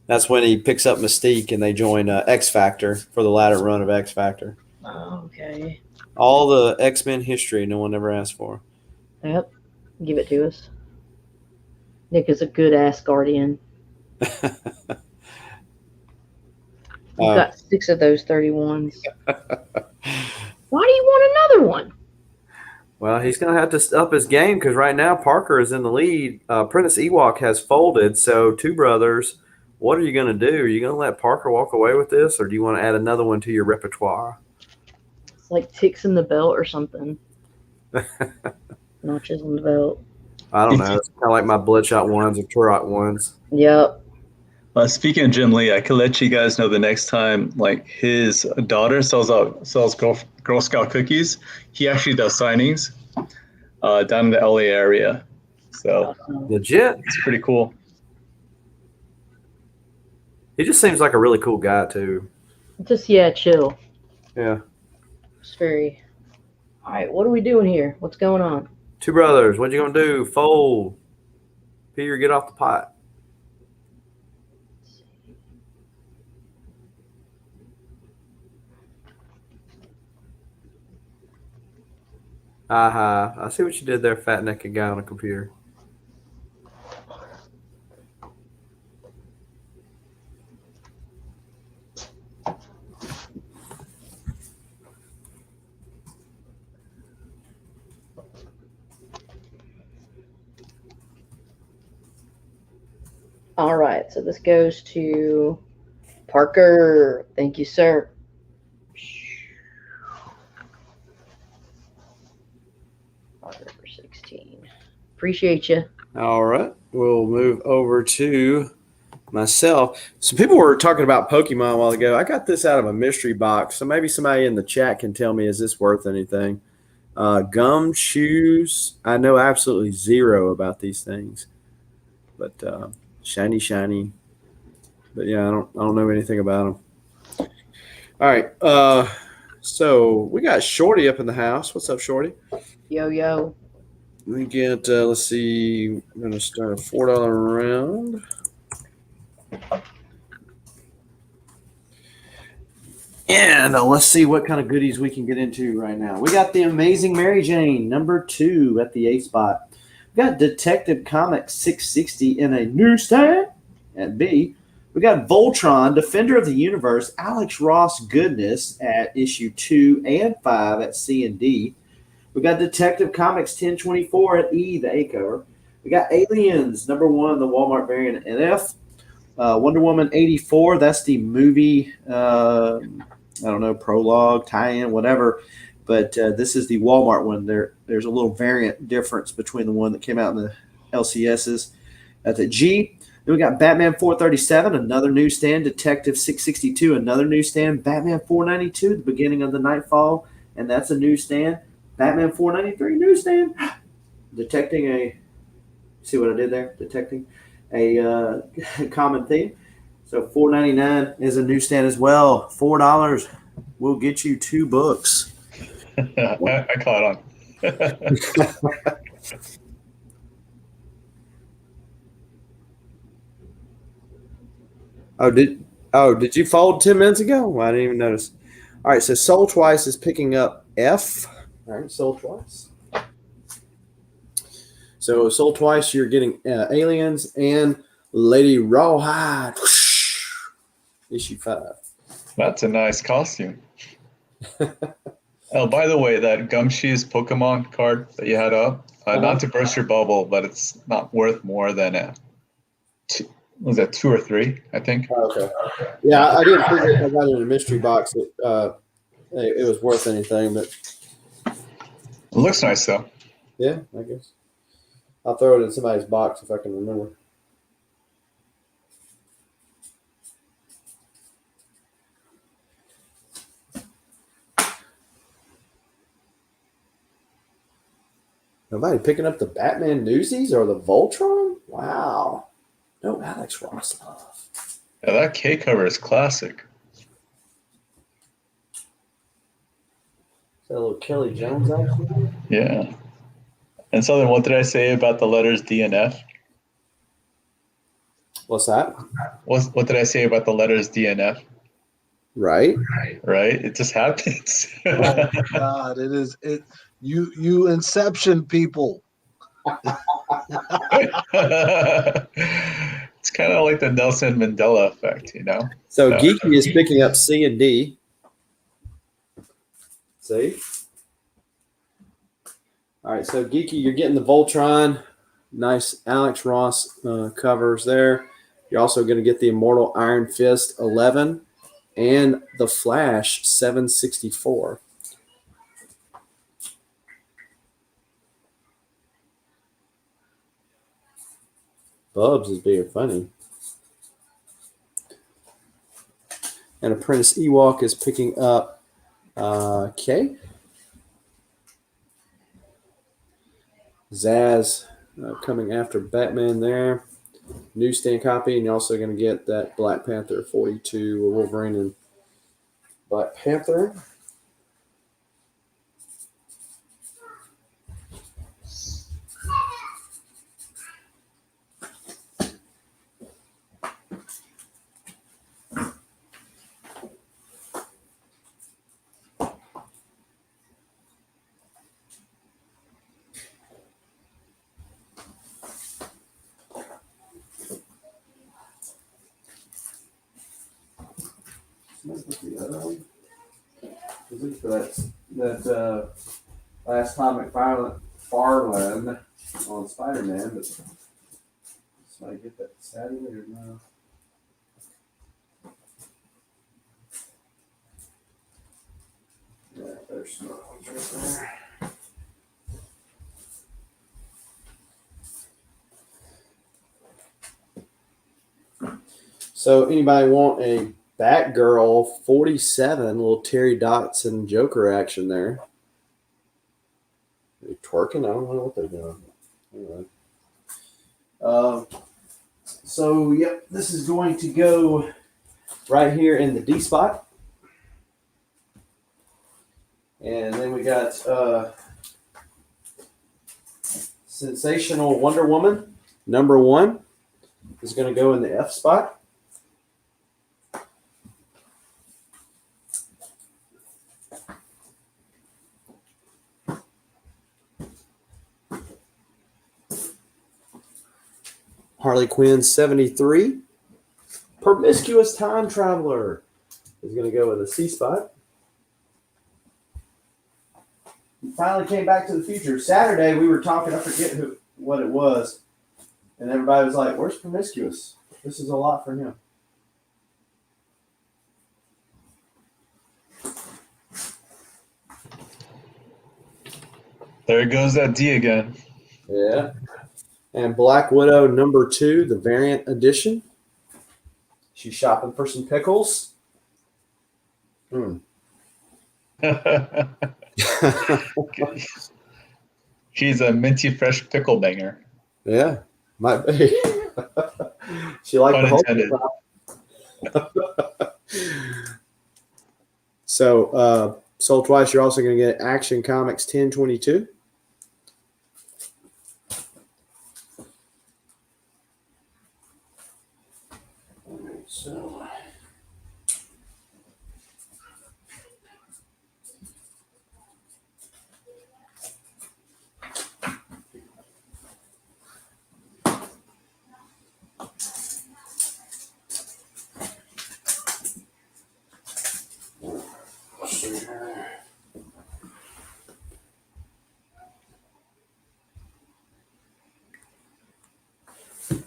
That's when he picks up Mystique and they join X Factor for the latter run of X Factor.
Oh, okay.
All the X-Men history no one ever asked for.
Yep. Give it to us. Nick is a good Asgardian. You've got 6 of those 31s. Why do you want another one?
Well, he's going to have to up his game because right now Parker is in the lead. Apprentice Ewok has folded, so Two Brothers, what are you going to do? Are you going to let Parker walk away with this, or do you want to add another one to your repertoire?
It's like ticks in the belt or something. Notches in the belt.
I don't know. It's kind of like my Bloodshot ones or Turok ones.
Yep.
Speaking of Jim Lee, I could let you guys know the next time, like his daughter sells Girl Scout cookies. He actually does signings down in the LA area. So
legit.
It's pretty cool.
He just seems like a really cool guy too.
Just chill.
Yeah.
It's very. All right, what are we doing here? What's going on?
Two Brothers, what you gonna do? Fold. Peter, get off the pot. I see what you did there, fat naked guy on a computer.
All right, so this goes to Parker. Thank you, sir. Parker for 16. Appreciate you.
All right, we'll move over to myself. So people were talking about Pokemon a while ago. I got this out of a mystery box, so maybe somebody in the chat can tell me, is this worth anything? Gum, shoes. I know absolutely zero about these things, but shiny. But yeah, I don't know anything about them. All right, so we got Shorty up in the house. What's up, Shorty?
Yo.
Let me get, let's see, I'm going to start a $4 round. And let's see what kind of goodies we can get into right now. We got the Amazing Mary Jane, number 2 at the A spot. We got Detective Comics 660 in a newsstand at B. We got Voltron, Defender of the Universe, Alex Ross Goodness at issue 2 and 5 at C and D. We got Detective Comics 1024 at E, the A cover. We got Aliens, number 1, the Walmart variant at F. Wonder Woman 84, that's the movie, I don't know, prologue, tie-in, whatever. But this is the Walmart one. There's a little variant difference between the one that came out in the LCSs at the G. Then we got Batman 437, another newsstand. Detective 662, another newsstand. Batman 492, the beginning of the Nightfall, and that's a newsstand. Batman 493, newsstand. Detecting a, see what I did there? Detecting a common theme. So 499 is a newsstand as well. $4 will get you 2 books.
I caught on.
Did you fold 10 minutes ago? Well, I didn't even notice. All right, so Soul Twice is picking up F. All right, Soul Twice. So Soul Twice, you're getting Aliens and Lady Rawhide. Issue 5.
That's a nice costume. Oh, by the way, that Gumshoes Pokemon card that you had up, not to burst your bubble, but it's not worth more than was that 2 or 3, I think?
Okay. Yeah, I didn't figure I got it in a mystery box that it was worth anything, but
It looks nice, though.
yeah, I guess. I'll throw it in somebody's box if I can remember. Nobody picking up the Batman Newsies or the Voltron? Wow. No Alex Ross love.
Yeah, that K cover is classic.
Is that a little Kelly Jones action?
Yeah. And Southern, what did I say about the letters D and F?
What's that?
What did I say about the letters D and F?
Right.
Right? It just happens.
Oh my God, it is it. You Inception people.
It's kind of like the Nelson Mandela effect, you know?
So Geeky is picking up C and D. See? All right, so Geeky, you're getting the Voltron. Nice Alex Ross covers there. You're also going to get the Immortal Iron Fist 11 and the Flash 764. Bubs is being funny. And Apprentice Ewok is picking up K. Zaz coming after Batman there. Newsstand copy, and you're also going to get that Black Panther 42 Wolverine and Black Panther. The other one. Looking for that last comic Farland on Spider-Man, but did I get that Saturday or no? Yeah, there's no ones right there. So anybody want a Batgirl 47, little Terry Dotson Joker action there? Are they twerking? I don't know what they're doing. Anyway. So, yep, this is going to go right here in the D spot. And then we got Sensational Wonder Woman, number 1, is going to go in the F spot. Harley Quinn 73. Promiscuous Time Traveler is going to go in the C spot. finally came back to the future. Saturday we were talking, I forget what it was, and everybody was like, "Where's Promiscuous? This is a lot for him."
There goes that D again.
Yeah. And Black Widow #2, the variant edition. She's shopping for some pickles.
She's a minty fresh pickle banger.
Yeah, might be. She liked the
Unintended.
whole. So, sold twice. You're also going to get Action Comics 1022. So.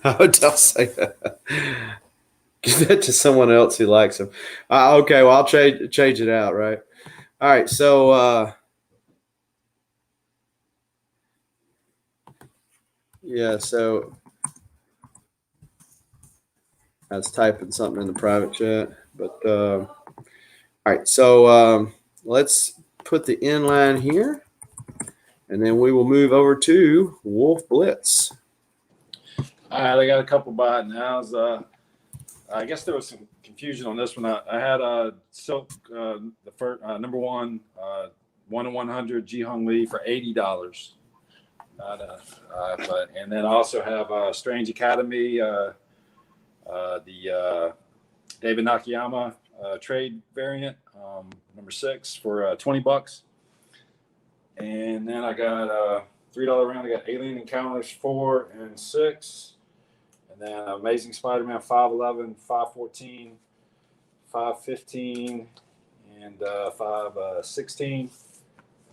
I would say that. Give that to someone else who likes them. Okay, well, I'll change it out, right? All right, so yeah, so I was typing something in the private chat, but all right, so let's put the inline here, and then we will move over to WolfBlitz.
All right, I got a couple buy it nows. I guess there was some confusion on this one. I had Silk, the first number one, 1 in 100 Ji-Hung Lee for $80. And then I also have Strange Academy, the David Nakayama trade variant, number 6 for $20. And then I got $3 round. I got Alien Encounters 4 and 6. And then Amazing Spider-Man 511, 514, 515, and 516.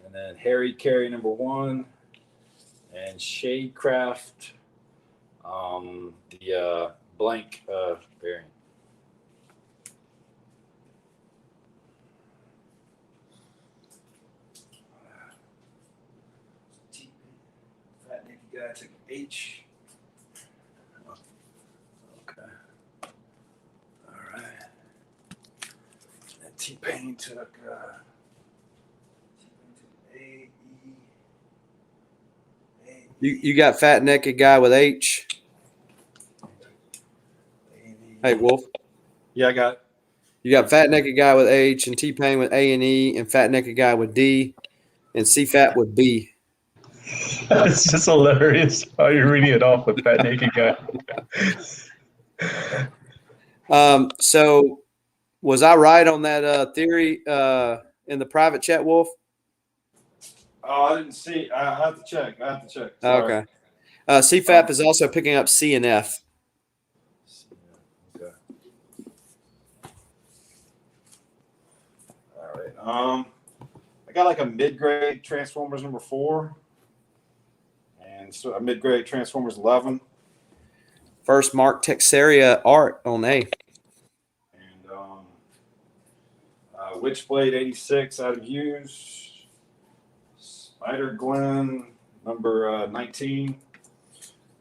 And then Harry Carey number 1 and Shadecraft, the blank variant. Fat Nicky guy took H. T-Pain took A, E,
You got Fat Naked Guy with H. Hey, Wolf.
Yeah, I got it.
You got Fat Naked Guy with H, and T-Pain with A and E, and Fat Naked Guy with D, and C-Fat with B.
It's just hilarious how you're reading it off with Fat Naked Guy.
So was I right on that theory in the private chat, Wolf?
Oh, I didn't see. I have to check. Sorry.
Okay. CFAP is also picking up C and F.
Okay. All right. I got like a mid-grade Transformers number 4, and so a mid-grade Transformers 11.
First Mark Texeria art on A.
Witchblade 86 Adam Hughes, Spider Gwen number 19,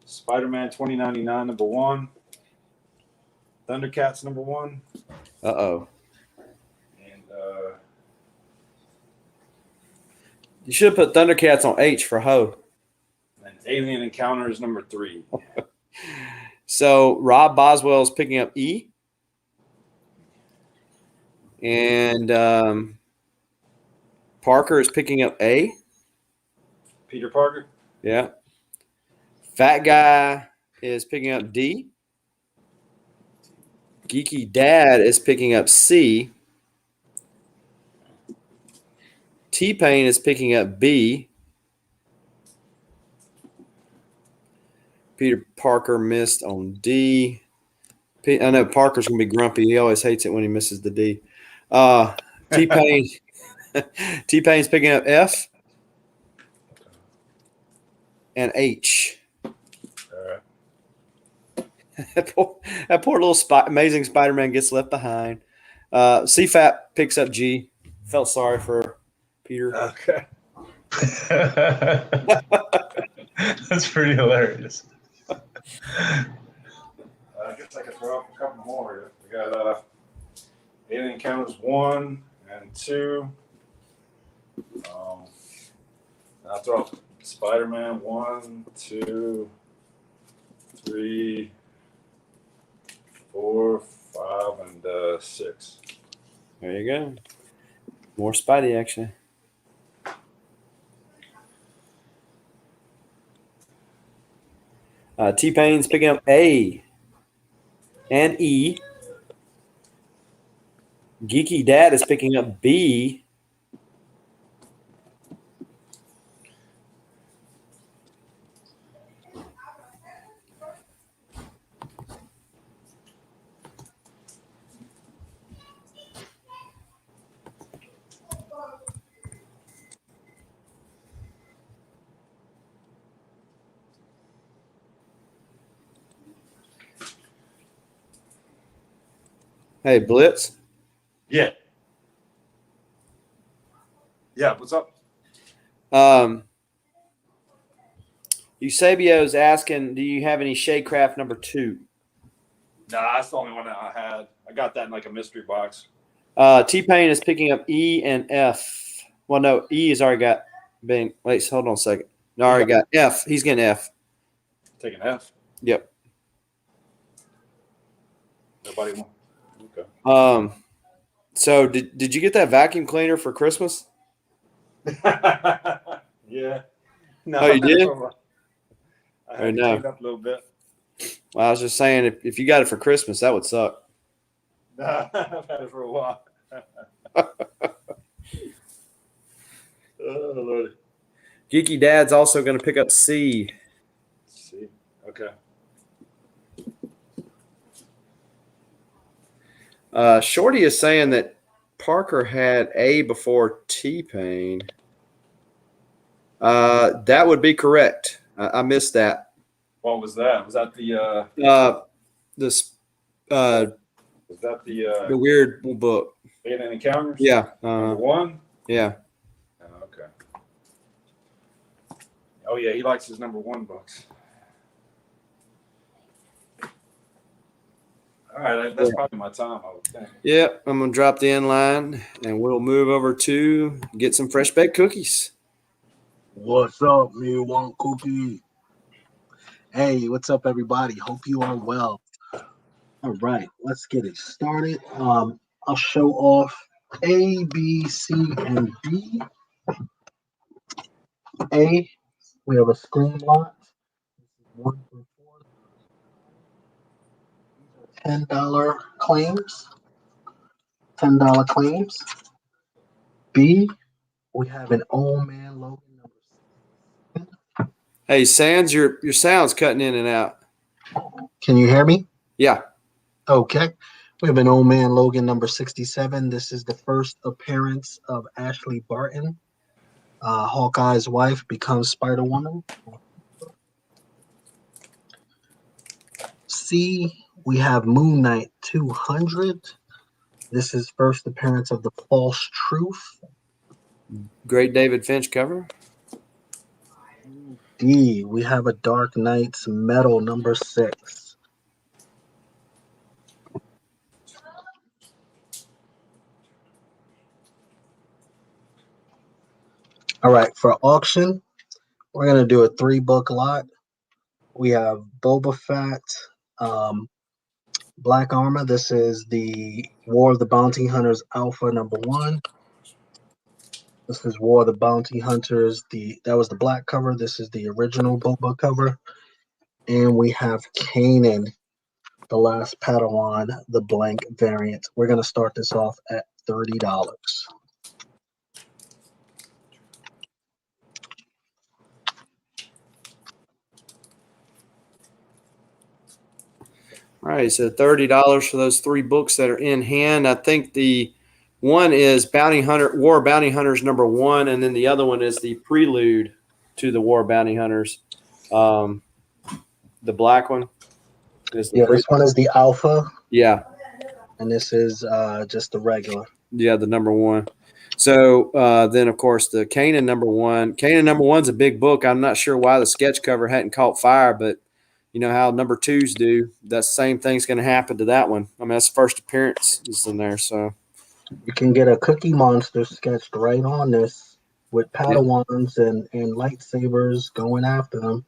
Spider-Man 2099 number 1, Thundercats number 1.
Uh-oh.
And
You should have put Thundercats on H for Ho.
and Alien Encounters number 3.
So Rob Boswell is picking up E. And Parker is picking up A.
Peter Parker.
Yeah. Fat Guy is picking up D. Geeky Dad is picking up C. T-Pain is picking up B. Peter Parker missed on D. I know Parker's going to be grumpy. He always hates it when he misses the D. T-Pain T-Pain's picking up F. and H.
All right.
that poor little amazing Spider-Man gets left behind. CFAP picks up G. Felt sorry for Peter.
Okay.
That's pretty hilarious.
I guess I could throw up a couple more. We got Alien Encounters 1 and 2. I'll throw up Spider-Man 1, 2, 3, 4, 5, and 6.
There you go. More Spidey action. T-Pain's picking up A and E. Geeky Dad is picking up B. Hey, Blitz.
Yeah. Yeah, what's up?
Eusebio's asking, do you have any Shadecraft number 2?
Nah, that's the only one that I had. I got that in like a mystery box.
T-Pain is picking up E and F. Well, no, E has already got being. Wait, hold on a second. No, already got F. He's getting F.
Taking F.
Yep.
Nobody won. Okay.
So did you get that vacuum cleaner for Christmas?
Yeah. No,
Oh, you did?
I had to
no.
clean up a little bit.
Well, I was just saying, if you got it for Christmas, that would suck.
Nah, I've had it for a while. Oh, Lord.
Geeky Dad's also going to pick up C.
See. Okay.
Shorty is saying that Parker had A before T-Pain. That would be correct. I missed that.
What was that? Was that the
This
was that
the weird book.
Alien Encounters?
Yeah.
Number 1?
Yeah.
Oh, okay. Oh yeah, he likes his number 1 books. All right, that's probably my time, I would think.
Yep. I'm gonna drop the inline, and we'll move over to get some fresh baked cookies.
What's up, me one cookie? Hey, what's up, everybody? Hope you are well. All right, let's get it started. I'll show off A, B, C, and D. A, we have a screen lot. This is 1 through 4. These are $10 claims. $10 claims. B, we have an Old Man Logan number 6.
Hey, Sands, your sound's cutting in and out.
Can you hear me?
Yeah.
Okay. We have an Old Man Logan number 67. This is the first appearance of Ashley Barton. Hawkeye's wife becomes Spider-Woman. C, we have Moon Knight 200. This is first appearance of the False Truth.
Great David Finch cover.
D, we have a Dark Knight's Metal number 6. All right, for auction, we're going to do a 3-book lot. We have Boba Fett, Black Armor. This is the War of the Bounty Hunters Alpha number 1. This is War of the Bounty Hunters. That was the black cover. This is the original Boba cover. And we have Kanan, The Last Padawan, the blank variant. We're going to start this off at $30.
All right, so $30 for those 3 books that are in hand. I think the one is War of Bounty Hunters number 1, and then the other one is the prelude to the War of Bounty Hunters. The black one is the
Yeah, this one is the alpha,
yeah.
and this is just the regular.
Yeah, the number one. So then, of course, the Kanan number one. Kanan number one's a big book. I'm not sure why the sketch cover hadn't caught fire, but you know how number twos do. That same thing's going to happen to that one. I mean, that's the first appearance is in there. So
You can get a Cookie Monster sketched right on this with Padawans and lightsabers going after them.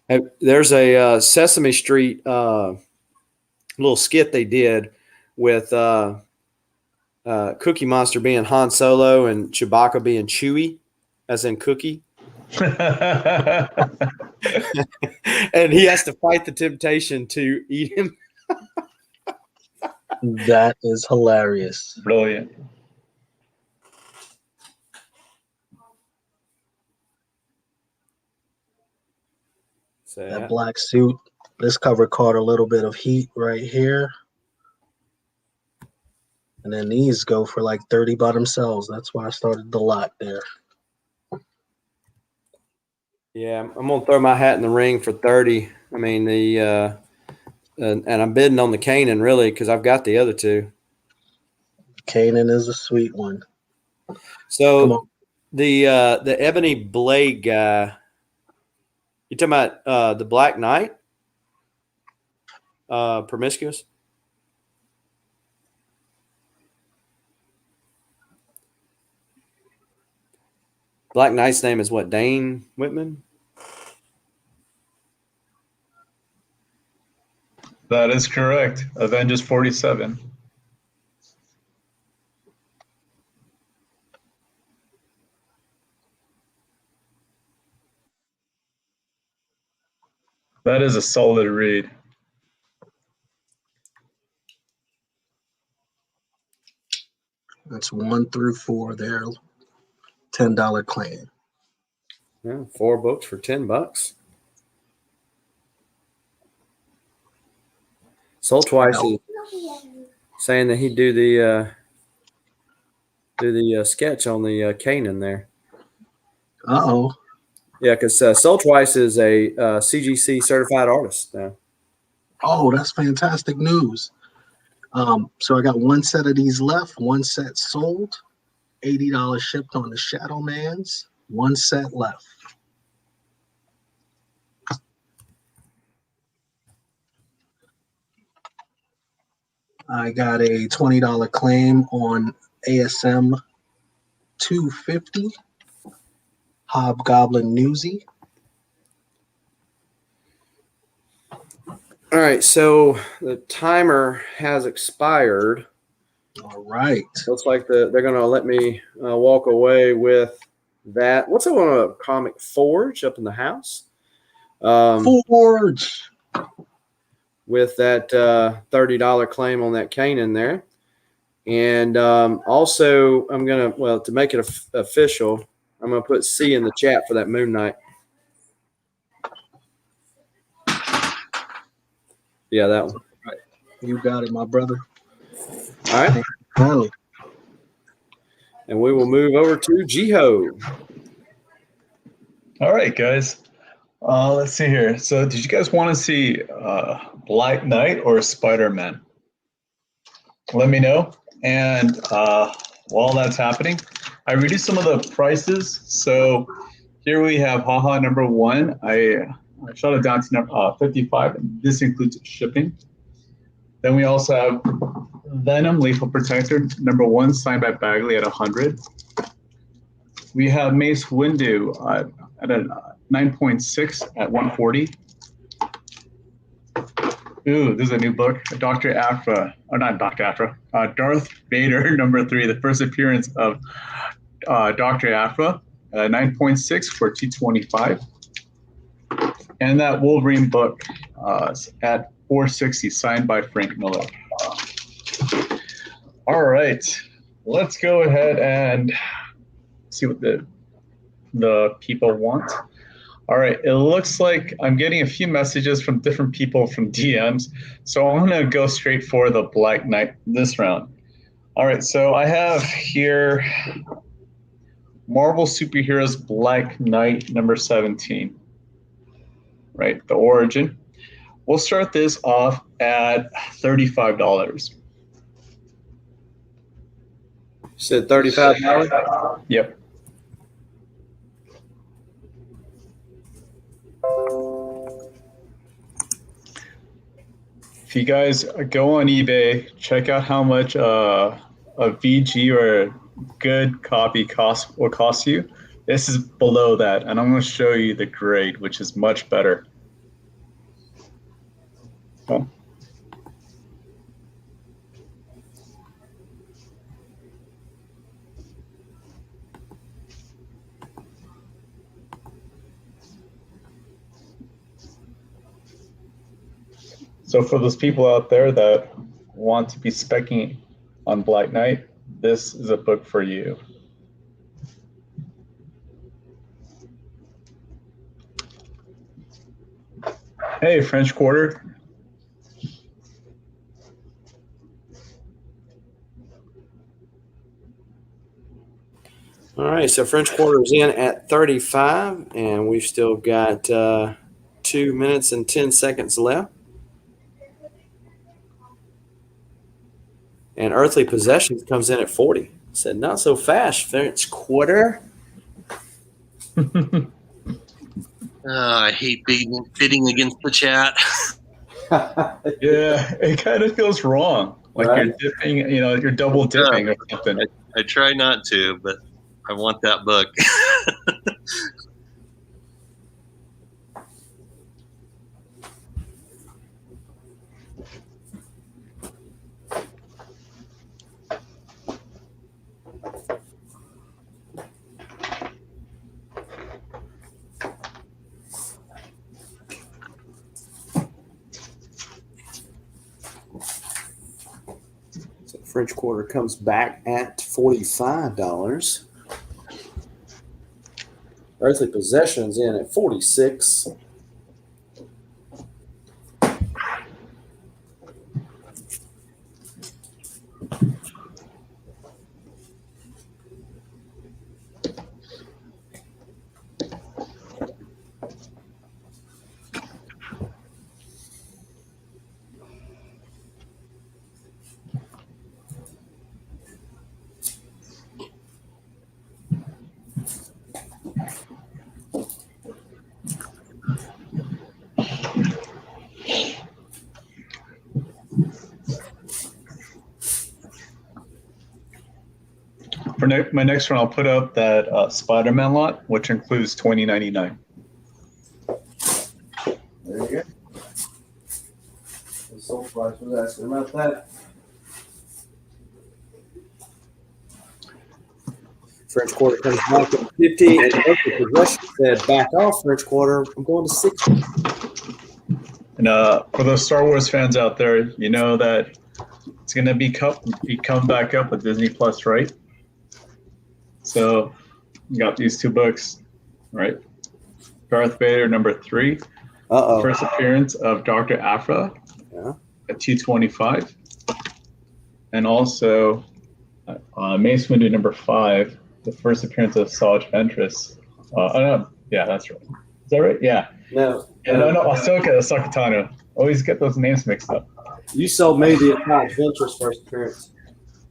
hey, there's a Sesame Street little skit they did with Cookie Monster being Han Solo and Chewbacca being Chewie, as in Cookie. And he has to fight the temptation to eat him.
That is hilarious.
Brilliant.
So,
That black suit. This cover caught a little bit of heat right here. And then these go for like 30 by themselves. That's why I started the lot there.
yeah, I'm gonna throw my hat in the ring for 30. I mean the and I'm bidding on the Kanan really because I've got the other two.
Kanan is a sweet one. Come
So
on.
the Ebony Blade guy. You talking about the Black Knight? Promiscuous? Black Knight's name is what? Dane Whitman?
That is correct. Avengers 47. That is a solid read.
That's 1 through 4 there. $10 claim.
Yeah, 4 books for $10. Soul Twice is saying that he'd do the sketch on the Kanan there.
Uh-oh.
Yeah, because Soul Twice is a CGC certified artist now.
Oh, that's fantastic news. So I got 1 set of these left, 1 set sold, $80 shipped on the Shadow Mans, 1 set left. I got a $20 claim on ASM 250 Hobgoblin Newsy.
All right, so the timer has expired.
All right.
Looks like they're going to let me walk away with that. What's that one? A Comic Forge up in the house?
Forge.
With that $30 claim on that Kanan there. And also, I'm going to, well, to make it official, I'm going to put C in the chat for that Moon Knight. Yeah, that one.
Right. You got it, my brother.
All right.
Finally.
And we will move over to JiHo.
All right, guys. Let's see here. So did you guys want to see Black Knight or Spider-Man? Let me know. And while that's happening, I reduced some of the prices. So here we have Haha number 1. I shot it down to number 55. And this includes shipping. Then we also have Venom Lethal Protector number 1 signed by Bagley at 100. We have Mace Windu at a 9.6 at 140. Ooh, this is a new book, Dr. Aphra, or not Dr. Aphra, Darth Vader number 3, the first appearance of Dr. Aphra, 9.6 for 225. And that Wolverine book at 460, signed by Frank Miller. All right, let's go ahead and see what the people want. All right, it looks like I'm getting a few messages from different people from DMs, so I'm gonna go straight for the Black Knight this round. All right, so I have here Marvel Superheroes Black Knight number 17. right? The origin. We'll start this off at $35.
You said $35?
Yep. If you guys go on eBay, check out how much a VG or a good copy will cost you. This is below that, and I'm going to show you the grade, which is much better. Oh. So for those people out there that want to be speccing on Black Knight, this is a book for you. Hey, French Quarter.
All right, so French Quarter is in at 35, and we've still got 2 minutes and 10 seconds left. And Earthly Possessions comes in at 40. Said, not so fast, French Quarter.
I hate bidding against the chat.
Yeah, it kind of feels wrong. Like
Right.
you're dipping, you're double dipping or something.
I try not to, but I want that book.
So French Quarter comes back at $45. Earthly Possessions in at 46.
For my next one, I'll put up that Spider-Man lot, which includes $20.99.
There you go. The Soul Price was asking about that. French Quarter comes back at 50, and Earthly Possessions said, back off, French Quarter. I'm going to 60.
And for those Star Wars fans out there, you know that it's going to be come back up with Disney Plus, right? So you got these two books, right? Darth Vader #3.
Uh-oh.
First appearance of Dr. Aphra at $225. And also Mace Windu #5, the first appearance of Sarge Ventress. Yeah, that's right. Is that right? Yeah.
No.
No, Ahsoka Sakatano. Always get those names mixed up.
You sold me the Sarge Ventress first appearance.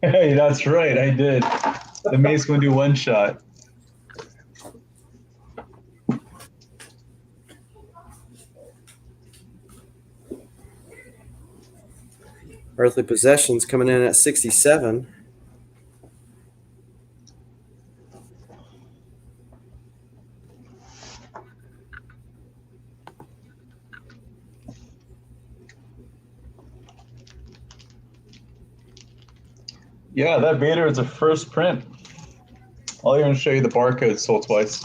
Hey, that's right. I did. The Mace Windu one-shot.
Earthly Possessions coming in at 67.
Yeah, that Vader is a first print. I'll even show you the barcode sold twice.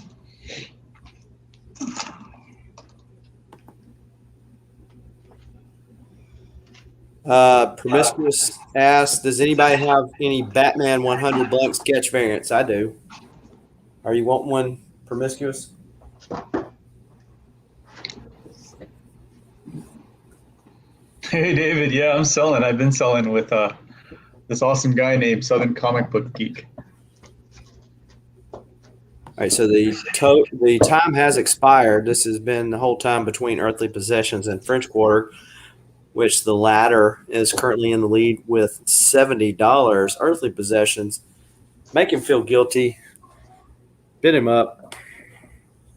Promiscuous asks, does anybody have any Batman 100 blank sketch variants? I do. Are you wanting one, Promiscuous?
Hey, David. Yeah, I'm selling. I've been selling with this awesome guy named Southern Comic Book Geek.
All right, so the time has expired. This has been the whole time between Earthly Possessions and French Quarter, which the latter is currently in the lead with $70. Earthly Possessions, make him feel guilty. Bid him up.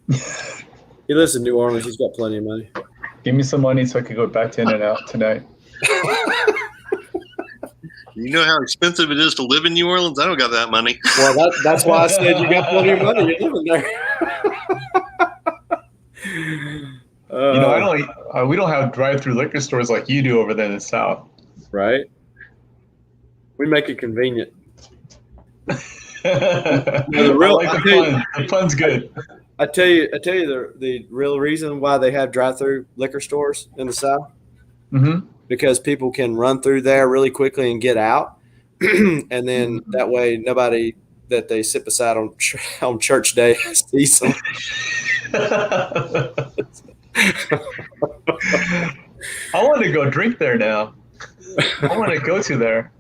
He lives in New Orleans. He's got plenty of money.
Give me some money so I could go back to In-N-Out tonight.
You know how expensive it is to live in New Orleans? I don't got that money.
Well, that's why I said you got plenty of money. You're living there.
We don't have drive-through liquor stores like you do over there in the South.
Right? We make it convenient.
The fun's good.
I tell you the real reason why they have drive-through liquor stores in the South.
Mm-hmm.
Because people can run through there really quickly and get out, and then that way nobody that they sit beside on church day sees them.
I want to go drink there now. I want to go to there.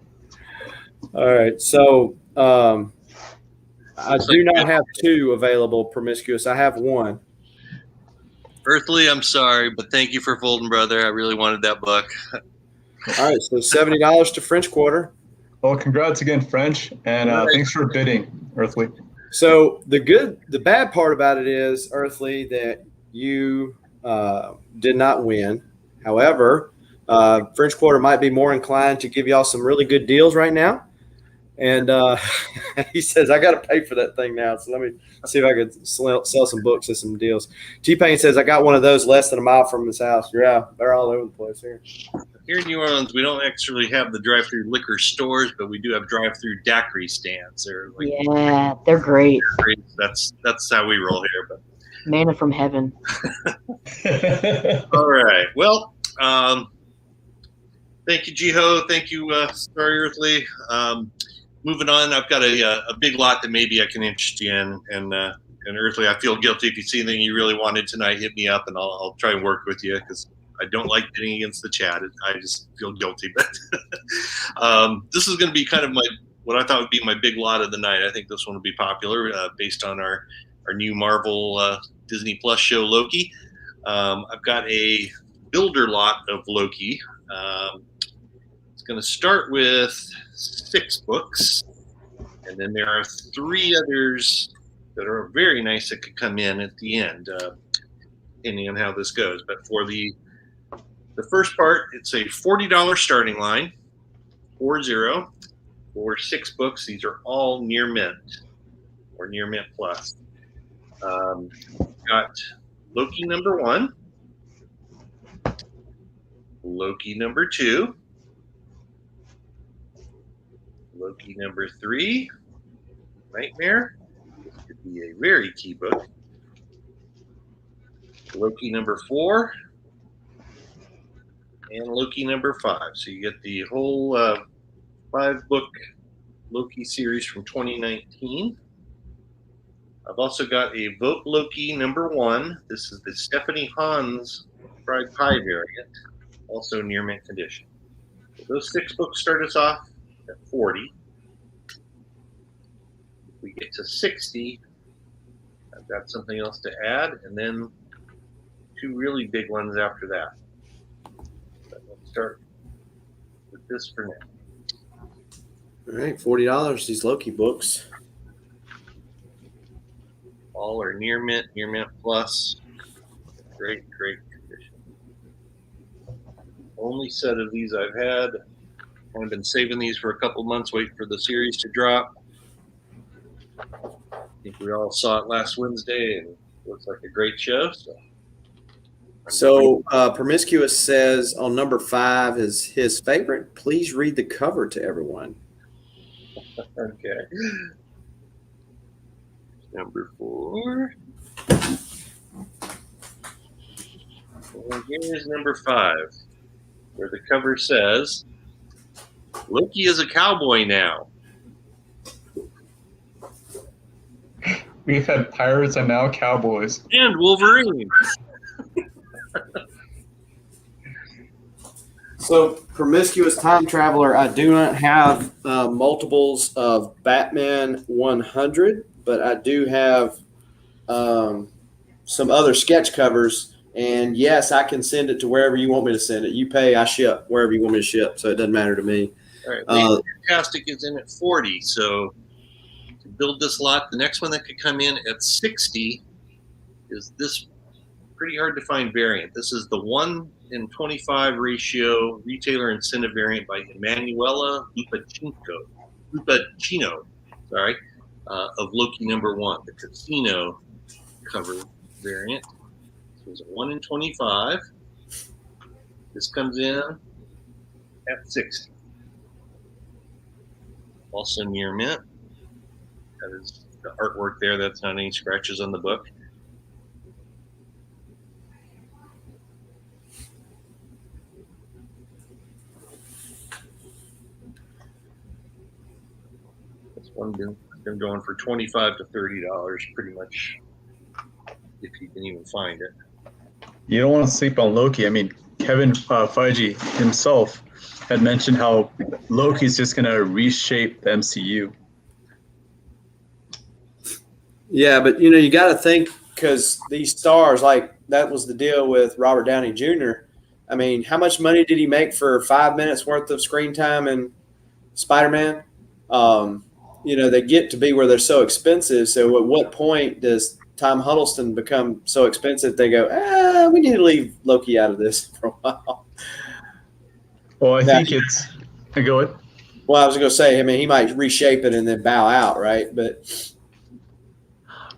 All right, so I do not have two available promiscuous. I have one.
Earthly, I'm sorry, but thank you for folding, brother. I really wanted that book.
All right, so $70 to French Quarter.
Well, congrats again, French, and thanks for bidding, Earthly.
So the bad part about it is, Earthly, that you did not win. However, French Quarter might be more inclined to give y'all some really good deals right now. And he says, I got to pay for that thing now. So let me see if I could sell some books and some deals. T-Pain says, I got one of those less than a mile from his house. Yeah, they're all over the place here.
Here in New Orleans, we don't actually have the drive-through liquor stores, but we do have drive-through daiquiri stands.
Yeah, they're great.
That's how we roll here. But
manna from heaven.
All right. Well, thank you, JiHo. Thank you, Starry Earthly. Moving on, I've got a big lot that maybe I can interest you in. And Earthly, I feel guilty. If you see anything you really wanted tonight, hit me up, and I'll try and work with you, because I don't like bidding against the chat. I just feel guilty. But this is going to be kind of what I thought would be my big lot of the night. I think this one will be popular based on our new Marvel Disney Plus show, Loki. I've got a builder lot of Loki. It's going to start with 6 books, and then there are 3 others that are very nice that could come in at the end, depending on how this goes. But for the first part, it's a $40 starting line, 40, for 6 books. These are all near mint or near mint plus. Got Loki number 1, Loki number 2, Loki number 3, Nightmare. This could be a very key book. Loki number 4, and Loki number 5. So you get the whole 5-book Loki series from 2019. I've also got a Vote Loki number 1. This is the Stephanie Hans Fried Pie variant, also near mint condition. So those 6 books start us off at 40. If we get to 60, I've got something else to add, and then 2 really big ones after that. But let's start with this for now.
All right, $40, these Loki books.
All are near mint plus. Great condition. Only set of these I've had. I've been saving these for a couple months, waiting for the series to drop. I think we all saw it last Wednesday, and it looks like a great show.
So Promiscuous says on number 5 is his favorite. Please read the cover to everyone.
Okay. Number 4. And here's number 5, where the cover says, Loki is a cowboy now.
We've had pirates and now cowboys.
And Wolverine.
So, Promiscuous Time Traveler, I do not have multiples of Batman 100, but I do have some other sketch covers. And yes, I can send it to wherever you want me to send it. You pay, I ship wherever you want me to ship. So it doesn't matter to me.
All right. Lady Fantastic is in at 40. So to build this lot, the next one that could come in at 60 is this pretty hard to find variant. This is the 1:25 ratio retailer incentive variant by Emanuela Lupacino, sorry, of Loki #1, the casino cover variant. So it's a 1:25. This comes in at 60. Also near mint. That is the artwork there. That's not any scratches on the book. This one been going for $25 to $30, pretty much, if you can even find it.
You don't want to sleep on Loki. I mean, Kevin Feige himself had mentioned how Loki's just going to reshape the MCU.
Yeah, but you got to think, because these stars, like that was the deal with Robert Downey Jr. I mean, how much money did he make for 5 minutes worth of screen time in Spider-Man? They get to be where they're so expensive. So at what point does Tom Huddleston become so expensive they go, we need to leave Loki out of this for a while?
Well, I think it's – go ahead.
Well, I was going to say, I mean, he might reshape it and then bow out, right?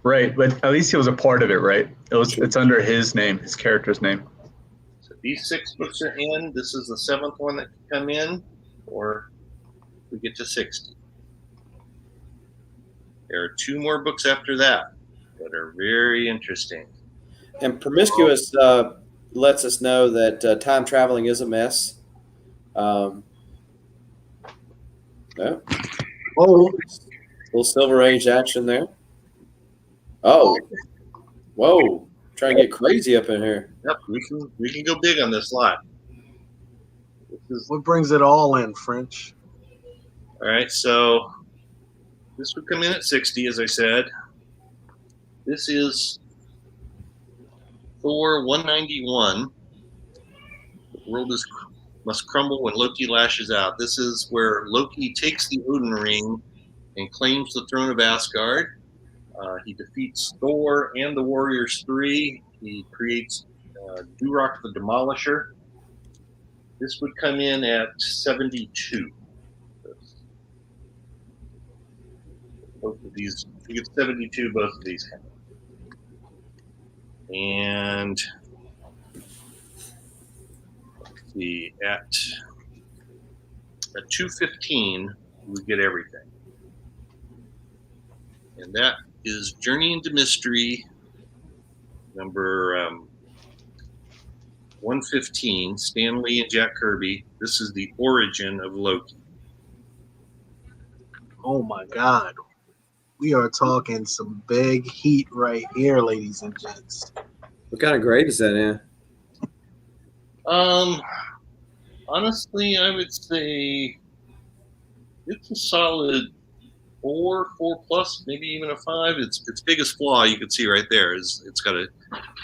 Right, but at least he was a part of it, right? It's under his name, his character's name.
So these 6 books are in. This is the 7th one that can come in, or we get to 60. There are 2 more books after that are very interesting.
And Promiscuous lets us know that time traveling is a mess. Oh, little Silver Age action there. Oh, whoa! Trying to get crazy up in here.
Yep, we can go big on this lot.
What brings it all in, French?
All right, so this would come in at 60, as I said. This is Thor 191. The world must crumble when Loki lashes out. This is where Loki takes the Odin ring and claims the throne of Asgard. He defeats Thor and the Warriors 3. He creates Durok the Demolisher. This would come in at 72. Both of these, you get 72, both of these have. And let's see, at 215, we get everything. And that is Journey into Mystery, number 115, Stan Lee and Jack Kirby. This is the origin of Loki.
Oh my God. We are talking some big heat right here, ladies and gents.
What kind of grade is that in?
Honestly, I would say it's a solid 4 plus, maybe even a 5. Its biggest flaw you can see right there is it's got a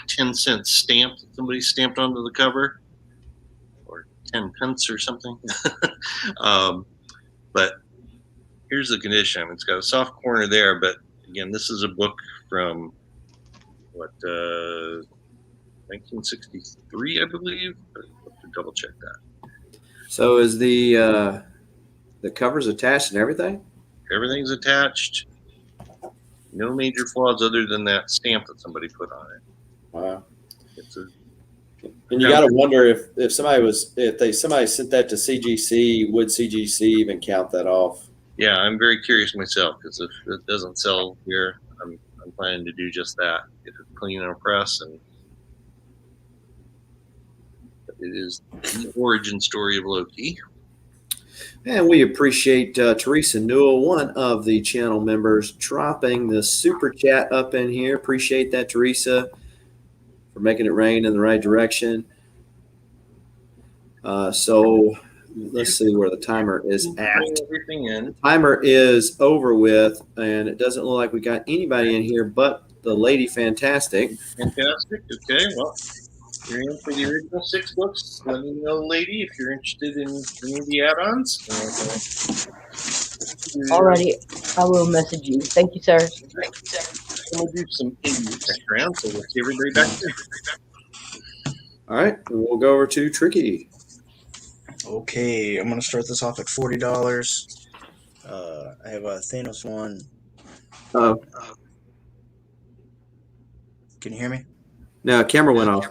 10-cent stamp that somebody stamped onto the cover, or 10 pence or something. But here's the condition. I mean, it's got a soft corner there, but again, this is a book from 1963, I believe. But I'll have to double check that.
So is the covers attached and everything?
Everything's attached. No major flaws other than that stamp that somebody put on it.
Wow. And you got to wonder if somebody sent that to CGC, would CGC even count that off?
Yeah, I'm very curious myself, because if it doesn't sell here, I'm planning to do just that. Get it clean and press, and it is the origin story of Loki.
And we appreciate Teresa Newell, one of the channel members, dropping the super chat up in here. Appreciate that, Teresa, for making it rain in the right direction. So let's see where the timer is at.
Everything in.
Timer is over with, and it doesn't look like we got anybody in here but the Lady Fantastic.
Fantastic. Okay, well, you're in for the original 6 books. Let me know, lady, if you're interested in any of the add-ons.
Alrighty, I will message you. Thank you, sir.
We'll do some indie background, so we'll see everybody back there.
All right, and we'll go over to Tricky.
Okay, I'm gonna start this off at $40. I have a Thanos one. Can you hear me?
No, camera went off.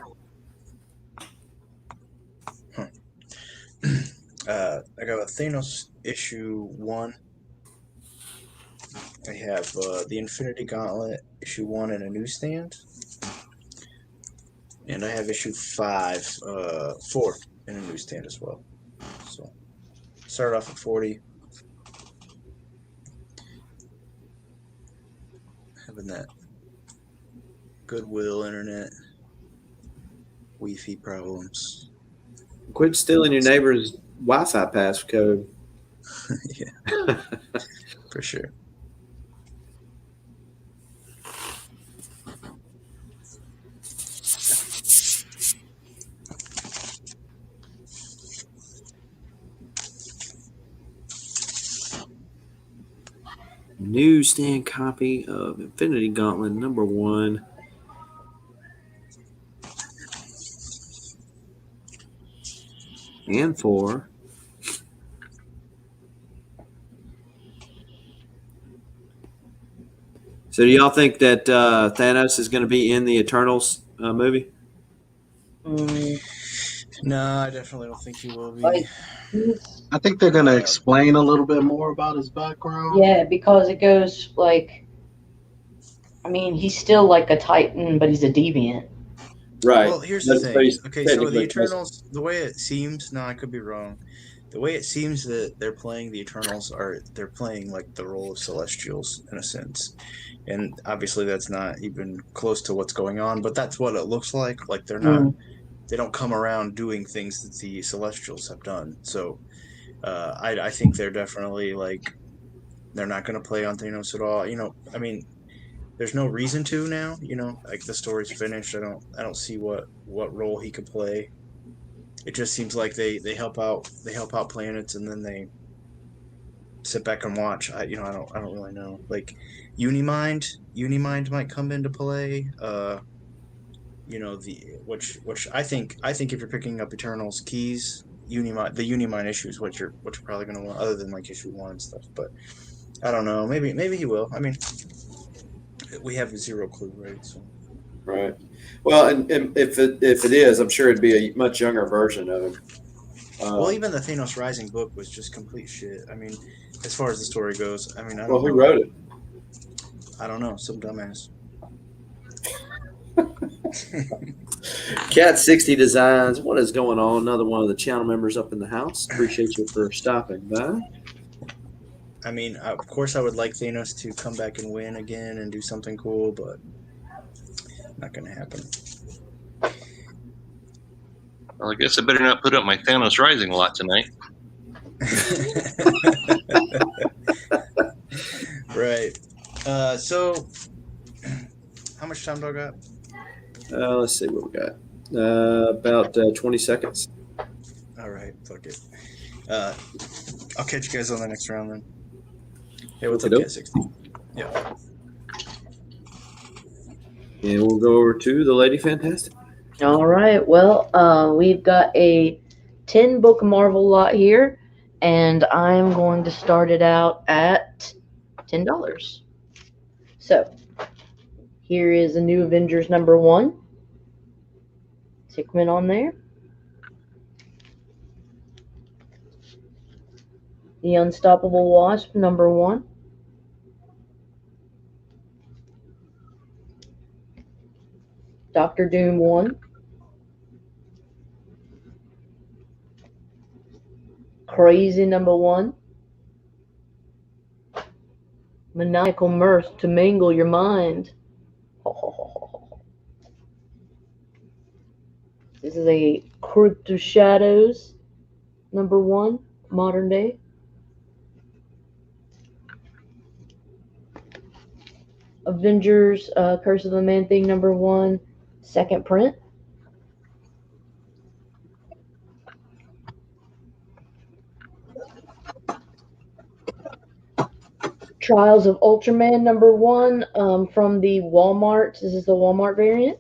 I got a Thanos issue 1. I have the Infinity Gauntlet issue 1 in a newsstand. And I have issue 4 in a newsstand as well. So start off at 40. Having that Goodwill internet Wi-Fi problems.
Quit stealing your neighbor's Wi-Fi passcode.
Yeah, for sure.
Newsstand copy of Infinity Gauntlet #1. And 4. So do y'all think that Thanos is going to be in the Eternals movie?
No, I definitely don't think he will be.
Like,
I think they're gonna explain a little bit more about his background.
yeah, because it goes like, I mean, he's still like a Titan, but he's a deviant.
Right.
Well, here's the thing. Okay, so the Eternals, the way it seems, no, I could be wrong. The way it seems that they're playing the Eternals they're playing like the role of Celestials in a sense. And obviously that's not even close to what's going on, but that's what it looks like. Like they're not, they don't come around doing things that the Celestials have done. So I think they're definitely like, they're not going to play on Thanos at all. You know, I mean, there's no reason to now, you know, like the story's finished. I don't see what role he could play. It just seems like they help out planets and then they sit back and watch. I don't really know. Like Unimind might come into play. You know, which I think if you're picking up Eternals keys, the Unimind issue is what you're probably going to want, other than like issue 1 and stuff. But I don't know. Maybe he will. I mean, we have zero clue, right? So.
Right. Well, and if it is, I'm sure it'd be a much younger version of him.
Well, even the Thanos Rising book was just complete shit. I mean, as far as the story goes, I mean, I don't know.
Who wrote it?
I don't know. Some dumbass.
Cat 60 Designs. What is going on? Another one of the channel members up in the house. Appreciate you for stopping by.
I mean, of course, I would like Thanos to come back and win again and do something cool, but not going to happen.
Well, I guess I better not put up my Thanos Rising lot tonight.
Right. So, how much time do I got?
Let's see what we got. About 20 seconds.
All right. Fuck it. I'll catch you guys on the next round then. Hey, what's up, Cat 60? Yeah.
And we'll go over to the Lady Fantastic.
All right. Well, we've got a 10-book Marvel lot here, and I'm going to start it out at $10. So, here is the New Avengers #1. Tickman on there. The Unstoppable Wasp #1. Doctor Doom 1. Crazy #1. Maniacal Mirth to Mingle Your Mind. This is a Crypt of Shadows #1, modern day. Avengers Curse of the Man-Thing #1, second print. Trials of Ultraman #1 from the Walmart. This is the Walmart variant.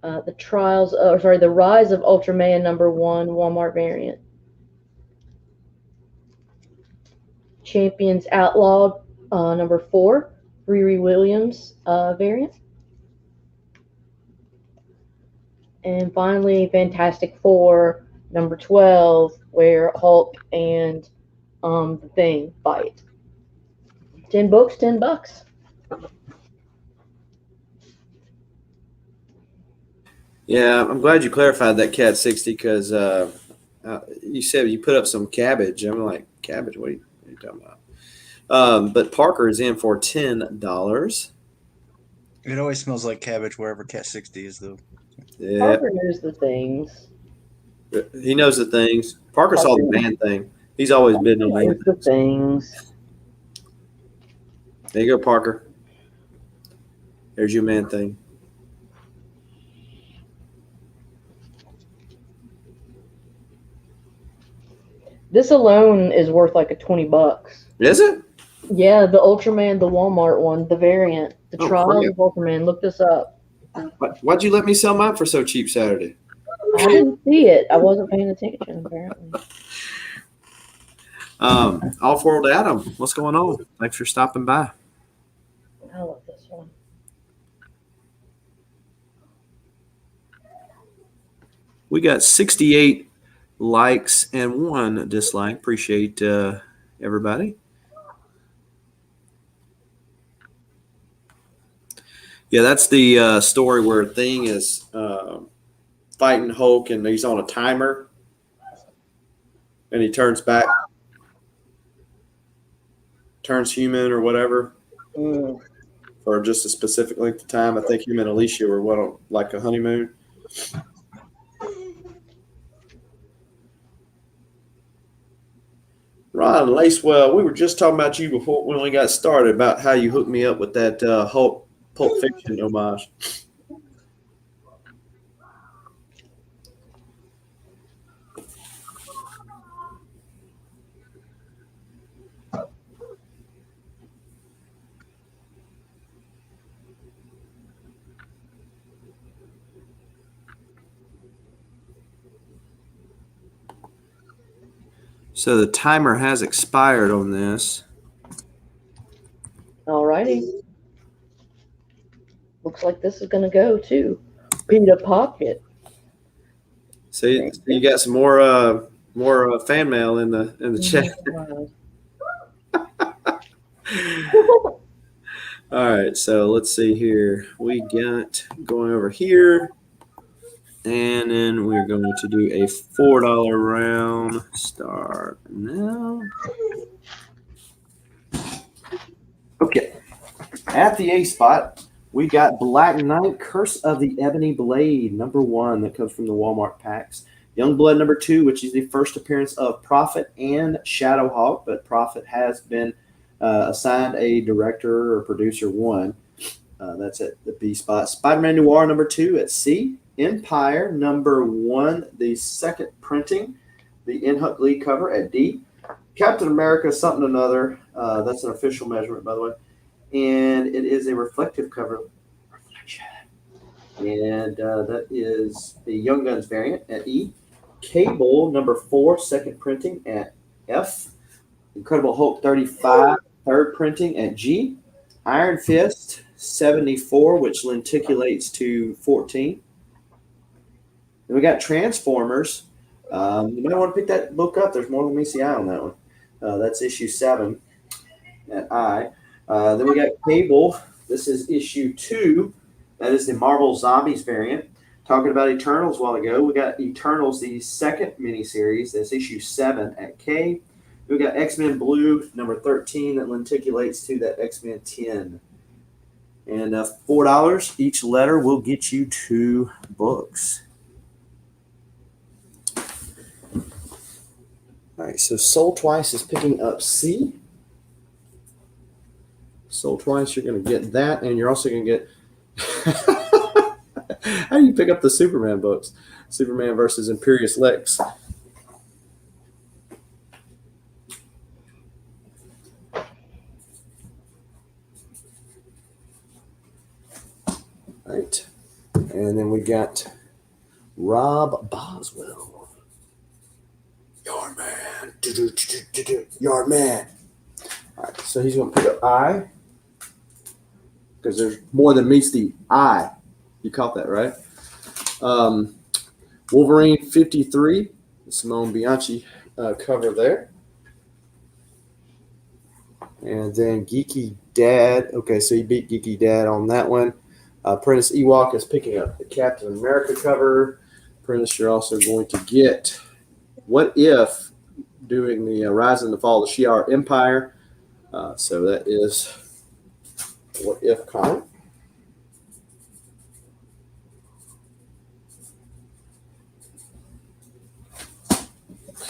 The Rise of Ultraman #1 Walmart variant. Champions Outlawed #4 Riri Williams variant. And finally, Fantastic Four #12, where Hulk and the Thing fight. 10 books, $10.
Yeah, I'm glad you clarified that Cat 60 because you said you put up some cabbage. I'm like, cabbage? What are you talking about? But Parker is in for $10.
It always smells like cabbage wherever Cat 60 is, though.
Yeah,
Parker knows the things.
he knows the things. Parker saw the man thing. He's always been on man
the things.
There you go, Parker. There's your man thing.
This alone is worth like $20.
Is it?
Yeah, the Ultraman, the Walmart one, the variant, the Trials of Ultraman. Look this up.
Why'd you let me sell mine for so cheap Saturday?
I didn't see it. I wasn't paying attention, apparently.
Off-World Adam, what's going on? Thanks for stopping by.
I love this one.
We got 68 likes and 1 dislike. Appreciate everybody. Yeah, that's the story where Thing is fighting Hulk and he's on a timer and he turns back, turns human or whatever for just a specific length of time. I think him and Alicia were like a honeymoon. Ron Lacewell, we were just talking about you before when we got started about how you hooked me up with that Hulk Pulp Fiction homage. So the timer has expired on this.
Alrighty. Looks like this is gonna go to Peter Pocket.
So you got some more fan mail in the chat. All right, so let's see here. We got going over here, and then we're going to do a $4 round. Start now. Okay, at the A spot, we got Black Knight, Curse of the Ebony Blade, #1 that comes from the Walmart packs. Youngblood #2, which is the first appearance of Prophet and Shadowhawk, but Prophet has been assigned a director or producer 1. That's at the B spot. Spider-Man Noir #2 at C. Empire #1, the second printing, the Inhuck Lee cover at D. Captain America something another. That's an official measurement, by the way. And it is a reflective cover. And that is the Young Guns variant at E. Cable #4, second printing at F. Incredible Hulk 35, third printing at G. Iron Fist 74, which lenticulates to 14. Then we got Transformers. You might want to pick that book up. There's more than meets the eye on that one. That's issue 7 at I. Then we got Cable. This is issue 2. That is the Marvel Zombies variant. Talking about Eternals a while ago. We got Eternals, the second miniseries. That's issue 7 at K. We got X-Men Blue #13 that lenticulates to that X-Men 10. And $4 each letter will get you 2 books. All right, so Soul Twice is picking up C. Sold twice. You're going to get that, and you're also going to get. How do you pick up the Superman books? Superman versus Imperious Lex. All right. And then we got Rob Boswell. Yard man. Yard man. All right. So he's going to pick up I. Because there's more than meets the eye. You caught that, right? Wolverine 53. Simone Bianchi cover there. And then Geeky Dad. Okay, so you beat Geeky Dad on that one. Prentice Ewok is picking up the Captain America cover. Prentice, you're also going to get What If doing the Rise and the Fall of the Shi'ar Empire. So that is What If comic.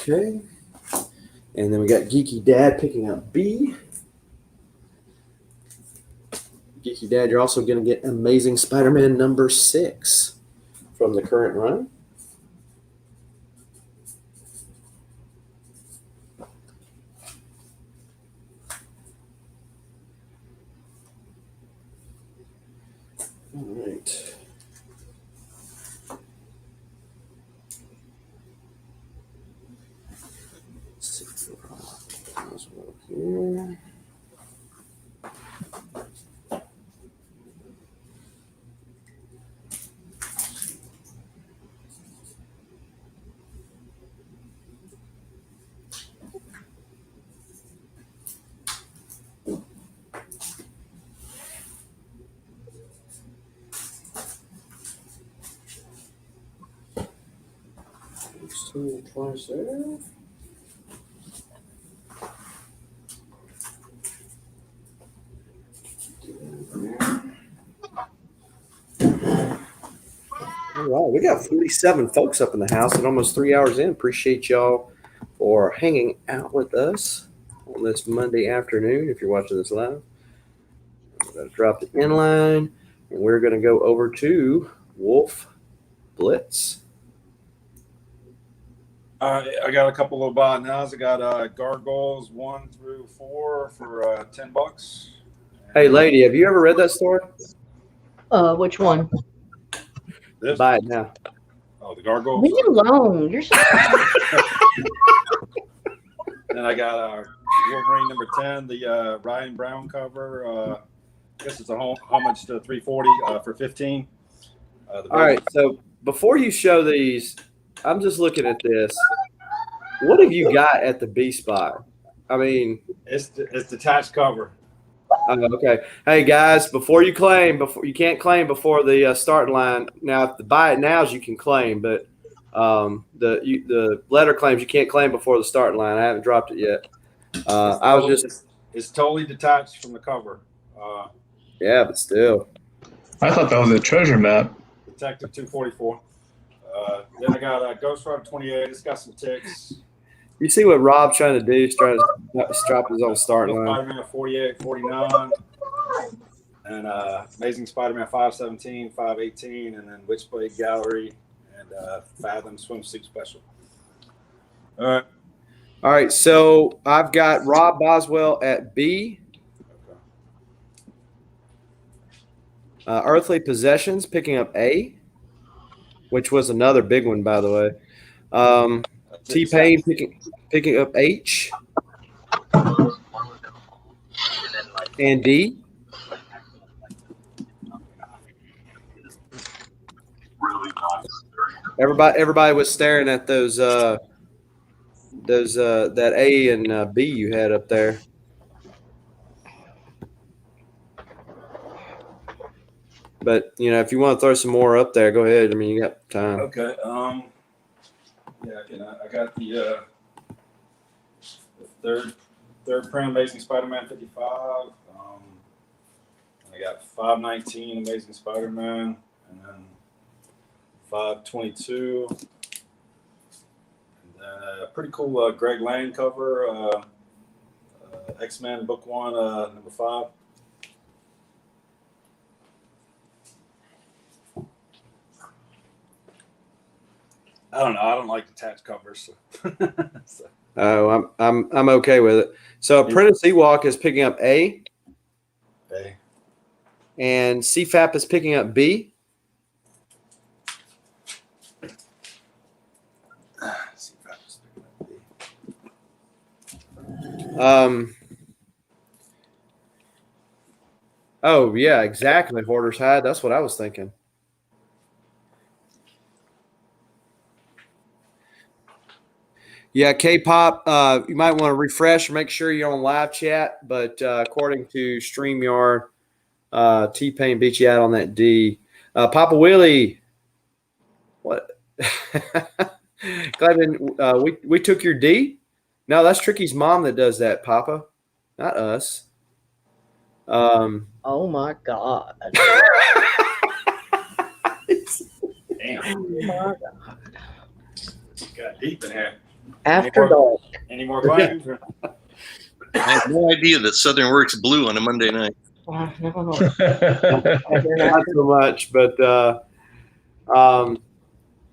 Okay. And then we got Geeky Dad picking up B. Geeky Dad, you're also going to get Amazing Spider-Man number 6 from the current run. All right. Here. Twice there. All right, we got 47 folks up in the house and almost 3 hours in. Appreciate y'all for hanging out with us on this Monday afternoon. If you're watching this live, I'm going to drop the inline, and we're going to go over to WolfBlitz.
I got a couple of nows. I got Gargoyles 1 through 4 for $10.
Hey, lady, have you ever read that story?
Which one?
This?
Buy it now.
Oh, the Gargoyles.
Leave me alone. You're so.
Then I got Wolverine number 10, the Ryan Brown cover. I guess it's a homage to 340 for 15.
All right, so before you show these, I'm just looking at this. What have you got at the B spot? I mean,
it's detached cover.
Okay. Hey guys, before you can't claim before the starting line. Now, if the buy it nows, you can claim, but the letter claims you can't claim before the starting line. I haven't dropped it yet.
It's totally detached from the cover.
Yeah, but still.
I thought that was a treasure map.
Detective 244. Then I got Ghost Rider 28. It's got some ticks.
You see what Rob's trying to do? He's trying to strap his own starting line.
Spider-Man 48, 49. And Amazing Spider-Man 517, 518, and then Witchblade Gallery and Fathom Swimsuit Special. All
right. So I've got Rob Boswell at B. Earthly Possessions picking up A, which was another big one, by the way. T-Pain picking up H and D. Everybody was staring at those that A and B you had up there. But if you want to throw some more up there, go ahead. I mean, you got time.
Okay. I got the third print Amazing Spider-Man 55. I got 519 Amazing Spider-Man, and then 522, and then a pretty cool Greg Land cover, X-Men Book 1, number 5. I don't know. I don't like detached covers. So.
Oh, I'm okay with it. So Apprentice Ewok is picking up A,
Hey.
and CFAP is picking up B. Oh yeah, exactly. Hoarder's Hide. That's what I was thinking. Yeah, K-pop. You might want to refresh or make sure you're on live chat. But according to StreamYard, T-Pain beat you out on that D. Papa Willie, what? Glad we took your D. No, that's Tricky's mom that does that, Papa, not us.
Oh my God.
Damn.
Oh my God.
Got deep in here.
After dark.
Any more claims?
I had no idea that Southern works blue on a Monday night.
No.
Not so much, but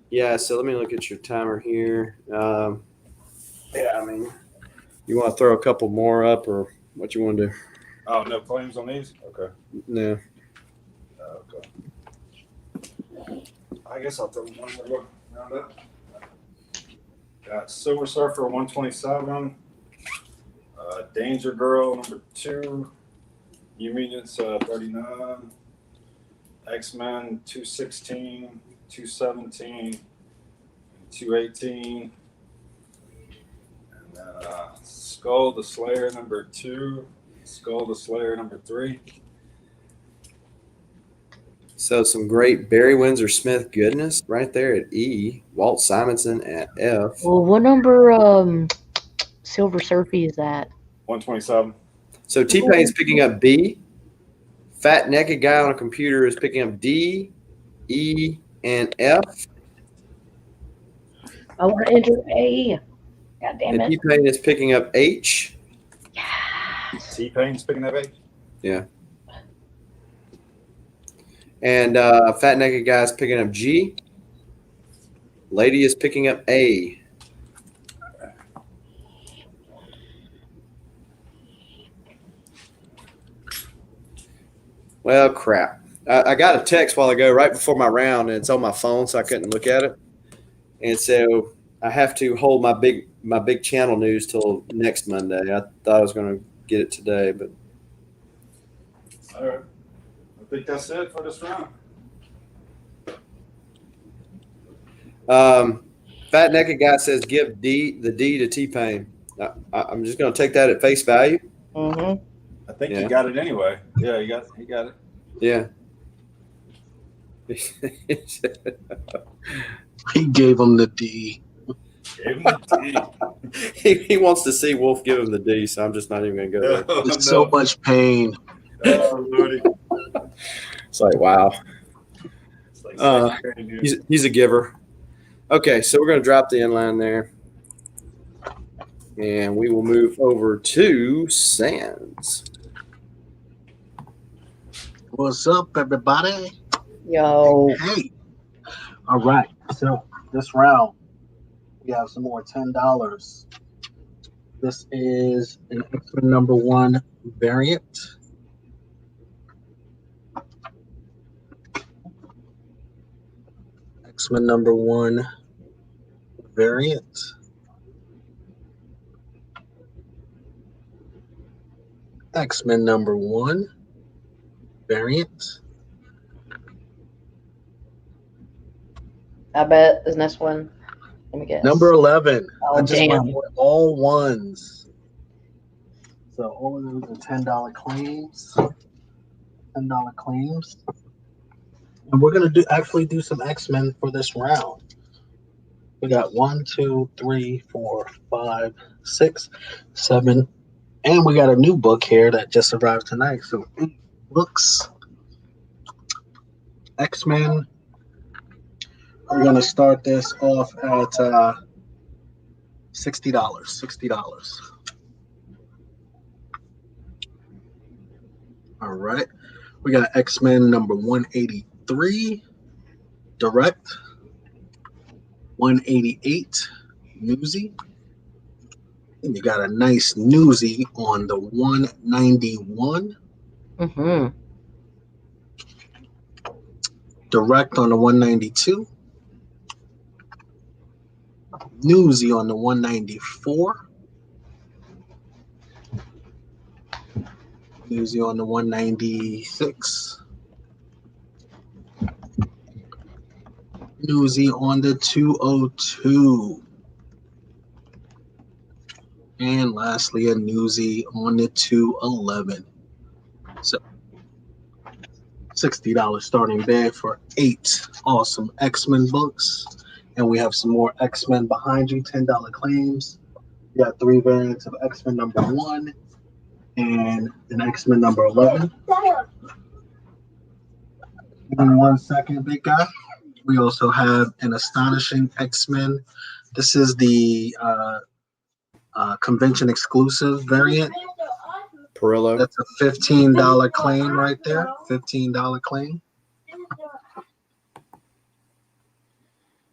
yeah. So let me look at your timer here. Yeah, I mean, you want to throw a couple more up, or what you want to do?
Oh, no claims on these? Okay.
No.
Okay. I guess I'll throw one more round up. Got Silver Surfer 127. Danger Girl number 2. New Mutants 39. X-Men 216, 217, 218. And then Skull the Slayer number 2. Skull the Slayer number 3.
So some great Barry Windsor Smith goodness right there at E. Walt Simonson at F.
Well, what number Silver Surfy is that?
127.
So T-Pain's picking up B. Fat naked guy on a computer is picking up D, E, and F.
I want to enter A. God damn
And
it.
T-Pain is picking up H.
T-Pain's picking up 8.
Yeah. And Fat naked guy is picking up G. Lady is picking up A. Well, crap. I got a text while ago right before my round, and it's on my phone, so I couldn't look at it. And so I have to hold my big channel news till next Monday. I thought I was going to get it today, but
All right. I think that's it for this round.
Fat naked guy says give the D to T-Pain. I'm just going to take that at face value.
Mm-hmm.
I think he got it anyway. Yeah, he got it.
Yeah.
He gave him the D.
Gave him the D.
he wants to see Wolf give him the D, so I'm just not even going to go there.
There's so much pain.
Oh, Lordy.
It's like, wow.
It's like
He's a giver. Okay, so we're going to drop the inline there. And we will move over to Sands.
What's up, everybody?
Yo.
Hey. All right. So this round, we have some more $10. This is an X-Men number 1 variant. X-Men number 1 variant. X-Men number 1 variant.
I bet this next one. Let me guess.
Number 11.
Oh,
I just
damn.
went with all ones. So all of those are $10 claims. $10 claims. And we're gonna do some X-Men for this round. We got 1, 2, 3, 4, 5, 6, 7, and we got a new book here that just arrived tonight. So 8 books. X-Men. We're gonna start this off at $60. $60. All right. We got X-Men number 183 direct. 188 Newsy. And you got a nice Newsy on the 191.
Mm-hmm.
Direct on the 192. Newsy on the 194. Newsy on the 196. Newsy on the 202. And lastly, a Newsy on the 211. So $60 starting bid for 8 awesome X-Men books. And we have some more X-Men behind you, $10 claims. You got 3 variants of X-Men number 1 and an X-Men number 11. Give me 1 second, big guy. We also have an astonishing X-Men. This is the convention exclusive variant.
Perillo.
That's a $15 claim right there. $15 claim.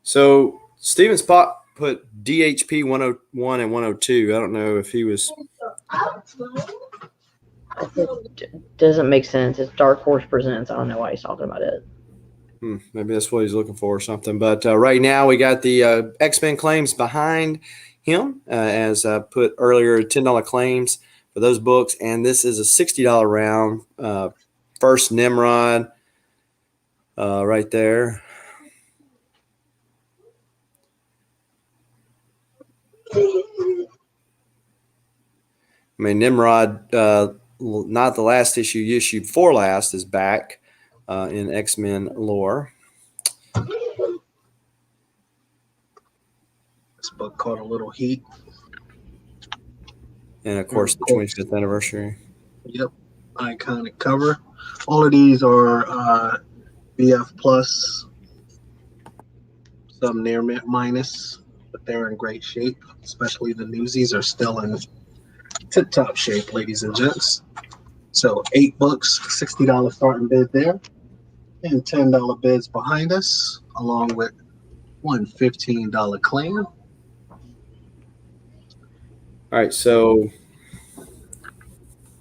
So Steven Spot put DHP 101 and 102. I don't know if he was.
It doesn't make sense. It's Dark Horse Presents. I don't know why he's talking about it.
Maybe that's what he's looking for or something. But right now we got the X-Men claims behind him, as I put earlier, $10 claims for those books. And this is a $60 round. First Nimrod right there. I mean, Nimrod, not the last issue, issue before last, is back in X-Men lore.
This book caught a little heat.
And, of course, the 25th anniversary.
Yep. Iconic cover. All of these are BF plus, some near minus, but they're in great shape. Especially the Newsies are still in tip-top shape, ladies and gents. So 8 books, $60 starting bid there, and $10 bids behind us, along with one $15 claim.
All right, so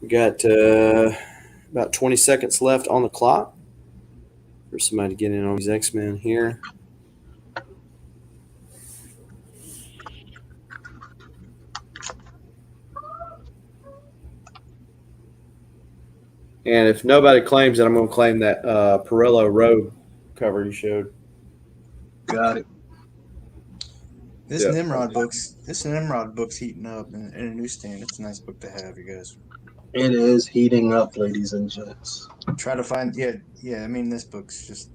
we got about 20 seconds left on the clock for somebody to get in on these X-Men here. And if nobody claims it, I'm going to claim that Perillo Road cover you showed.
Got it.
This Nimrod book's heating up in a newsstand. It's a nice book to have, you guys.
It is heating up, ladies and gents.
Try to find I mean, this book's just,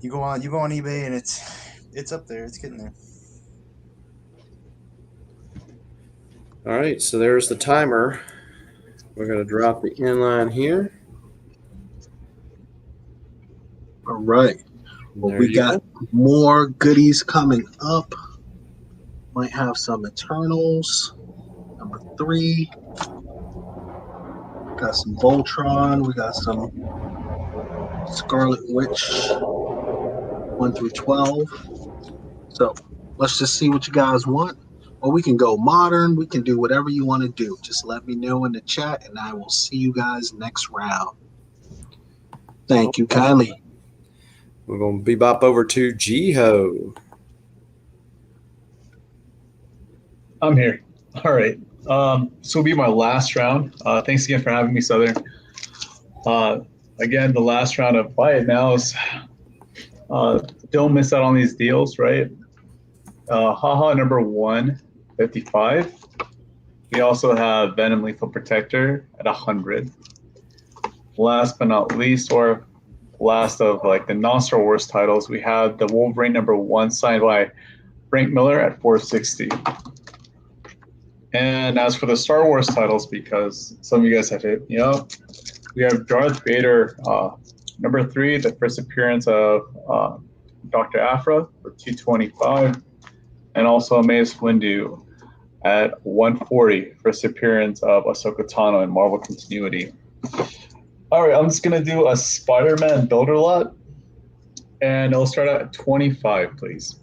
you go on eBay and it's up there. It's getting there.
All right, so there's the timer. We're going to drop the inline here.
All right. Well,
There
we
you
got more goodies coming up. Might have some Eternals. Number 3. Got some Voltron. We got some Scarlet Witch 1 through 12. So let's just see what you guys want. Or we can go modern. We can do whatever you want to do. Just let me know in the chat, and I will see you guys next round. Thank you kindly.
We're going to bebop over to JiHo.
I'm here. All right. This will be my last round. Thanks again for having me, Southern. Again, the last round of Buy It Nows. Don't miss out on these deals, right? Haha number 155. We also have Venom Lethal Protector at 100. Last but not least, or last of like the non-Star Wars titles, we have the Wolverine number 1 signed by Frank Miller at 460. And as for the Star Wars titles, because some of you guys have hit me up, we have Darth Vader number 3, the first appearance of Dr. Aphra for 225, and also Mace Windu at 140, first appearance of Ahsoka Tano in Marvel Continuity. All right, I'm just gonna do a Spider-Man Builder lot, and it'll start at 25, please.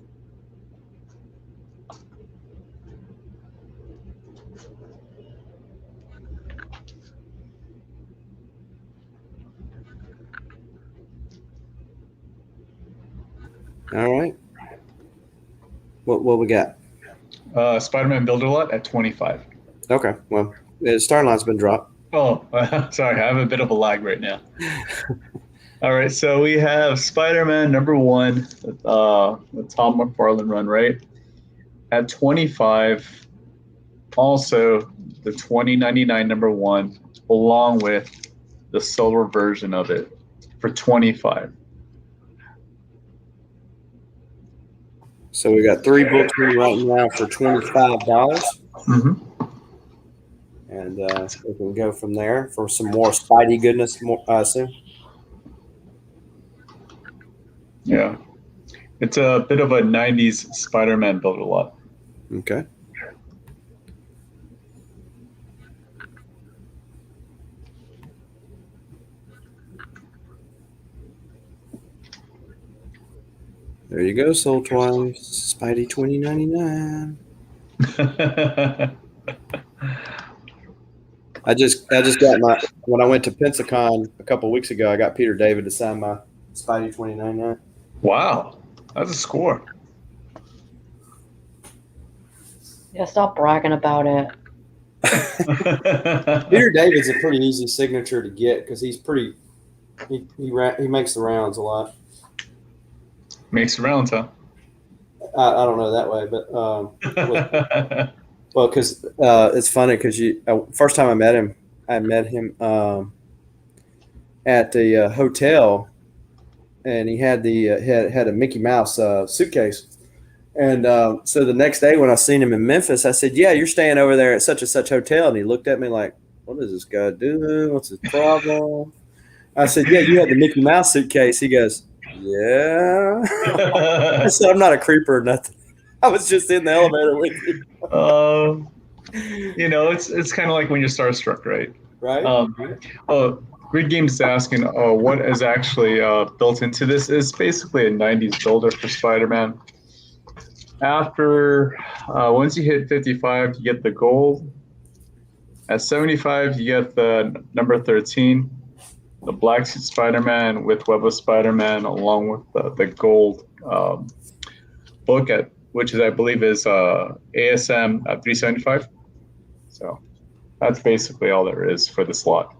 All right. What we got?
Spider-Man Build-A-Lot at 25.
Okay. Well, the starting line's been dropped.
Oh, sorry. I have a bit of a lag right now. All right. So we have Spider-Man #1, the Tom McFarlane run, right? At 25. Also, the 2099 #1, along with the silver version of it for 25.
So we got 3 books in right now for $25.
Mm-hmm.
And we can go from there for some more Spidey goodness soon.
Yeah. It's a bit of a 90s Spider-Man Build-A-Lot.
Okay. There you go, sold twice. Spidey 2099. I just got when I went to Pensacon a couple weeks ago, I got Peter David to sign my Spidey 2099.
Wow. That's a score.
Yeah, stop bragging about it.
Peter David's a pretty easy signature to get because he's pretty. He makes the rounds a lot.
Makes rounds, huh?
I don't know that way, but well, because it's funny because first time I met him at the hotel, and he had had a Mickey Mouse suitcase. And so the next day when I seen him in Memphis, I said, "Yeah, you're staying over there at such and such hotel." And he looked at me like, "What is this guy doing? What's his problem?" I said, "Yeah, you had the Mickey Mouse suitcase." He goes, "Yeah." I said, "I'm not a creeper or nothing. I was just in the elevator with you."
It's kind of like when you're starstruck, right?
Right.
Grid Games is asking, what is actually built into this? It's basically a 90s builder for Spider-Man. After, once you hit 55, you get the gold. At 75, you get the number 13, the Black Suit Spider-Man with Web of Spider-Man, along with the gold book, which I believe is ASM 375. So that's basically all there is for the slot.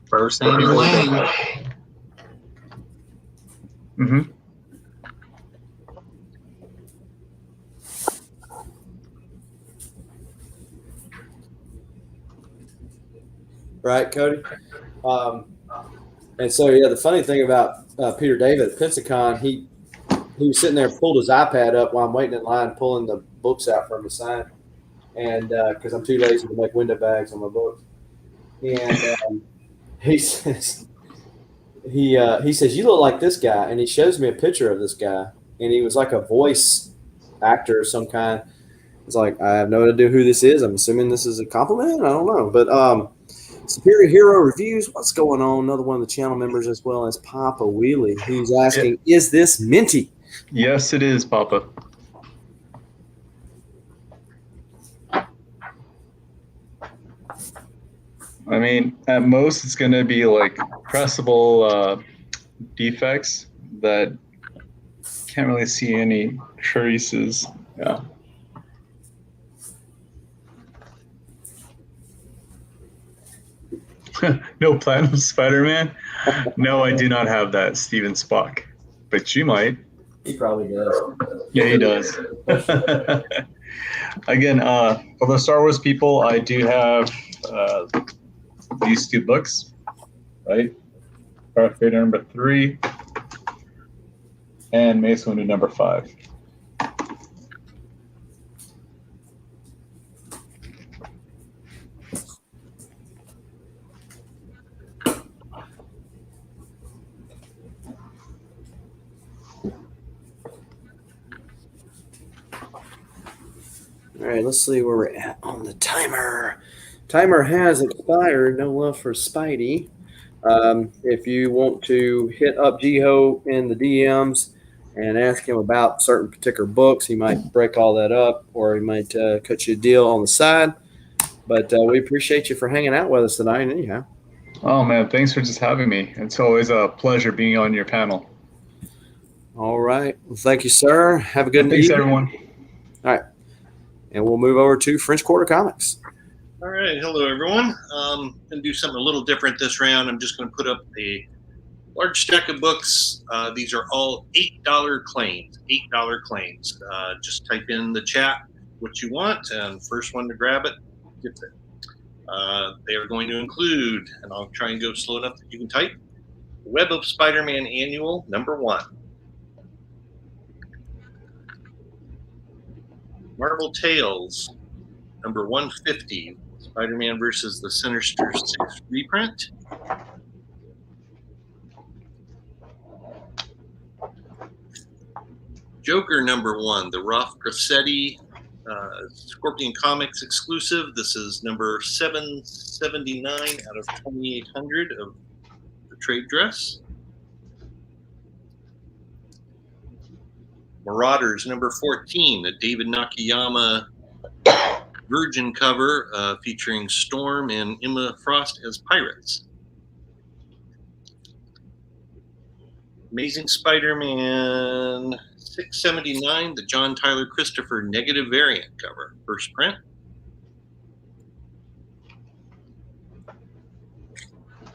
First name Wayne.
Mm-hmm.
Right, Cody. And so, yeah, the funny thing about Peter David at Pensacon, he was sitting there, pulled his iPad up while I'm waiting in line, pulling the books out for him to sign, and because I'm too lazy to make window bags on my books. And he says, he says, "You look like this guy," and he shows me a picture of this guy, and he was like a voice actor of some kind. It's like, I have no idea who this is. I'm assuming this is a compliment. I don't know, but Superior Hero Reviews, what's going on? Another one of the channel members, as well as Papa Wheelie, who's asking, is this minty?
Yes, it is, Papa. I mean, at most, it's going to be like pressable defects that can't really see any traces. Yeah. No Platinum Spider-Man? No, I do not have that, Steven Spock. But you might.
He probably does.
Yeah, he does. Again, for the Star Wars people, I do have these 2 books, right? Darth Vader #3 and Mace Windu #5.
All right, let's see where we're at on the timer. Timer has expired. No love for Spidey. If you want to hit up JiHo in the DMs and ask him about certain particular books, he might break all that up, or he might cut you a deal on the side. But we appreciate you for hanging out with us tonight anyhow.
Oh, man, thanks for just having me. It's always a pleasure being on your panel.
All right. Well, thank you, sir. Have a good
Thanks,
evening.
everyone.
All right. And we'll move over to French Quarter Comics.
All right, hello everyone. I'm going to do something a little different this round. I'm just going to put up a large stack of books. These are all $8 claims. $8 claims. Just type in the chat what you want, and first one to grab it gets it. They are going to include, and I'll try and go slow enough that you can type, Web of Spider-Man Annual #1. Marvel Tales #150. Spider-Man versus the Sinister Six reprint. Joker #1, the Ralph Grassetti Scorpion Comics exclusive. This is number 779 out of 2,800 of the trade dress. Marauders #14, the David Nakayama Virgin cover featuring Storm and Emma Frost as pirates. Amazing Spider-Man 679, the John Tyler Christopher negative variant cover, first print.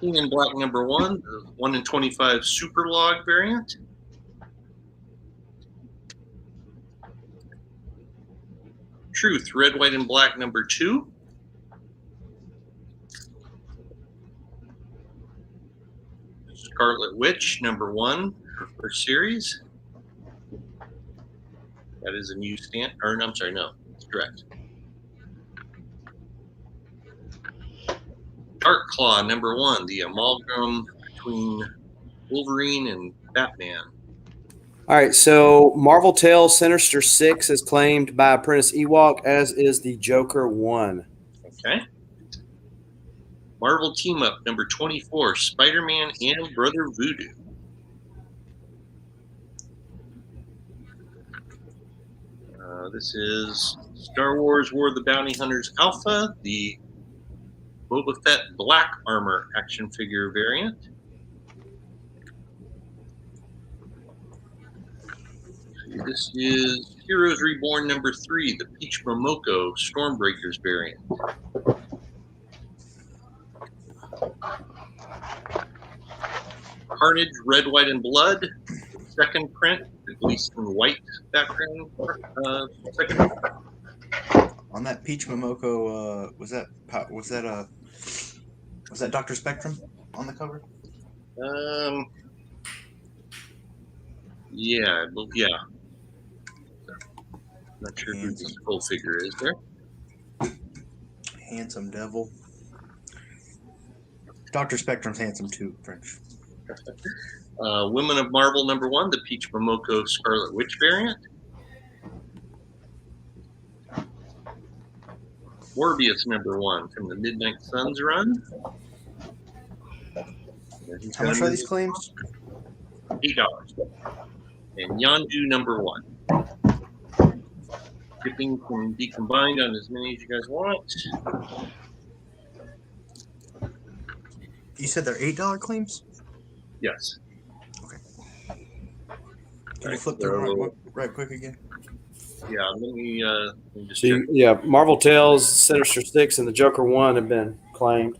King in Black #1, the 1 in 25 super log variant. Truth, Red, White, and Black #2. Scarlet Witch #1, her first series. That is a new stand, or I'm sorry, no, it's correct. Dark Claw #1, the amalgam between Wolverine and Batman.
All right, so Marvel Tales Sinister Six is claimed by Apprentice Ewok, as is the Joker 1.
Okay. Marvel Team Up #24, Spider-Man and Brother Voodoo. This is Star Wars War of the Bounty Hunters Alpha, the Boba Fett Black Armor action figure variant. This is Heroes Reborn #3, the Peach Momoko Stormbreakers variant. Carnage Red, White, and Blood, second print, the Gleason White background, second print.
On that Peach Momoko, was that Dr. Spectrum on the cover?
Yeah, yeah. Not sure who the full figure is there.
Handsome devil. Dr. Spectrum's handsome too, French.
Women of Marvel #1, the Peach Momoko Scarlet Witch variant. Morbius #1 from the Midnight Suns run.
How much are these claims?
$8. And Yondu #1. Shipping can be combined on as many as you guys want.
You said they're $8 claims?
Yes.
Okay. Can you flip through right quick again?
Yeah, let me just
So
check.
Marvel Tales Sinister Six and the Joker 1 have been claimed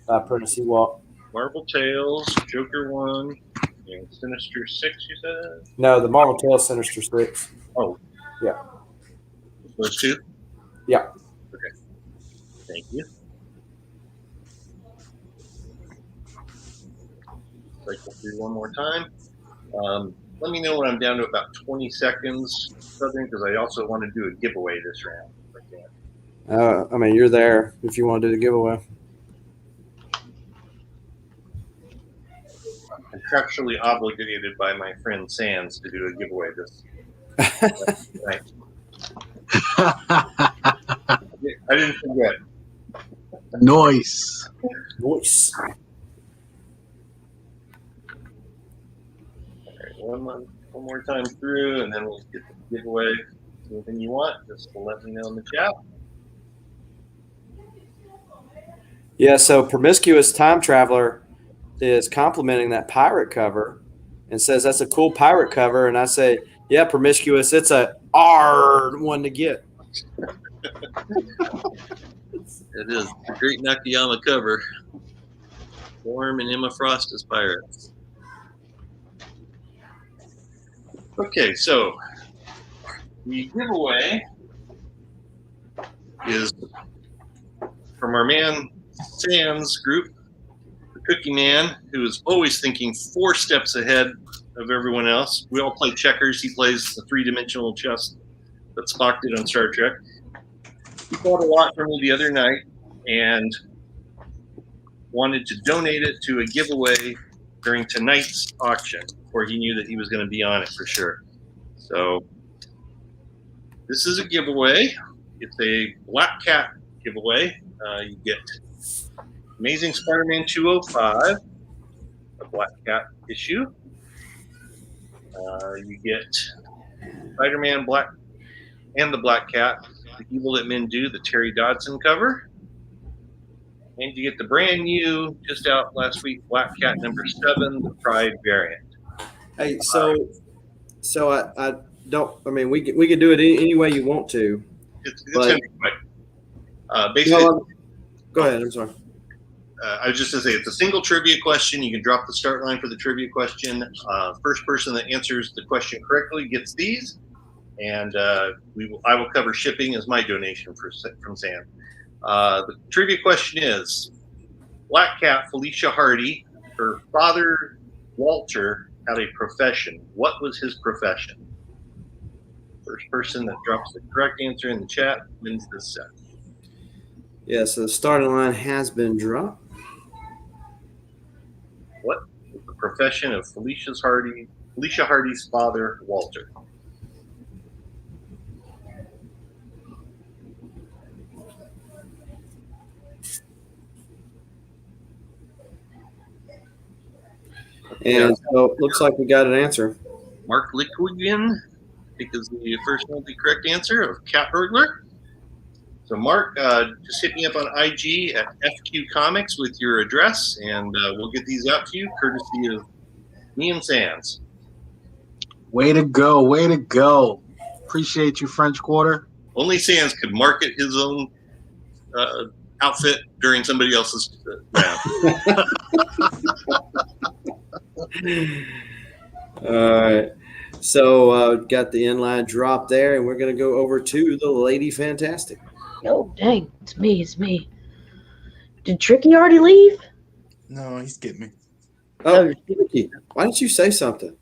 by Apprentice Ewok.
Marvel Tales, Joker 1, and Sinister 6, you said?
No, the Marvel Tales Sinister Six.
Oh.
Yeah.
Those two?
Yeah.
Okay. Thank you. Cycle through one more time. Let me know when I'm down to about 20 seconds, Southern, because I also want to do a giveaway this round. If I can.
I mean, you're there if you want to do the giveaway.
Contractually obligated by my friend Sands to do a giveaway this night. I didn't forget.
Noise.
Voice.
One more time through, and then we'll get the giveaway. Anything you want, just let me know in the chat.
Yeah, so Promiscuous Time Traveler is complimenting that pirate cover and says that's a cool pirate cover, and I say, yeah, promiscuous. It's a hard one to get.
It is a great Nakayama cover. Storm and Emma Frost as pirates. Okay, so the giveaway is from our man SandzGroup, the Cookie Man, who is always thinking 4 steps ahead of everyone else. We all play checkers. He plays the 3-dimensional chess that Spock did on Star Trek. He bought a lot from me the other night and wanted to donate it to a giveaway during tonight's auction, where he knew that he was going to be on it for sure. So this is a giveaway. It's a Black Cat giveaway. You get Amazing Spider-Man 205, a Black Cat issue. You get Spider-Man Black and the Black Cat, The Evil That Men Do, the Terry Dodson cover. And you get the brand new, just out last week, Black Cat number 7, the Pride variant.
Hey, so I don't. I mean, we can do it any way you want to.
It's going to be quick. Basically,
go ahead. I'm sorry.
I was just going to say, it's a single trivia question. You can drop the start line for the trivia question. First person that answers the question correctly gets these, and I will cover shipping as my donation from Sam. The trivia question is: Black Cat Felicia Hardy, her father Walter had a profession. What was his profession? First person that drops the correct answer in the chat wins this set.
Yeah, so the starting line has been dropped.
What was the profession of Felicia Hardy's father, Walter?
And so it looks like we got an answer.
Mark Liquigan, I think is the first one, the correct answer, of Cat Burglar. So Mark, just hit me up on IG at FQ Comics with your address, and we'll get these out to you, courtesy of me and Sands.
Way to go. Way to go. Appreciate you, French Quarter.
Only Sands could market his own outfit during somebody else's round.
All right. So got the inline drop there, and we're going to go over to the Lady Fantastic.
Oh, dang. It's me. Did Tricky already leave?
No, he's getting me.
Oh, Ricky, why didn't you say something?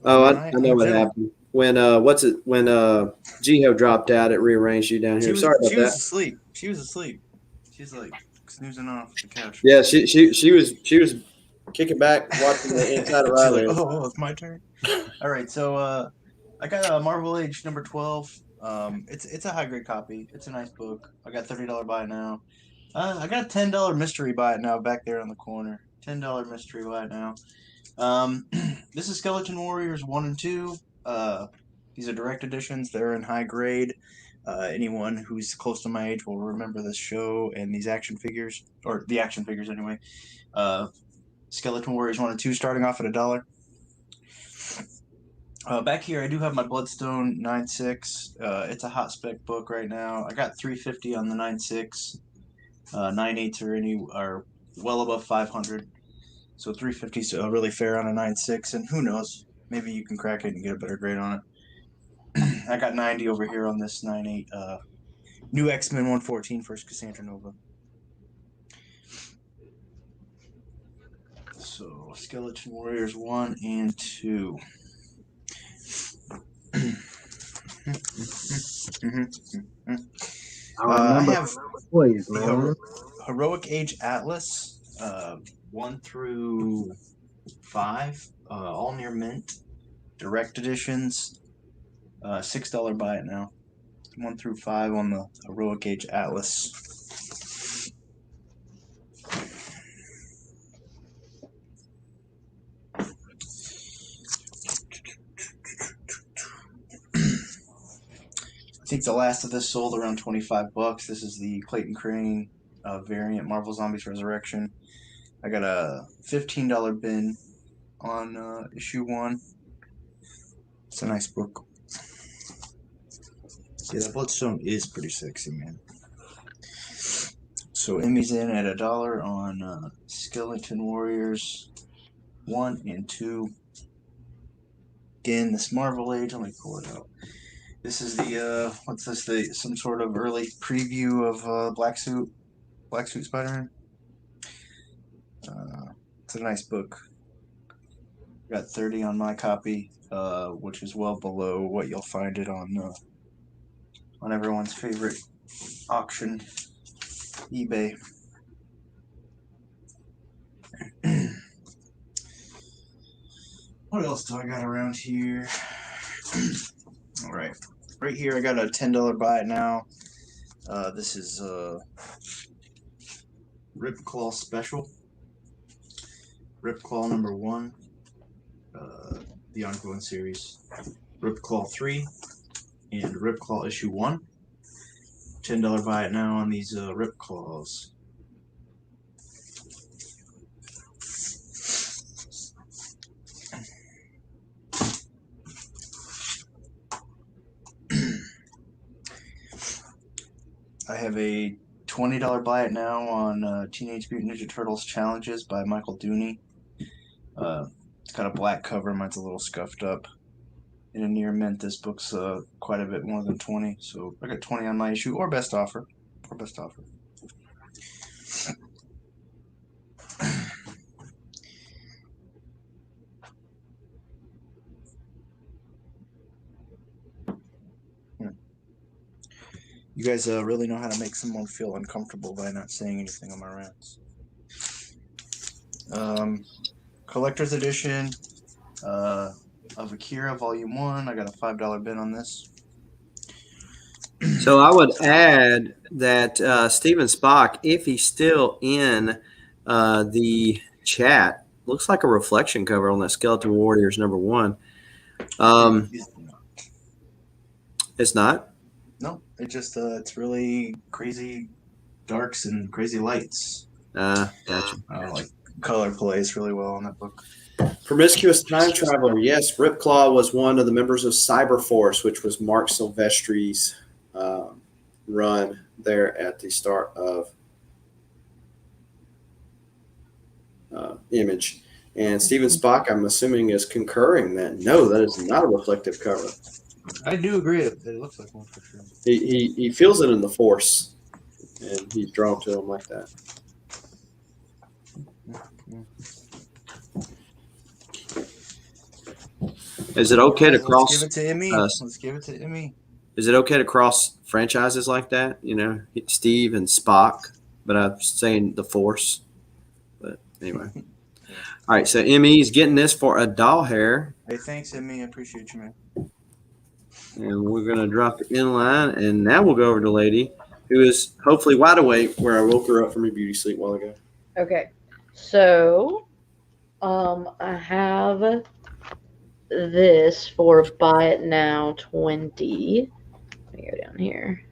Oh, I know what happened. When JiHo dropped out, it rearranged you down here. Sorry about that.
She was asleep. She's like snoozing off the couch.
Yeah, she was kicking back, watching the inside of Riley.
Like, oh, it's my turn. All right, so I got a Marvel Age number 12. It's a high grade copy. It's a nice book. I got $30 buy it now. I got a $10 mystery buy it now back there on the corner. $10 mystery buy it now. This is Skeleton Warriors 1 and 2. These are direct editions. They're in high grade. Anyone who's close to my age will remember this show and these action figures, or the action figures anyway. Skeleton Warriors 1 and 2 starting off at $1. Back here, I do have my Bloodstone 9.6. It's a hot spec book right now. I got $350 on the 9.6. 9.8s are well above 500. So $350 is really fair on a 9.6. And who knows, maybe you can crack it and get a better grade on it. I got 90 over here on this 9.8. New X-Men 114 First Cassandra Nova. So Skeleton Warriors 1 and 2. I have
Please, man.
Heroic Age Atlas 1 through 5, all near mint, direct editions, $6 buy it now. 1 through 5 on the Heroic Age Atlas. I think the last of this sold around $25. This is the Clayton Crane variant, Marvel Zombies Resurrection. I got a $15 bin on issue 1. It's a nice book. Yeah, that Bloodstone is pretty sexy, man. So Emmy's in at $1 on Skeleton Warriors 1 and 2. Again, this Marvel Age. Let me pull it out. This is the what's this? Some sort of early preview of Black Suit Spider-Man. It's a nice book. Got 30 on my copy, which is well below what you'll find it on everyone's favorite auction, eBay. What else do I got around here? All right, right here I got a $10 buy it now. This is Ripclaw Special. Ripclaw number 1, the ongoing series. Ripclaw 3 and Ripclaw issue 1. $10 buy it now on these Ripclaws. I have a $20 buy it now on Teenage Mutant Ninja Turtles Challenges by Michael Dooney. It's got a black cover. Mine's a little scuffed up. In a near mint, this book's quite a bit more than 20, so I got 20 on my issue, or best offer. You guys really know how to make someone feel uncomfortable by not saying anything on my rants. Collector's edition of Akira Volume 1. I got a $5 bid on this.
So I would add that Steven Spock, if he's still in the chat, looks like a reflection cover on that Skeleton Warriors number 1. It's not?
No, it just it's really crazy darks and crazy lights.
Gotcha.
Like color plays really well on that book.
Promiscuous Time Traveler. Yes, Ripclaw was one of the members of Cyberforce, which was Mark Silvestri's run there at the start of Image. And Steven Spock, I'm assuming, is concurring that no, that is not a reflective cover.
I do agree. It looks like one for sure.
He feels it in the Force, and he's drawn to him like that. Is it okay to cross?
Let's give it to Emmy. Let's give it to Emmy.
Is it okay to cross franchises like that? You know, Steve and Spock, but I'm saying the Force. But anyway. All right, so Emmy is getting this for a doll hair.
Hey, thanks, Emmy. I appreciate you, man.
And we're going to drop it in line. And now we'll go over to Lady, who is hopefully wide awake, where I woke her up from her beauty sleep a while ago.
Okay. So, I have this for buy it now 20. Let me go down here.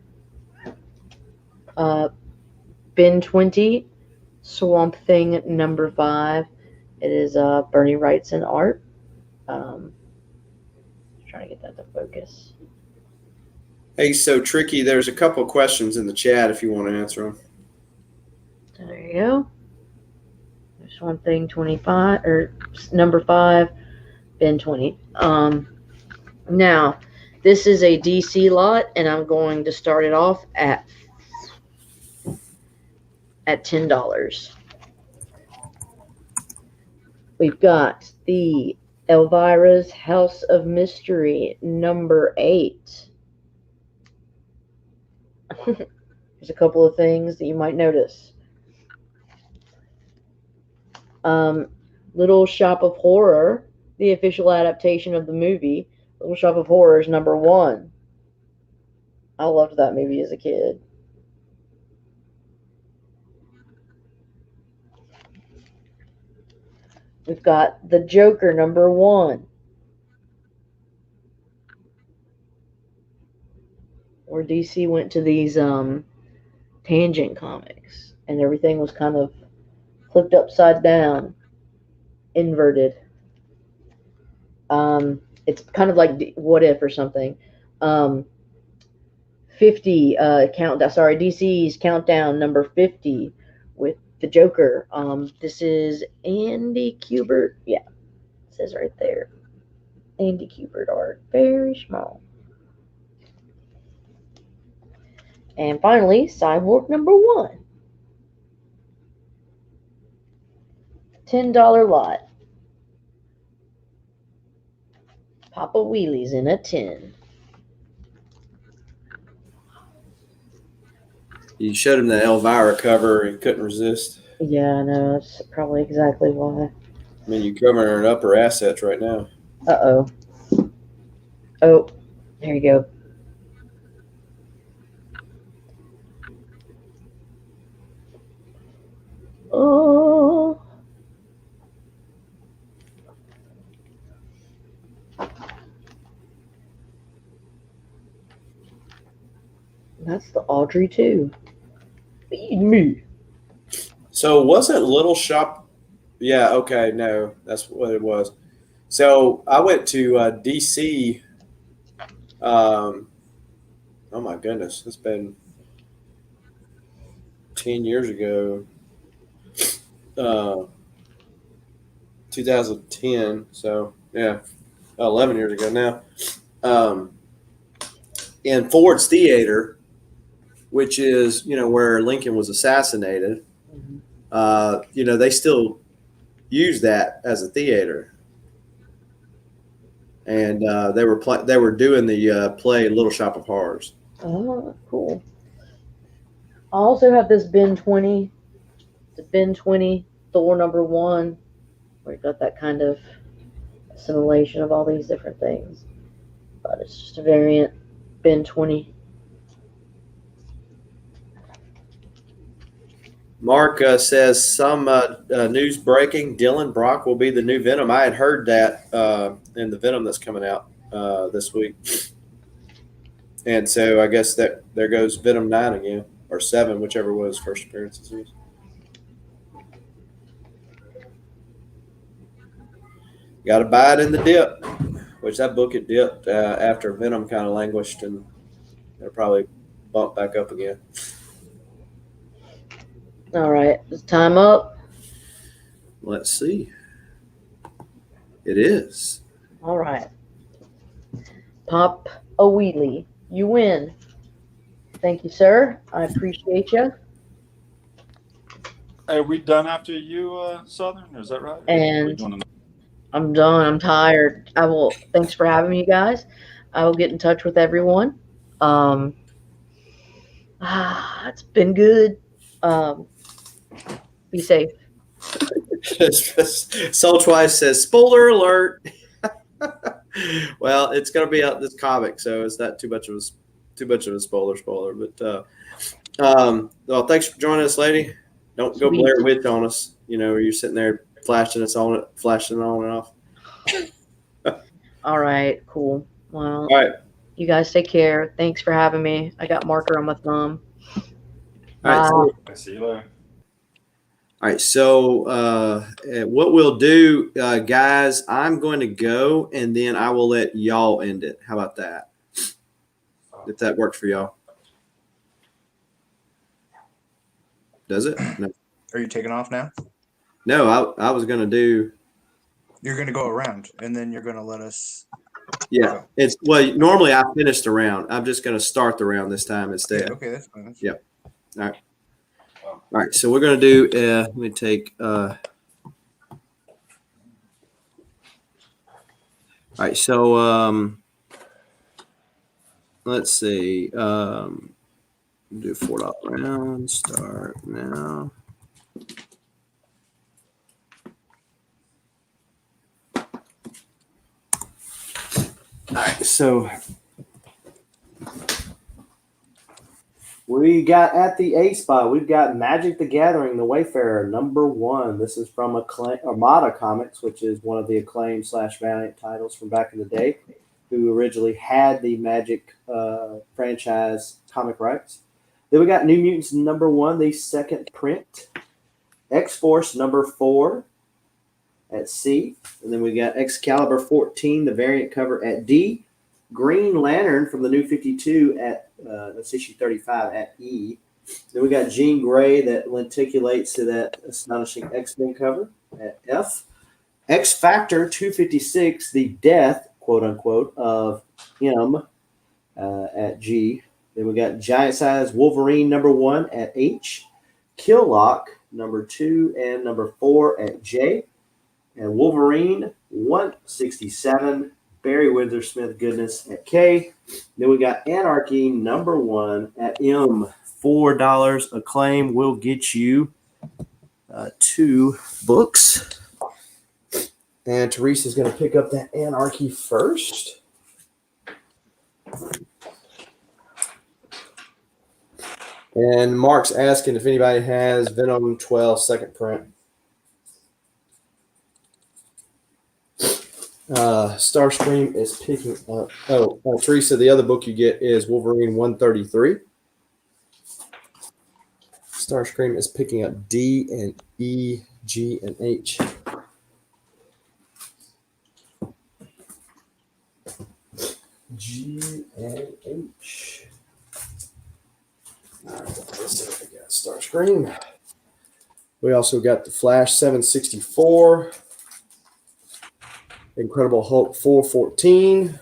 Bin 20, Swamp Thing number 5. It is Bernie Wrightson art. Trying to get that to focus.
Hey, so Tricky, there's a couple of questions in the chat if you want to answer them.
So there you go. There's one thing 25 or number 5, bin 20. Now this is a DC lot, and I'm going to start it off at $10. We've got the Elvira's House of Mystery number 8. There's a couple of things that you might notice. Little Shop of Horror, the official adaptation of the movie. Little Shop of Horrors number 1. I loved that movie as a kid. We've got The Joker number 1. Where DC went to these tangent comics, and everything was kind of flipped upside down, inverted. It's kind of like What If or something. 50 countdown. Sorry, DC's countdown number 50 with the Joker. This is Andy Kubert. Yeah, it says right there. Andy Kubert art, very small. And finally, Cyborg number 1. $10 lot. Papa Wheelies in a tin.
You showed him the Elvira cover and couldn't resist.
Yeah, I know. That's probably exactly why.
I mean, you're covering her upper assets right now.
Uh-oh. Oh, there you go. Oh. That's the Audrey too. Feed me.
So wasn't Little Shop? Yeah, okay, no, that's what it was. So I went to DC. Oh my goodness, it's been 10 years ago. 2010. So yeah, 11 years ago now. In Ford's Theater, which is where Lincoln was assassinated. They still use that as a theater, and they were doing the play Little Shop of Horrors.
Oh, cool. I also have this Ben 20. The Ben 20 Thor number 1, where you got that kind of assimilation of all these different things. But it's just a variant Ben 20.
Mark says some news breaking. Dylan Brock will be the new Venom. I had heard that in the Venom that's coming out this week. And so I guess that there goes Venom 9 again, or 7, whichever was first appearances was. Got to buy it in the dip, which that book had dipped after Venom kind of languished, and it'll probably bump back up again.
All right, is time up?
Let's see. It is.
All right. Pop a wheelie. You win. Thank you, sir. I appreciate you.
Are we done after you, Southern? Is that right?
And I'm done. I'm tired. Thanks for having me, you guys. I will get in touch with everyone. It's been good. Be safe.
Soul Twice says, spoiler alert. Well, it's going to be out this comic, so it's not too much of a spoiler. But well, thanks for joining us, lady. Don't go Blair Witch on us. You're sitting there flashing on and off.
All right, cool. Well,
all right.
You guys take care. Thanks for having me. I got marker on my thumb.
All right.
I see you later.
All right, so what we'll do, guys, I'm going to go, and then I will let y'all end it. How about that? If that works for y'all. Does it? No.
Are you taking off now?
No, I was going to do.
You're going to go around, and then you're going to let us.
Yeah, normally I finish the round. I'm just going to start the round this time instead.
Okay, that's fine.
Yeah. All right. All right, so we're going to do, let me take, all right, so let's see, do $4 round, start now. All right, so we got at the A spot, we've got Magic the Gathering, The Wayfarer, number 1. This is from Armada Comics, which is one of the acclaimed / Valiant titles from back in the day, who originally had the Magic franchise comic rights. Then we got New Mutants number 1, the second print, X-Force number 4, at C. And then we got Excalibur 14, the variant cover at D. Green Lantern from the New 52 at that's issue 35 at E. Then we got Jean Grey that lenticulates to that astonishing X-Men cover at F. X Factor 256, the death, quote unquote, of M at G. Then we got Giant Size Wolverine number 1 at H. Killlock number 2 and number 4 at J. And Wolverine 167, Barry Windsor Smith goodness at K. Then we got Anarchy number 1 at M. $4 a claim will get you 2 books. And Teresa's going to pick up that Anarchy first. And Mark's asking if anybody has Venom 12 second print. Starscream is picking up. Teresa, the other book you get is Wolverine 133. Starscream is picking up D and E, G, and H. G and H. All right, let's see what we got. Starscream. We also got the Flash 764. Incredible Hulk 414.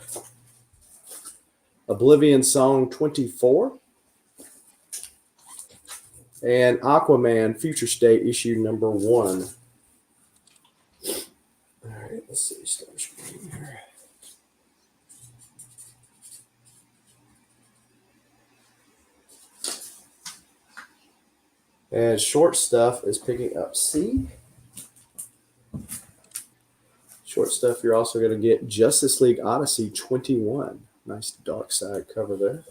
Oblivion Song 24. And Aquaman Future State issue number 1. All right, let's see. Starscream here. And Short Stuff is picking up C. Short Stuff, you're also going to get Justice League Odyssey 21. Nice dark side cover there.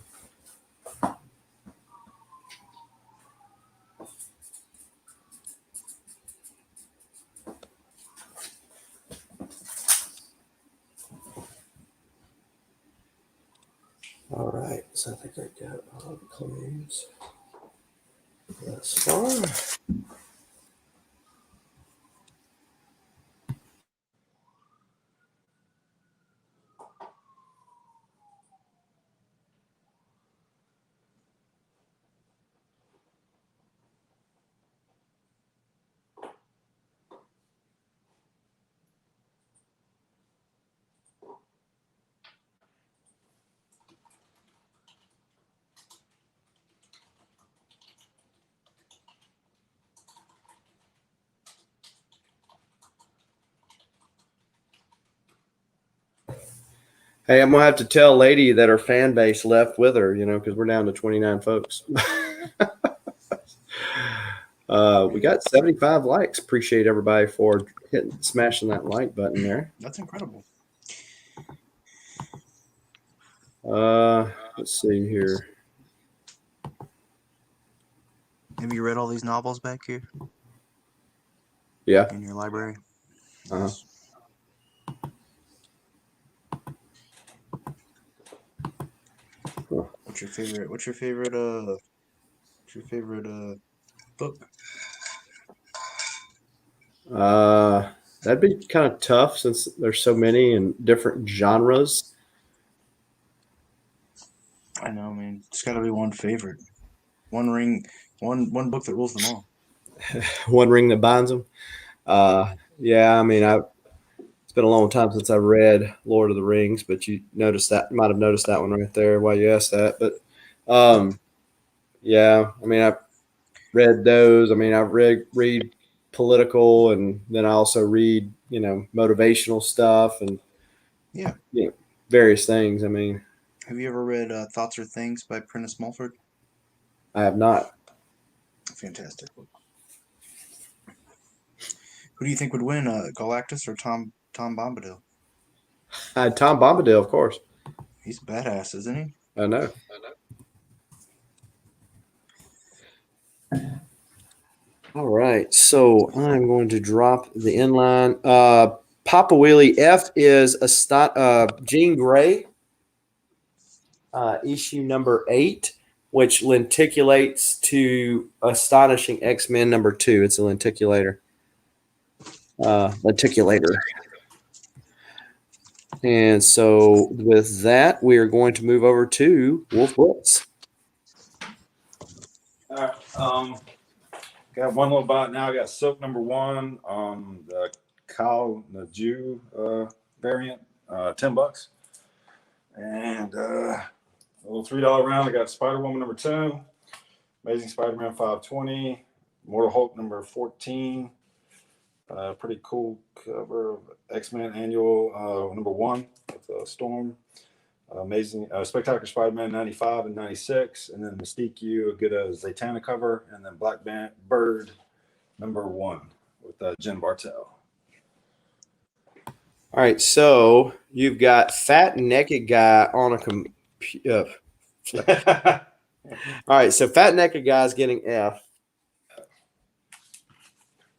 All right, so I think I got all the claims thus far. Hey, I'm going to have to tell Lady that her fan base left with her, because we're down to 29 folks. We got 75 likes. Appreciate everybody for smashing that like button there.
That's incredible.
Let's see here.
Have you read all these novels back here?
Yeah.
In your library?
Uh-huh.
What's your favorite book?
That'd be kind of tough since there's so many and different genres.
I know, man. It's got to be one favorite. One one book that rules them all.
One ring that binds them. Yeah, I mean, it's been a long time since I read Lord of the Rings, but you might have noticed that one right there while you asked that. But yeah, I mean, I've read those. I mean, I read political, and then I also read, motivational stuff and various things. I mean,
have you ever read Thoughts Are Things by Prentice Mulford?
I have not.
Fantastic book. Who do you think would win, Galactus or Tom Bombadil?
Tom Bombadil, of course.
He's a badass, isn't he?
I know. All right, so I'm going to drop the inline. Papa Wheelie F is Jean Grey, issue number 8, which lenticulates to Astonishing X-Men number 2. It's a lenticulator. Articulator. And so with that, we are going to move over to WolfBlitz.
All right. Got one little bot now. I got Silk number 1, the Cow the Jew variant, $10. And a little $3 round. I got Spider Woman number 2, Amazing Spider-Man 520, Mortal Hulk number 14. Pretty cool cover of X-Men Annual number 1 with Storm. Amazing Spectacular Spider-Man 95 and 96, and then Mystique U, a good Zatanna cover, and then Black Bird number 1 with Jen Bartel.
All right, so you've got Fat Naked Guy on a computer. All right, so Fat Naked Guy is getting F.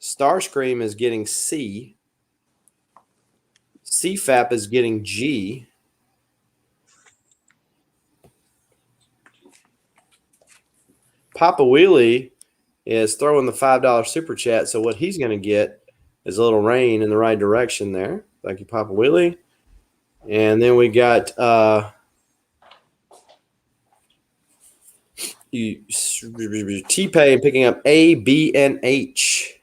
Starscream is getting C. CFAP is getting G. Papa Wheelie is throwing the $5 super chat, so what he's going to get is a little rain in the right direction there. Thank you, Papa Wheelie. And then we got T-Pain picking up A, B, and H.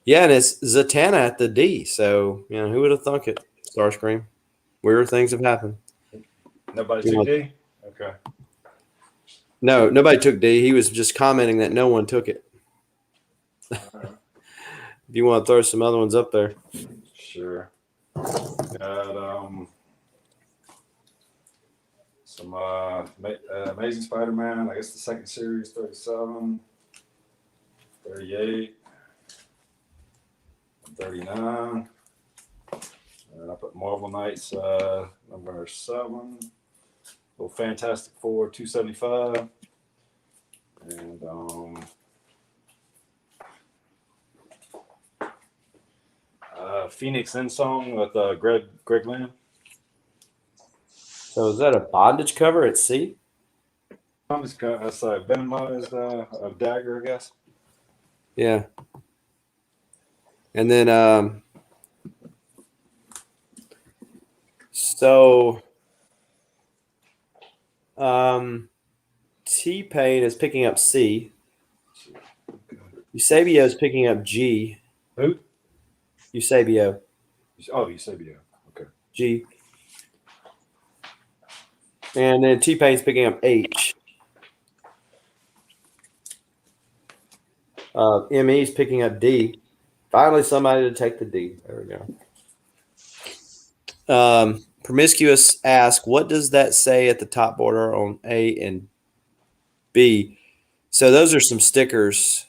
Yeah, and it's Zatanna at the D. So, who would have thunk it? Starscream. Weird things have happened.
Nobody took D? Okay.
No, nobody took D. He was just commenting that no one took it. If you want to throw some other ones up there.
Sure. Got some Amazing Spider-Man, I guess the second series, 37, 38, 39. And I put Marvel Knights number 7. Little Fantastic Four, 275. And Phoenix End Song with Greg Land.
So is that a bondage cover at C?
That's Venema is a dagger, I guess.
Yeah. And then T-Pain is picking up C. Eusebio is picking up G.
Who?
Eusebio.
Oh, Eusebio. Okay.
G. And then T-Pain's picking up H. ME's picking up D. Finally, somebody to take the D. There we go. Promiscuous asks, what does that say at the top border on A and B? So those are some stickers.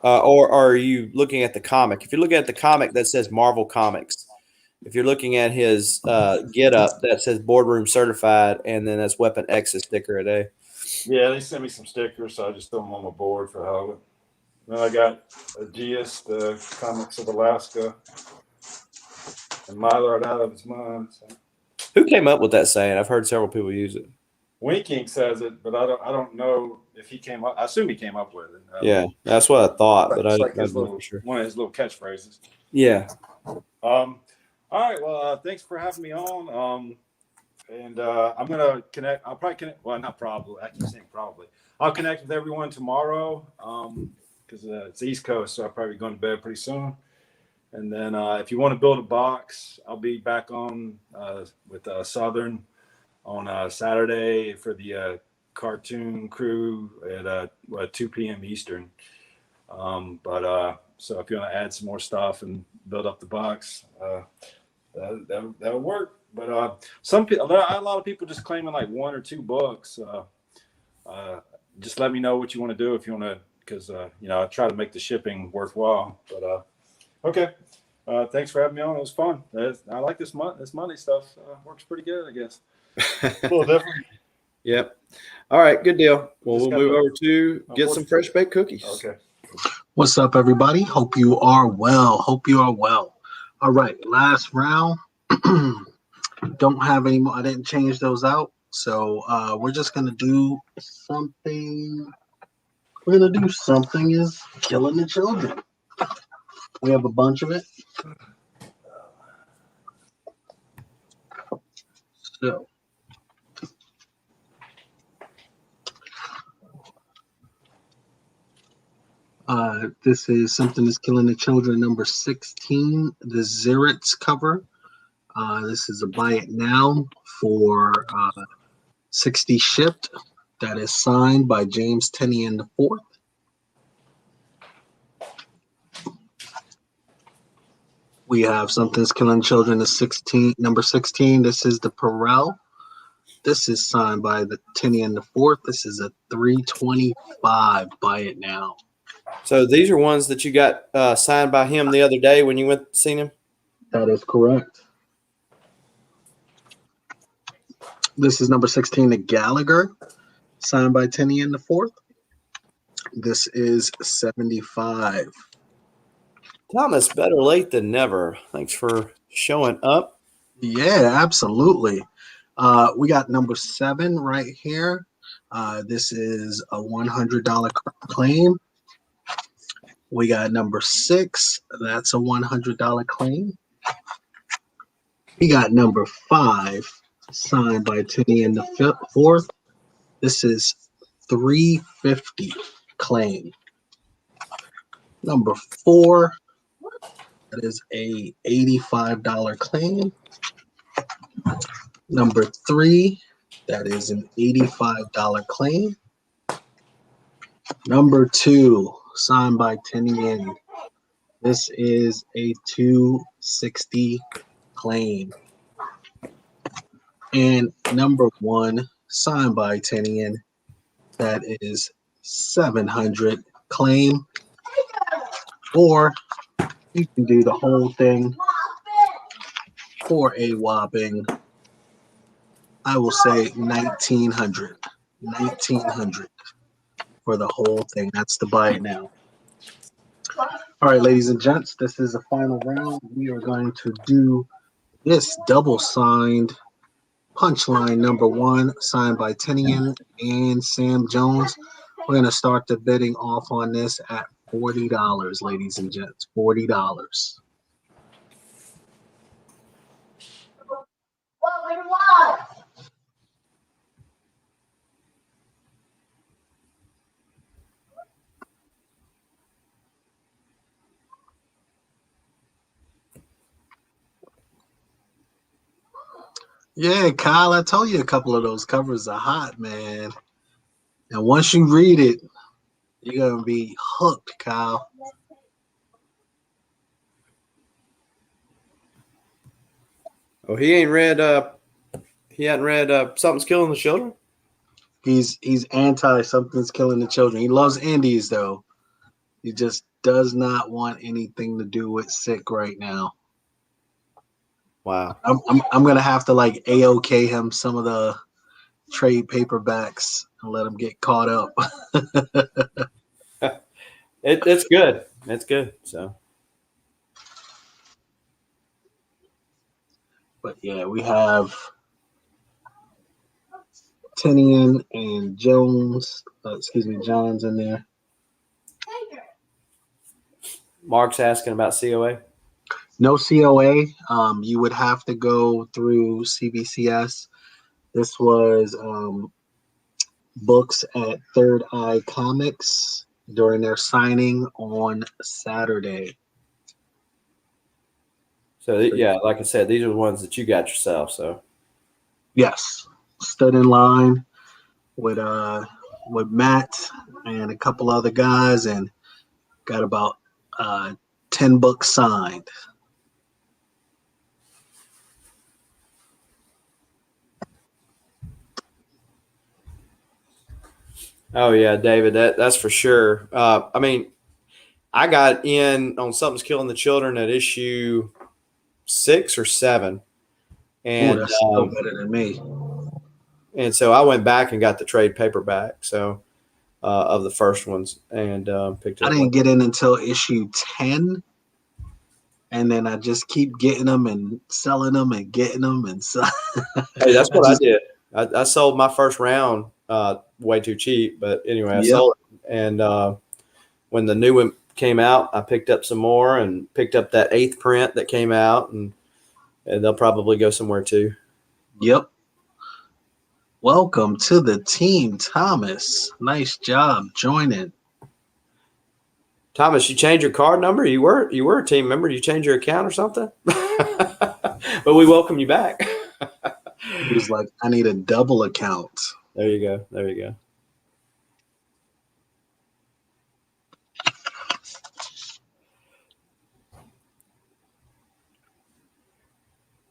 Or are you looking at the comic? If you're looking at the comic, that says Marvel Comics. If you're looking at his get up, that says Boardroom Certified, and then that's Weapon X's sticker at A.
Yeah, they sent me some stickers, so I just threw them on my board for Halloween. Then I got Aegeus, the Comics of Alaska, and Mylord Out of His Mind. So.
Who came up with that saying? I've heard several people use it.
Winking says it, but I don't know if he came up. I assume he came up with it.
Yeah, that's what I thought, but I
like
don't know
little,
for sure.
One of his little catchphrases.
Yeah.
All right. Well, thanks for having me on. And I'm gonna connect. I'll probably connect. Well, not probably. I keep saying probably. I'll connect with everyone tomorrow because it's East Coast, so I'll probably be going to bed pretty soon. And then if you want to build a box, I'll be back on with Southern on Saturday for the cartoon crew at 2 p.m. Eastern. So if you want to add some more stuff and build up the box, that'll work. But some people, a lot of people just claiming like 1 or 2 books. Just let me know what you want to do if you want to, because I try to make the shipping worthwhile. But okay, thanks for having me on. It was fun. I like this money stuff. Works pretty good, I guess. A little different.
Yep. All right, good deal. Well, we'll move over to get some fresh baked cookies.
Okay.
What's up, everybody? Hope you are well. All right, last round. Don't have any more. I didn't change those out. So we're just going to do something we're going to do Something is Killing the Children. We have a bunch of it. So, this is Something is Killing the Children number 16, the Ziritz cover. This is a buy it now for 60 shipped. That is signed by James Tinian the Fourth. We have Something's Killing Children, the number 16. This is the Perel. This is signed by the Tinian the Fourth. This is a 325. Buy it now.
So these are ones that you got signed by him the other day when you went to see him?
That is correct. This is number 16, the Gallagher, signed by Tinian the Fourth. This is 75.
Thomas, better late than never. Thanks for showing up.
Yeah, absolutely. We got number 7 right here. This is a $100 claim. We got number 6. That's a $100 claim. We got number 5, signed by Tinian the Fourth. This is $350 claim. Number 4. That is a $85 claim. Number 3, that is an $85 claim. Number 2, signed by Tinian. This is a $260 claim. And number 1, signed by Tinian. That is $700 claim. Or you can do the whole thing for a whopping, I will say, $1,900. $1,900 for the whole thing. That's the buy it now. All right, ladies and gents, this is the final round. We are going to do this double signed Punchline number 1, signed by Tinian and Sam Jones. We're going to start the bidding off on this at $40, ladies and gents. $40. Yeah, Kyle, I told you a couple of those covers are hot, man. And once you read it, you're gonna be hooked, Kyle.
Oh, he hadn't read Something's Killing the Children?
He's anti Something's Killing the Children. He loves indies though. He just does not want anything to do with Sick right now.
Wow.
I'm gonna have to like AOK him some of the trade paperbacks and let him get caught up.
It's good. It's good. So,
but yeah, we have Tinian and Jones. John's in there.
Mark's asking about COA.
No COA. You would have to go through CBCS. This was books at Third Eye Comics during their signing on Saturday.
So yeah, like I said, these are the ones that you got yourself. So
yes, stood in line with Matt and a couple other guys, and got about 10 books signed.
oh yeah, David, that's for sure. I mean, I got in on Something's Killing the Children at issue 6 or 7, and
that's still better than me.
And so I went back and got the trade paperback, so of the first ones, and picked it up.
I didn't get in until issue 10, and then I just keep getting them and selling them and getting them and so.
Hey, that's what I did. I sold my first round way too cheap. But anyway, I
Yep.
sold it. And when the new one came out, I picked up some more and picked up that 8th print that came out, and they'll probably go somewhere too.
Yep. Welcome to the team, Thomas. Nice job joining.
Thomas, you changed your card number? You were a team member. Did you change your account or something? But we welcome you back.
He was like, I need a double account.
There you go. There you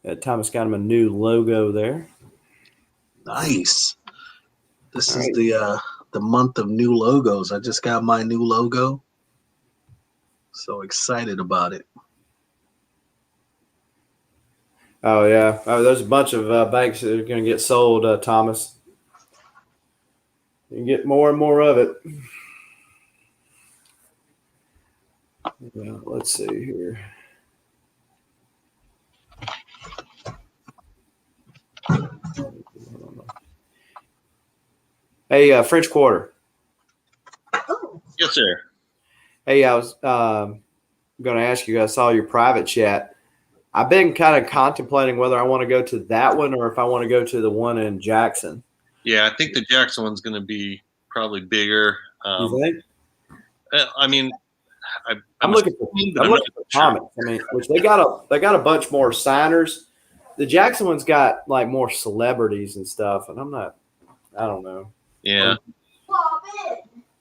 go. Thomas got him a new logo there.
Nice. This
All
is
right.
the month of new logos. I just got my new logo. So excited about it.
Oh yeah. Oh, there's a bunch of banks that are going to get sold, Thomas. You can get more and more of it. Yeah, let's see here. Hey, French Quarter.
Yes, sir.
Hey, I was going to ask you. I saw your private chat. I've been kind of contemplating whether I want to go to that one or if I want to go to the one in Jackson.
Yeah, I think the Jackson one's going to be probably bigger.
You think?
I mean,
I'm looking for comics. I mean, which they got a bunch more signers. The Jackson one's got like more celebrities and stuff, and I don't know.
Yeah.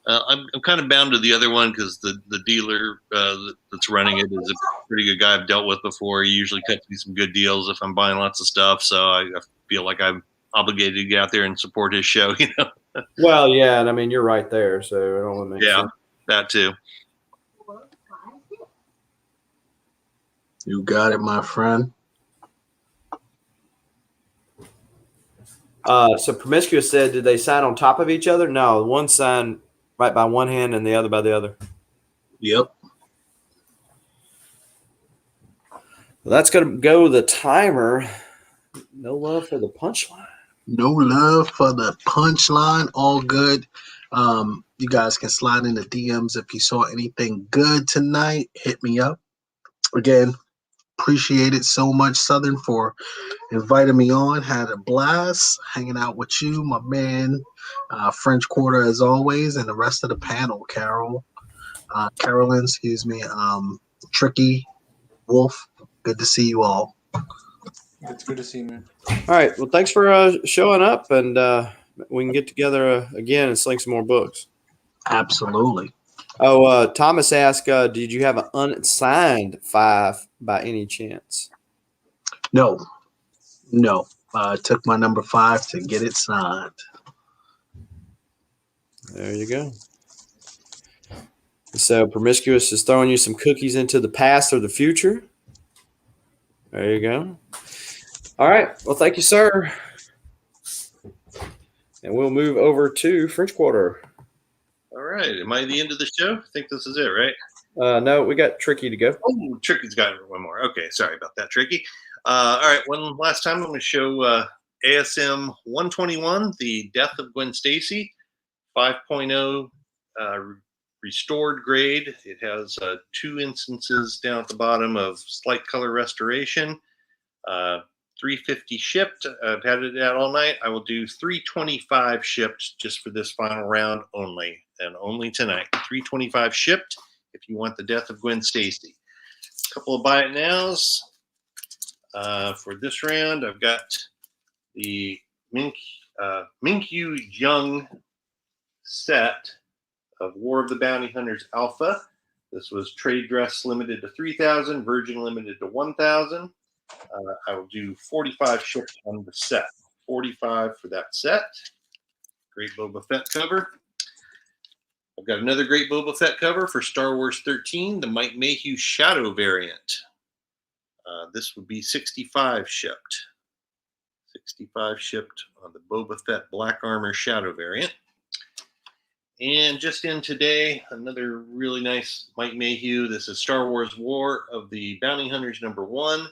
I'm kind of bound to the other one because the dealer that's running it is a pretty good guy I've dealt with before. He usually cuts me some good deals if I'm buying lots of stuff. So I feel like I'm obligated to get out there and support his show, you know?
Well, yeah, and I mean, you're right there, so it only makes sense.
That too.
You got it, my friend.
So Promiscuous said, did they sign on top of each other? No, one signed right by one hand and the other by the other.
Yep.
Well, that's going to go with the timer. No love for the punchline.
No love for the punchline. All good. You guys can slide in the DMs if you saw anything good tonight. Hit me up. Again, appreciate it so much, Southern, for inviting me on. Had a blast hanging out with you, my man, French Quarter as always, and the rest of the panel, Carolyn, excuse me, Tricky, Wolf. Good to see you all.
It's good to see you, man.
All right. Well, thanks for showing up, and we can get together again and sling some more books.
Absolutely.
Oh, Thomas asked, did you have an unsigned 5 by any chance?
No. I took my number 5 to get it signed.
There you go. So Promiscuous is throwing you some cookies into the past or the future. There you go. All right. Well, thank you, sir. And we'll move over to French Quarter.
All right. Am I the end of the show? I think this is it, right?
No, we got Tricky to go.
Oh, Tricky's got one more. Okay. Sorry about that, Tricky. All right. One last time, I'm going to show ASM 121, The Death of Gwen Stacy, 5.0 restored grade. It has 2 instances down at the bottom of slight color restoration. $350 shipped. I've had it out all night. I will do $325 shipped just for this final round only, and only tonight. $325 shipped if you want The Death of Gwen Stacy. A couple of buy it nows. For this round, I've got the Minkyu Young set of War of the Bounty Hunters Alpha. This was trade dress limited to 3,000, Virgin limited to 1,000. I will do 45 shipped on the set. 45 for that set. Great Boba Fett cover. I've got another great Boba Fett cover for Star Wars 13, the Mike Mayhew Shadow variant. This would be 65 shipped. 65 shipped on the Boba Fett Black Armor Shadow variant. And just in today, another really nice Mike Mayhew. This is Star Wars War of the Bounty Hunters #1.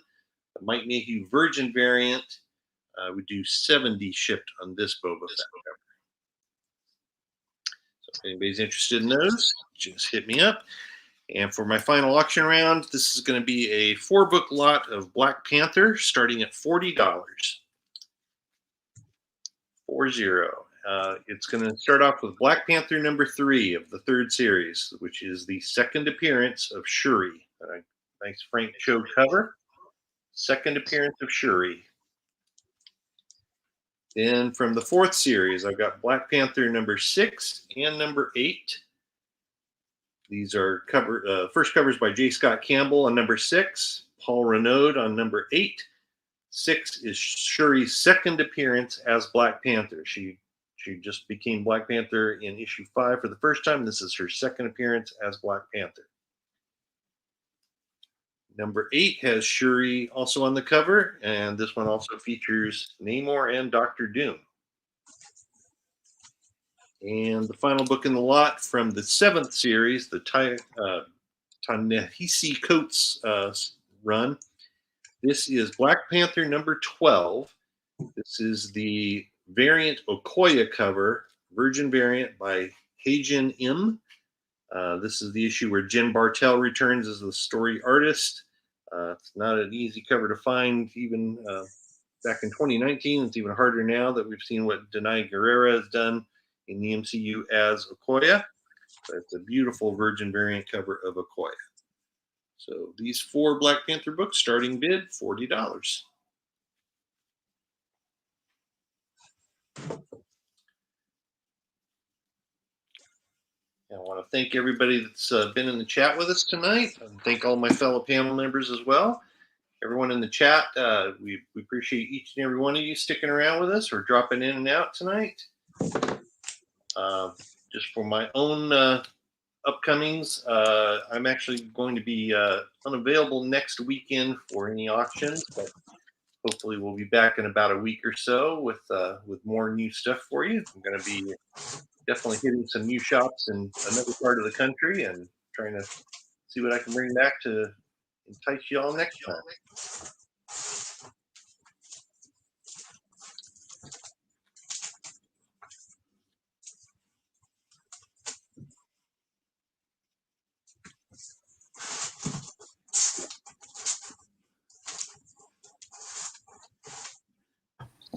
The Mike Mayhew Virgin variant. We do 70 shipped on this Boba Fett cover. If anybody's interested in those, just hit me up. And for my final auction round, this is going to be a 4-book lot of Black Panther starting at $40. 40. It's going to start off with Black Panther number 3 of the 3rd series, which is the second appearance of Shuri. Nice Frank Cho cover. Second appearance of Shuri. Then from the 4th series, I've got Black Panther number 6 and number 8. These are first covers by J. Scott Campbell on number 6, Paul Renaud on number 8. 6 is Shuri's second appearance as Black Panther. She just became Black Panther in issue 5 for the first time. This is her second appearance as Black Panther. Number 8 has Shuri also on the cover, and this one also features Namor and Doctor Doom. And the final book in the lot from the 7th series, the Ta-Nehisi Coates run. This is Black Panther number 12. This is the variant Okoye cover, Virgin variant by Heijin M. This is the issue where Jen Bartel returns as the story artist. It's not an easy cover to find, even back in 2019. It's even harder now that we've seen what Denai Guerrera has done in the MCU as Okoye. But it's a beautiful Virgin variant cover of Okoye. So these 4 Black Panther books, starting bid, $40. I want to thank everybody that's been in the chat with us tonight, and thank all my fellow panel members as well. Everyone in the chat, we appreciate each and every one of you sticking around with us or dropping in and out tonight. Just for my own upcomings, I'm actually going to be unavailable next weekend for any auctions, but hopefully we'll be back in about a week or so with more new stuff for you. I'm going to be definitely hitting some new shops in another part of the country and trying to see what I can bring back to entice you all next time.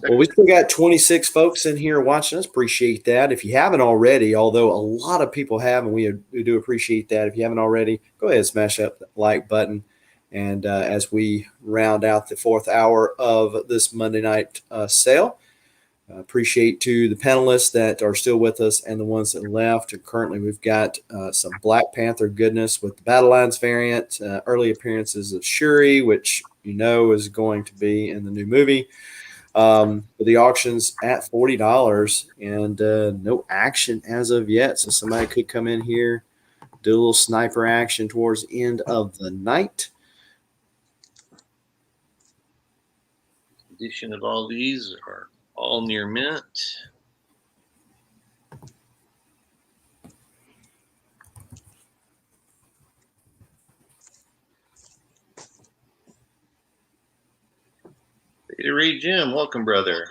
Well, we still got 26 folks in here watching us. Appreciate that. If you haven't already, although a lot of people have, and we do appreciate that. If you haven't already, go ahead and smash that like button. And as we round out the 4th hour of this Monday night sale, appreciate to the panelists that are still with us and the ones that left. And currently, we've got some Black Panther goodness with the Battle Lines variant, early appearances of Shuri, which you know is going to be in the new movie. The auction's at $40 and no action as of yet. So somebody could come in here, do a little sniper action towards the end of the night.
Edition of all these are all near mint. Beta Ray Jim, welcome, brother.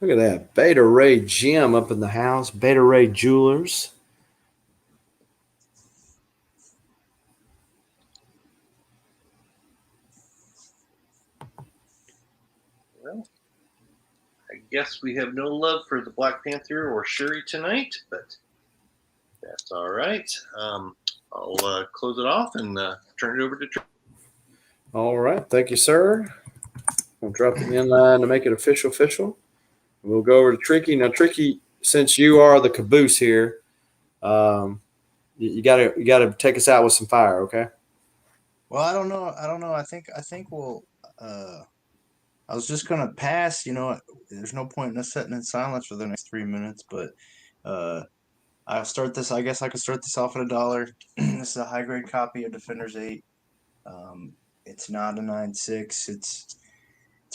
Look at that. Beta Ray Jim up in the house. Beta Ray Jewelers.
Well, I guess we have no love for the Black Panther or Shuri tonight, but that's all right. I'll close it off and turn it over to Trey.
All right. Thank you, sir. I'll drop it in line to make it official. We'll go over to Tricky. Now, Tricky, since you are the caboose here, you gotta take us out with some fire, okay?
Well, I don't know. I think we'll. I was just gonna pass. There's no point in us sitting in silence for the next 3 minutes, but I'll start this. I guess I could start this off at $1. This is a high grade copy of Defenders 8. It's not a 9.6. It's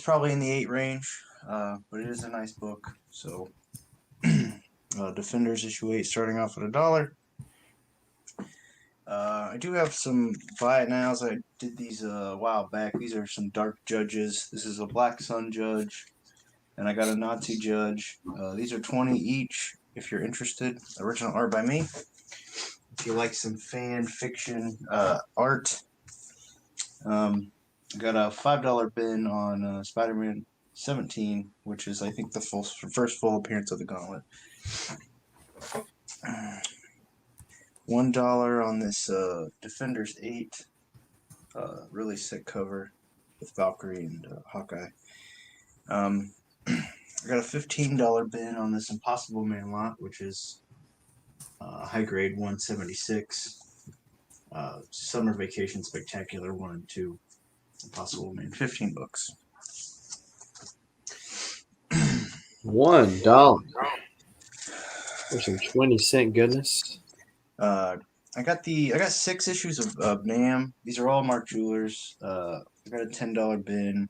probably in the 8 range, but it is a nice book. So Defenders issue 8 starting off at $1. I do have some buy it nows. I did these a while back. These are some Dark Judges. This is a Black Sun Judge, and I got a Nazi Judge. These are 20 each if you're interested. Original art by me. If you like some fan fiction art, I got a $5 bin on Spider-Man 17, which is I think the first full appearance of the Gauntlet. $1 on this Defenders 8, really sick cover with Valkyrie and Hawkeye. I got a $15 bin on this Impossible Man lot, which is high grade 176. Summer Vacation Spectacular 1 and 2. Impossible Man, 15 bucks.
$1 for some 20-cent goodness.
I got 6 issues of NAM. These are all Mark Jewelers. I got a $10 bin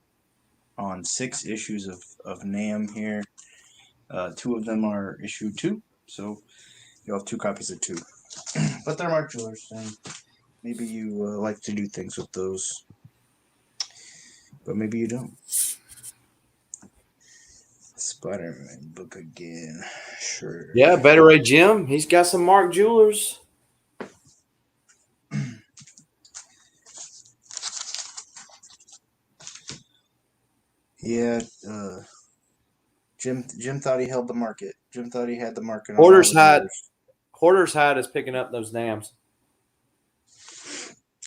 on 6 issues of NAM here. 2 of them are issue 2, so you'll have 2 copies of 2. But they're Mark Jewelers, and maybe you like to do things with those, but maybe you don't. Spider-Man book again. Sure.
Yeah, Better Ray Jim. He's got some Mark Jewelers.
Yeah, Jim thought he held the market. Jim thought he had the market.
Hoarder's Hide is picking up those NAMs.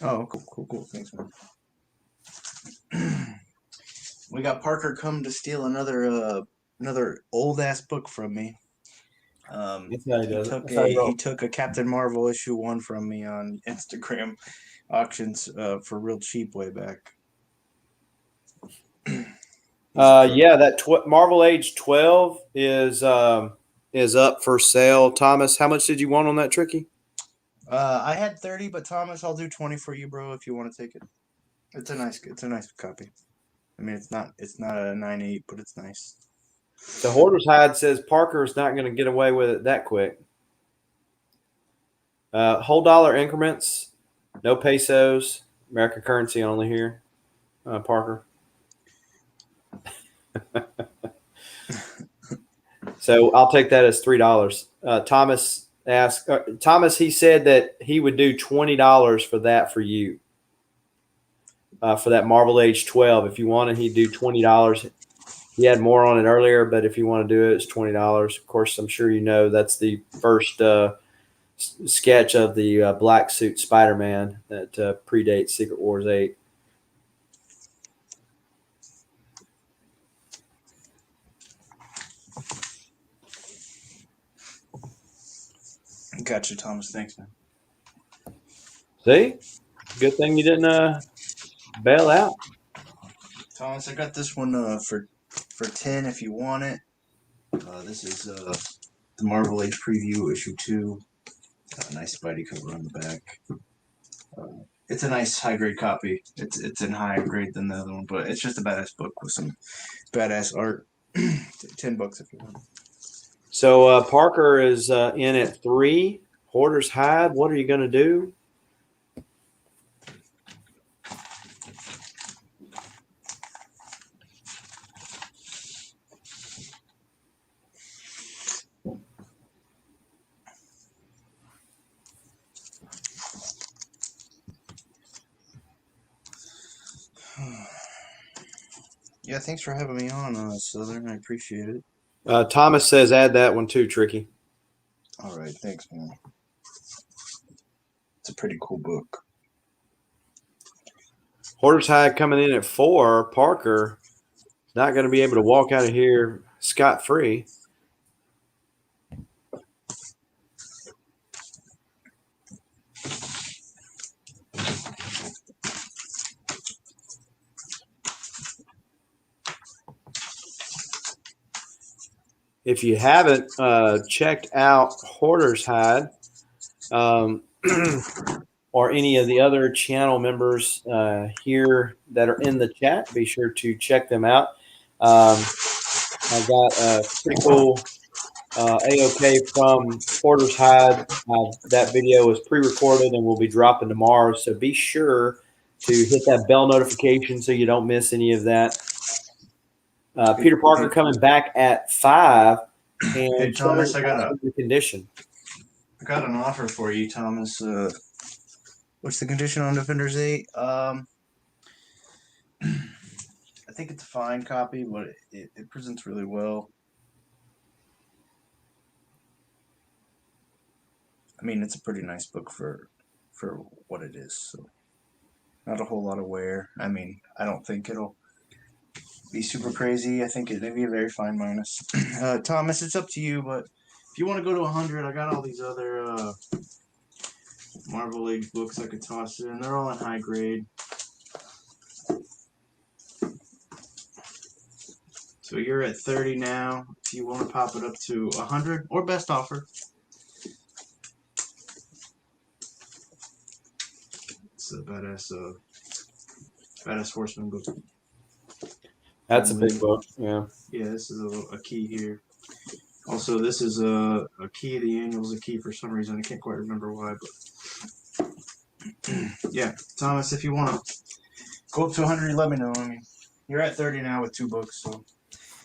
Oh, cool. Thanks, man. We got Parker come to steal another old ass book from me. He took a Captain Marvel issue 1 from me on Instagram auctions for real cheap way back.
That Marvel Age 12 is up for sale. Thomas, how much did you want on that, Tricky?
I had 30, but Thomas, I'll do 20 for you, bro, if you want to take it. It's a nice copy. I mean, it's not a 9.8, but it's nice.
The Hoarder's Hide says Parker's not going to get away with it that quick. Whole dollar increments, no pesos, American currency only here. Parker. So I'll take that as $3. Thomas asked. Thomas, he said that he would do $20 for that for you. For that Marvel Age 12, if you wanted, he'd do $20. He had more on it earlier, but if you want to do it, it's $20. Of course, I'm sure you know that's the first sketch of the black suit Spider-Man that predates Secret Wars 8.
Gotcha, Thomas. Thanks, man.
See? Good thing you didn't bail out.
Thomas, I got this one for 10 if you want it. This is the Marvel Age Preview issue 2. Nice Spidey cover on the back. It's a nice high grade copy. It's in higher grade than the other one, but it's just a badass book with some badass art. $10 if you want.
So Parker is in at 3. Hoarder's Hide. What are you going to do?
Yeah, thanks for having me on, Southern. I appreciate it.
Thomas says add that one too, Tricky.
All right, thanks, man. It's a pretty cool book.
Hoarder's Hide coming in at 4. Parker is not going to be able to walk out of here scot-free. if you haven't checked out Hoarder's Hide or any of the other channel members here that are in the chat, be sure to check them out. I got a pretty cool AOK from Hoarder's Hide. That video is pre-recorded and will be dropping tomorrow, so be sure to hit that bell notification so you don't miss any of that. Peter Parker coming back at 5. And
Hey, Thomas, I got
the condition.
I got an offer for you, Thomas. What's the condition on Defenders 8? I think it's a fine copy, but it presents really well. I mean, it's a pretty nice book for what it is. So, not a whole lot of wear. I mean, I don't think it'll be super crazy. I think it'd be a very fine minus. Thomas, it's up to you, but if you want to go to 100, I got all these other Marvel Age books I could toss in. They're all in high grade. So you're at 30 now. If you want to pop it up to 100 or best offer. It's a badass Horseman book.
That's a big book. Yeah.
Yeah, this is a key here. Also, this is a key. The annual's a key for some reason. I can't quite remember why, but yeah, Thomas, if you want to go up to 100, let me know. I mean, you're at 30 now with 2 books, so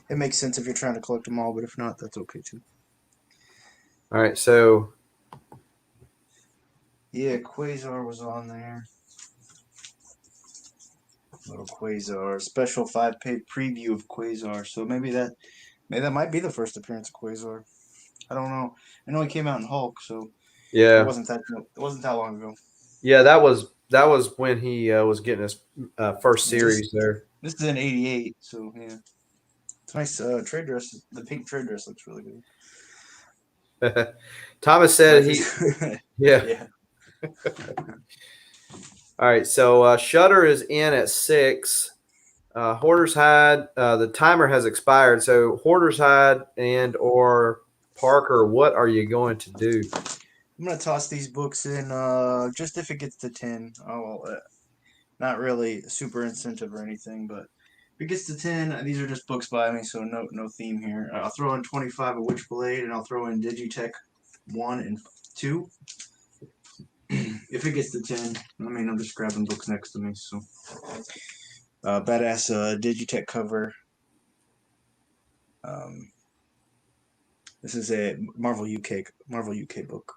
it makes sense if you're trying to collect them all. But if not, that's okay too.
All right, so
yeah, Quasar was on there. Little Quasar, special 5-page preview of Quasar. So maybe that might be the first appearance of Quasar. I don't know. I know he came out in Hulk, so
yeah,
it wasn't that long ago.
Yeah, that was when he was getting his first series there.
This is in '88, so yeah, it's nice trade dress. The pink trade dress looks really good.
Thomas said he, yeah. All right, so Shutter is in at 6. Hoarder's Hide, the timer has expired. So Hoarder's Hide and or Parker, what are you going to do?
I'm gonna toss these books in just if it gets to 10. Not really a super incentive or anything, but if it gets to 10, these are just books by me, so no theme here. I'll throw in 25 of Witchblade, and I'll throw in Digitech 1 and 2. If it gets to 10, I mean, I'm just grabbing books next to me, so. Badass Digitech cover. This is a Marvel UK book.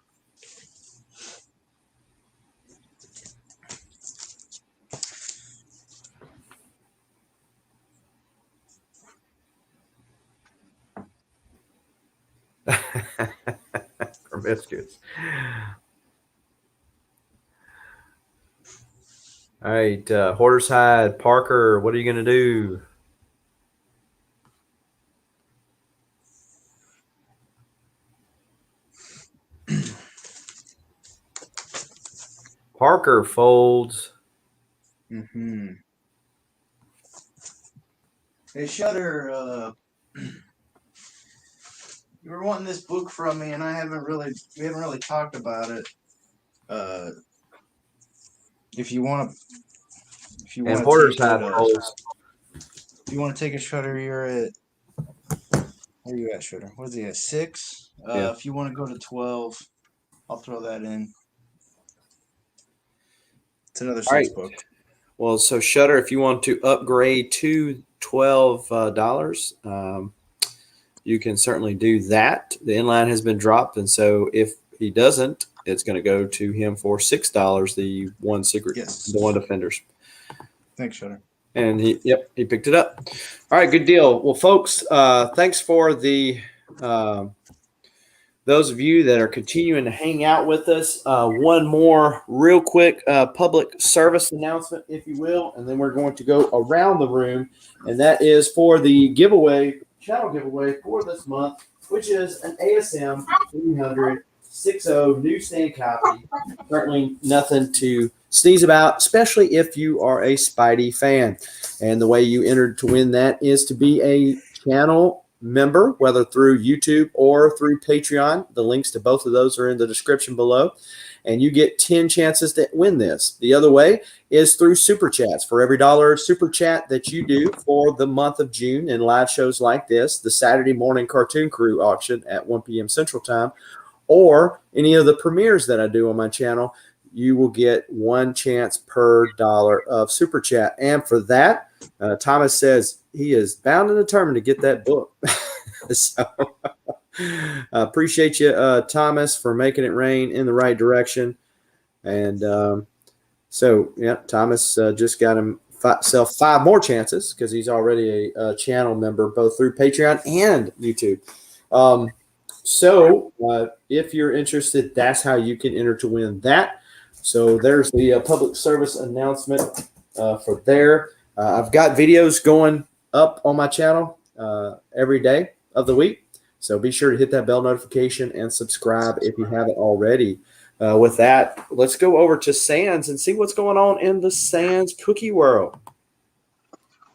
Promiscuous. All right, Hoarder's Hide, Parker, what are you going to do? Parker folds.
Mm-hmm. Hey, Shutter, you were wanting this book from me, and we haven't really talked about it. If you want to
Hoarder's Hide folds.
If you want to take a Shutter, you're at, where are you at, Shutter? What is he at, 6?
Yeah.
If you want to go to 12, I'll throw that in. It's another 6 book.
Well, so Shutter, if you want to upgrade to $12, you can certainly do that. The inline has been dropped, and so if he doesn't, it's going to go to him for $6. The one secret, the one Defenders.
Thanks, Shutter.
And he picked it up. All right, good deal. Well, folks, thanks for the those of you that are continuing to hang out with us. One more real quick public service announcement, if you will, and then we're going to go around the room, and that is for the giveaway, channel giveaway for this month, which is an ASM 300/60 newsstand copy. Certainly nothing to sneeze about, especially if you are a Spidey fan. And the way you entered to win that is to be a channel member, whether through YouTube or through Patreon. The links to both of those are in the description below. And you get 10 chances to win this. The other way is through Super Chats. For every $1 Super Chat that you do for the month of June and live shows like this, the Saturday morning Cartoon Crew auction at 1 p.m. Central Time, or any of the premieres that I do on my channel, you will get 1 chance per $1 of Super Chat. And for that, Thomas says he is bound and determined to get that book. So appreciate you, Thomas, for making it rain in the right direction. And so, yeah, Thomas just got himself 5 more chances because he's already a channel member both through Patreon and YouTube. So if you're interested, that's how you can enter to win that. So there's the public service announcement for there. I've got videos going up on my channel every day of the week. So be sure to hit that bell notification and subscribe if you haven't already. With that, let's go over to Sands and see what's going on in the Sands cookie world.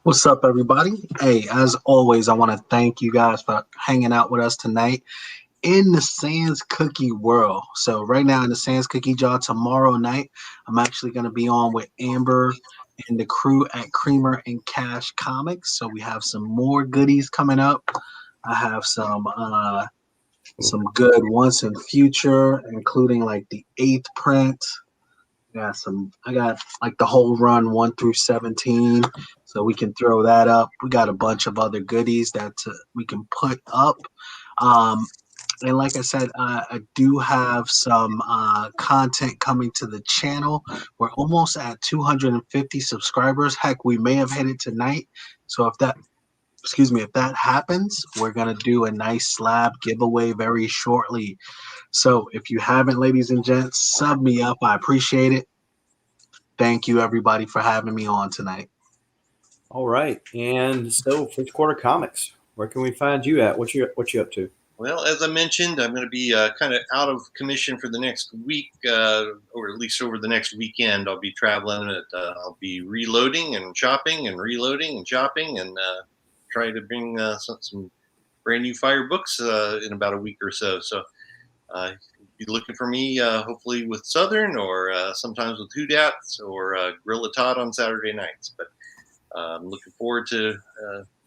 What's up, everybody? Hey, as always, I want to thank you guys for hanging out with us tonight in the Sands cookie world. So right now in the Sands cookie jar, tomorrow night, I'm actually going to be on with Amber and the crew at Creamer and Cash Comics. So we have some more goodies coming up. I have some good Once and Future, including like the 8th print. I got like the whole run 1 through 17, so we can throw that up. We got a bunch of other goodies that we can put up. And like I said, I do have some content coming to the channel. We're almost at 250 subscribers. Heck, we may have hit it tonight. So if that happens, we're going to do a nice slab giveaway very shortly. So if you haven't, ladies and gents, sub me up. I appreciate it. Thank you, everybody, for having me on tonight.
All right. And so First Quarter Comics, where can we find you at? What you up to?
Well, as I mentioned, I'm going to be kind of out of commission for the next week, or at least over the next weekend. I'll be traveling. I'll be reloading and shopping and reloading and shopping and try to bring some brand new fire books in about a week or so. So be looking for me hopefully with Southern or sometimes with Hoodats or Gorilla Todd on Saturday nights. But I'm looking forward to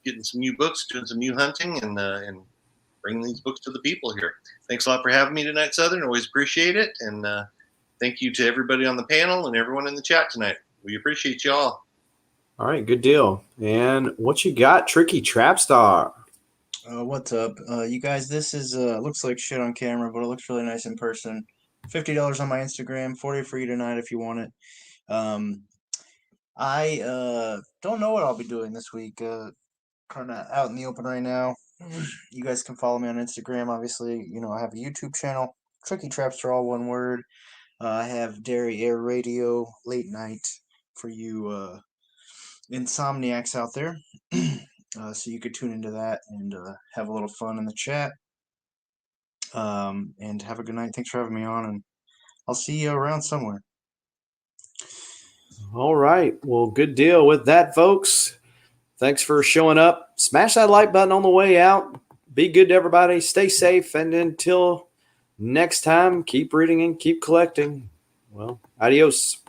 getting some new books, doing some new hunting, and bringing these books to the people here. Thanks a lot for having me tonight, Southern. Always appreciate it. And thank you to everybody on the panel and everyone in the chat tonight. We appreciate you all.
All right, good deal. And what you got, Tricky Trapstar?
What's up, you guys? This is looks like shit on camera, but it looks really nice in person. $50 on my Instagram, $40 for you tonight if you want it. I don't know what I'll be doing this week. Kind of out in the open right now. You guys can follow me on Instagram. Obviously, you know, I have a YouTube channel, Tricky Trapster, all one word. I have Dairy Air Radio late night for you insomniacs out there. So you could tune into that and have a little fun in the chat. And have a good night. Thanks for having me on, and I'll see you around somewhere.
All right. Well, good deal with that, folks. Thanks for showing up. Smash that like button on the way out. Be good to everybody. Stay safe. And until next time, keep reading and keep collecting. Well, adios.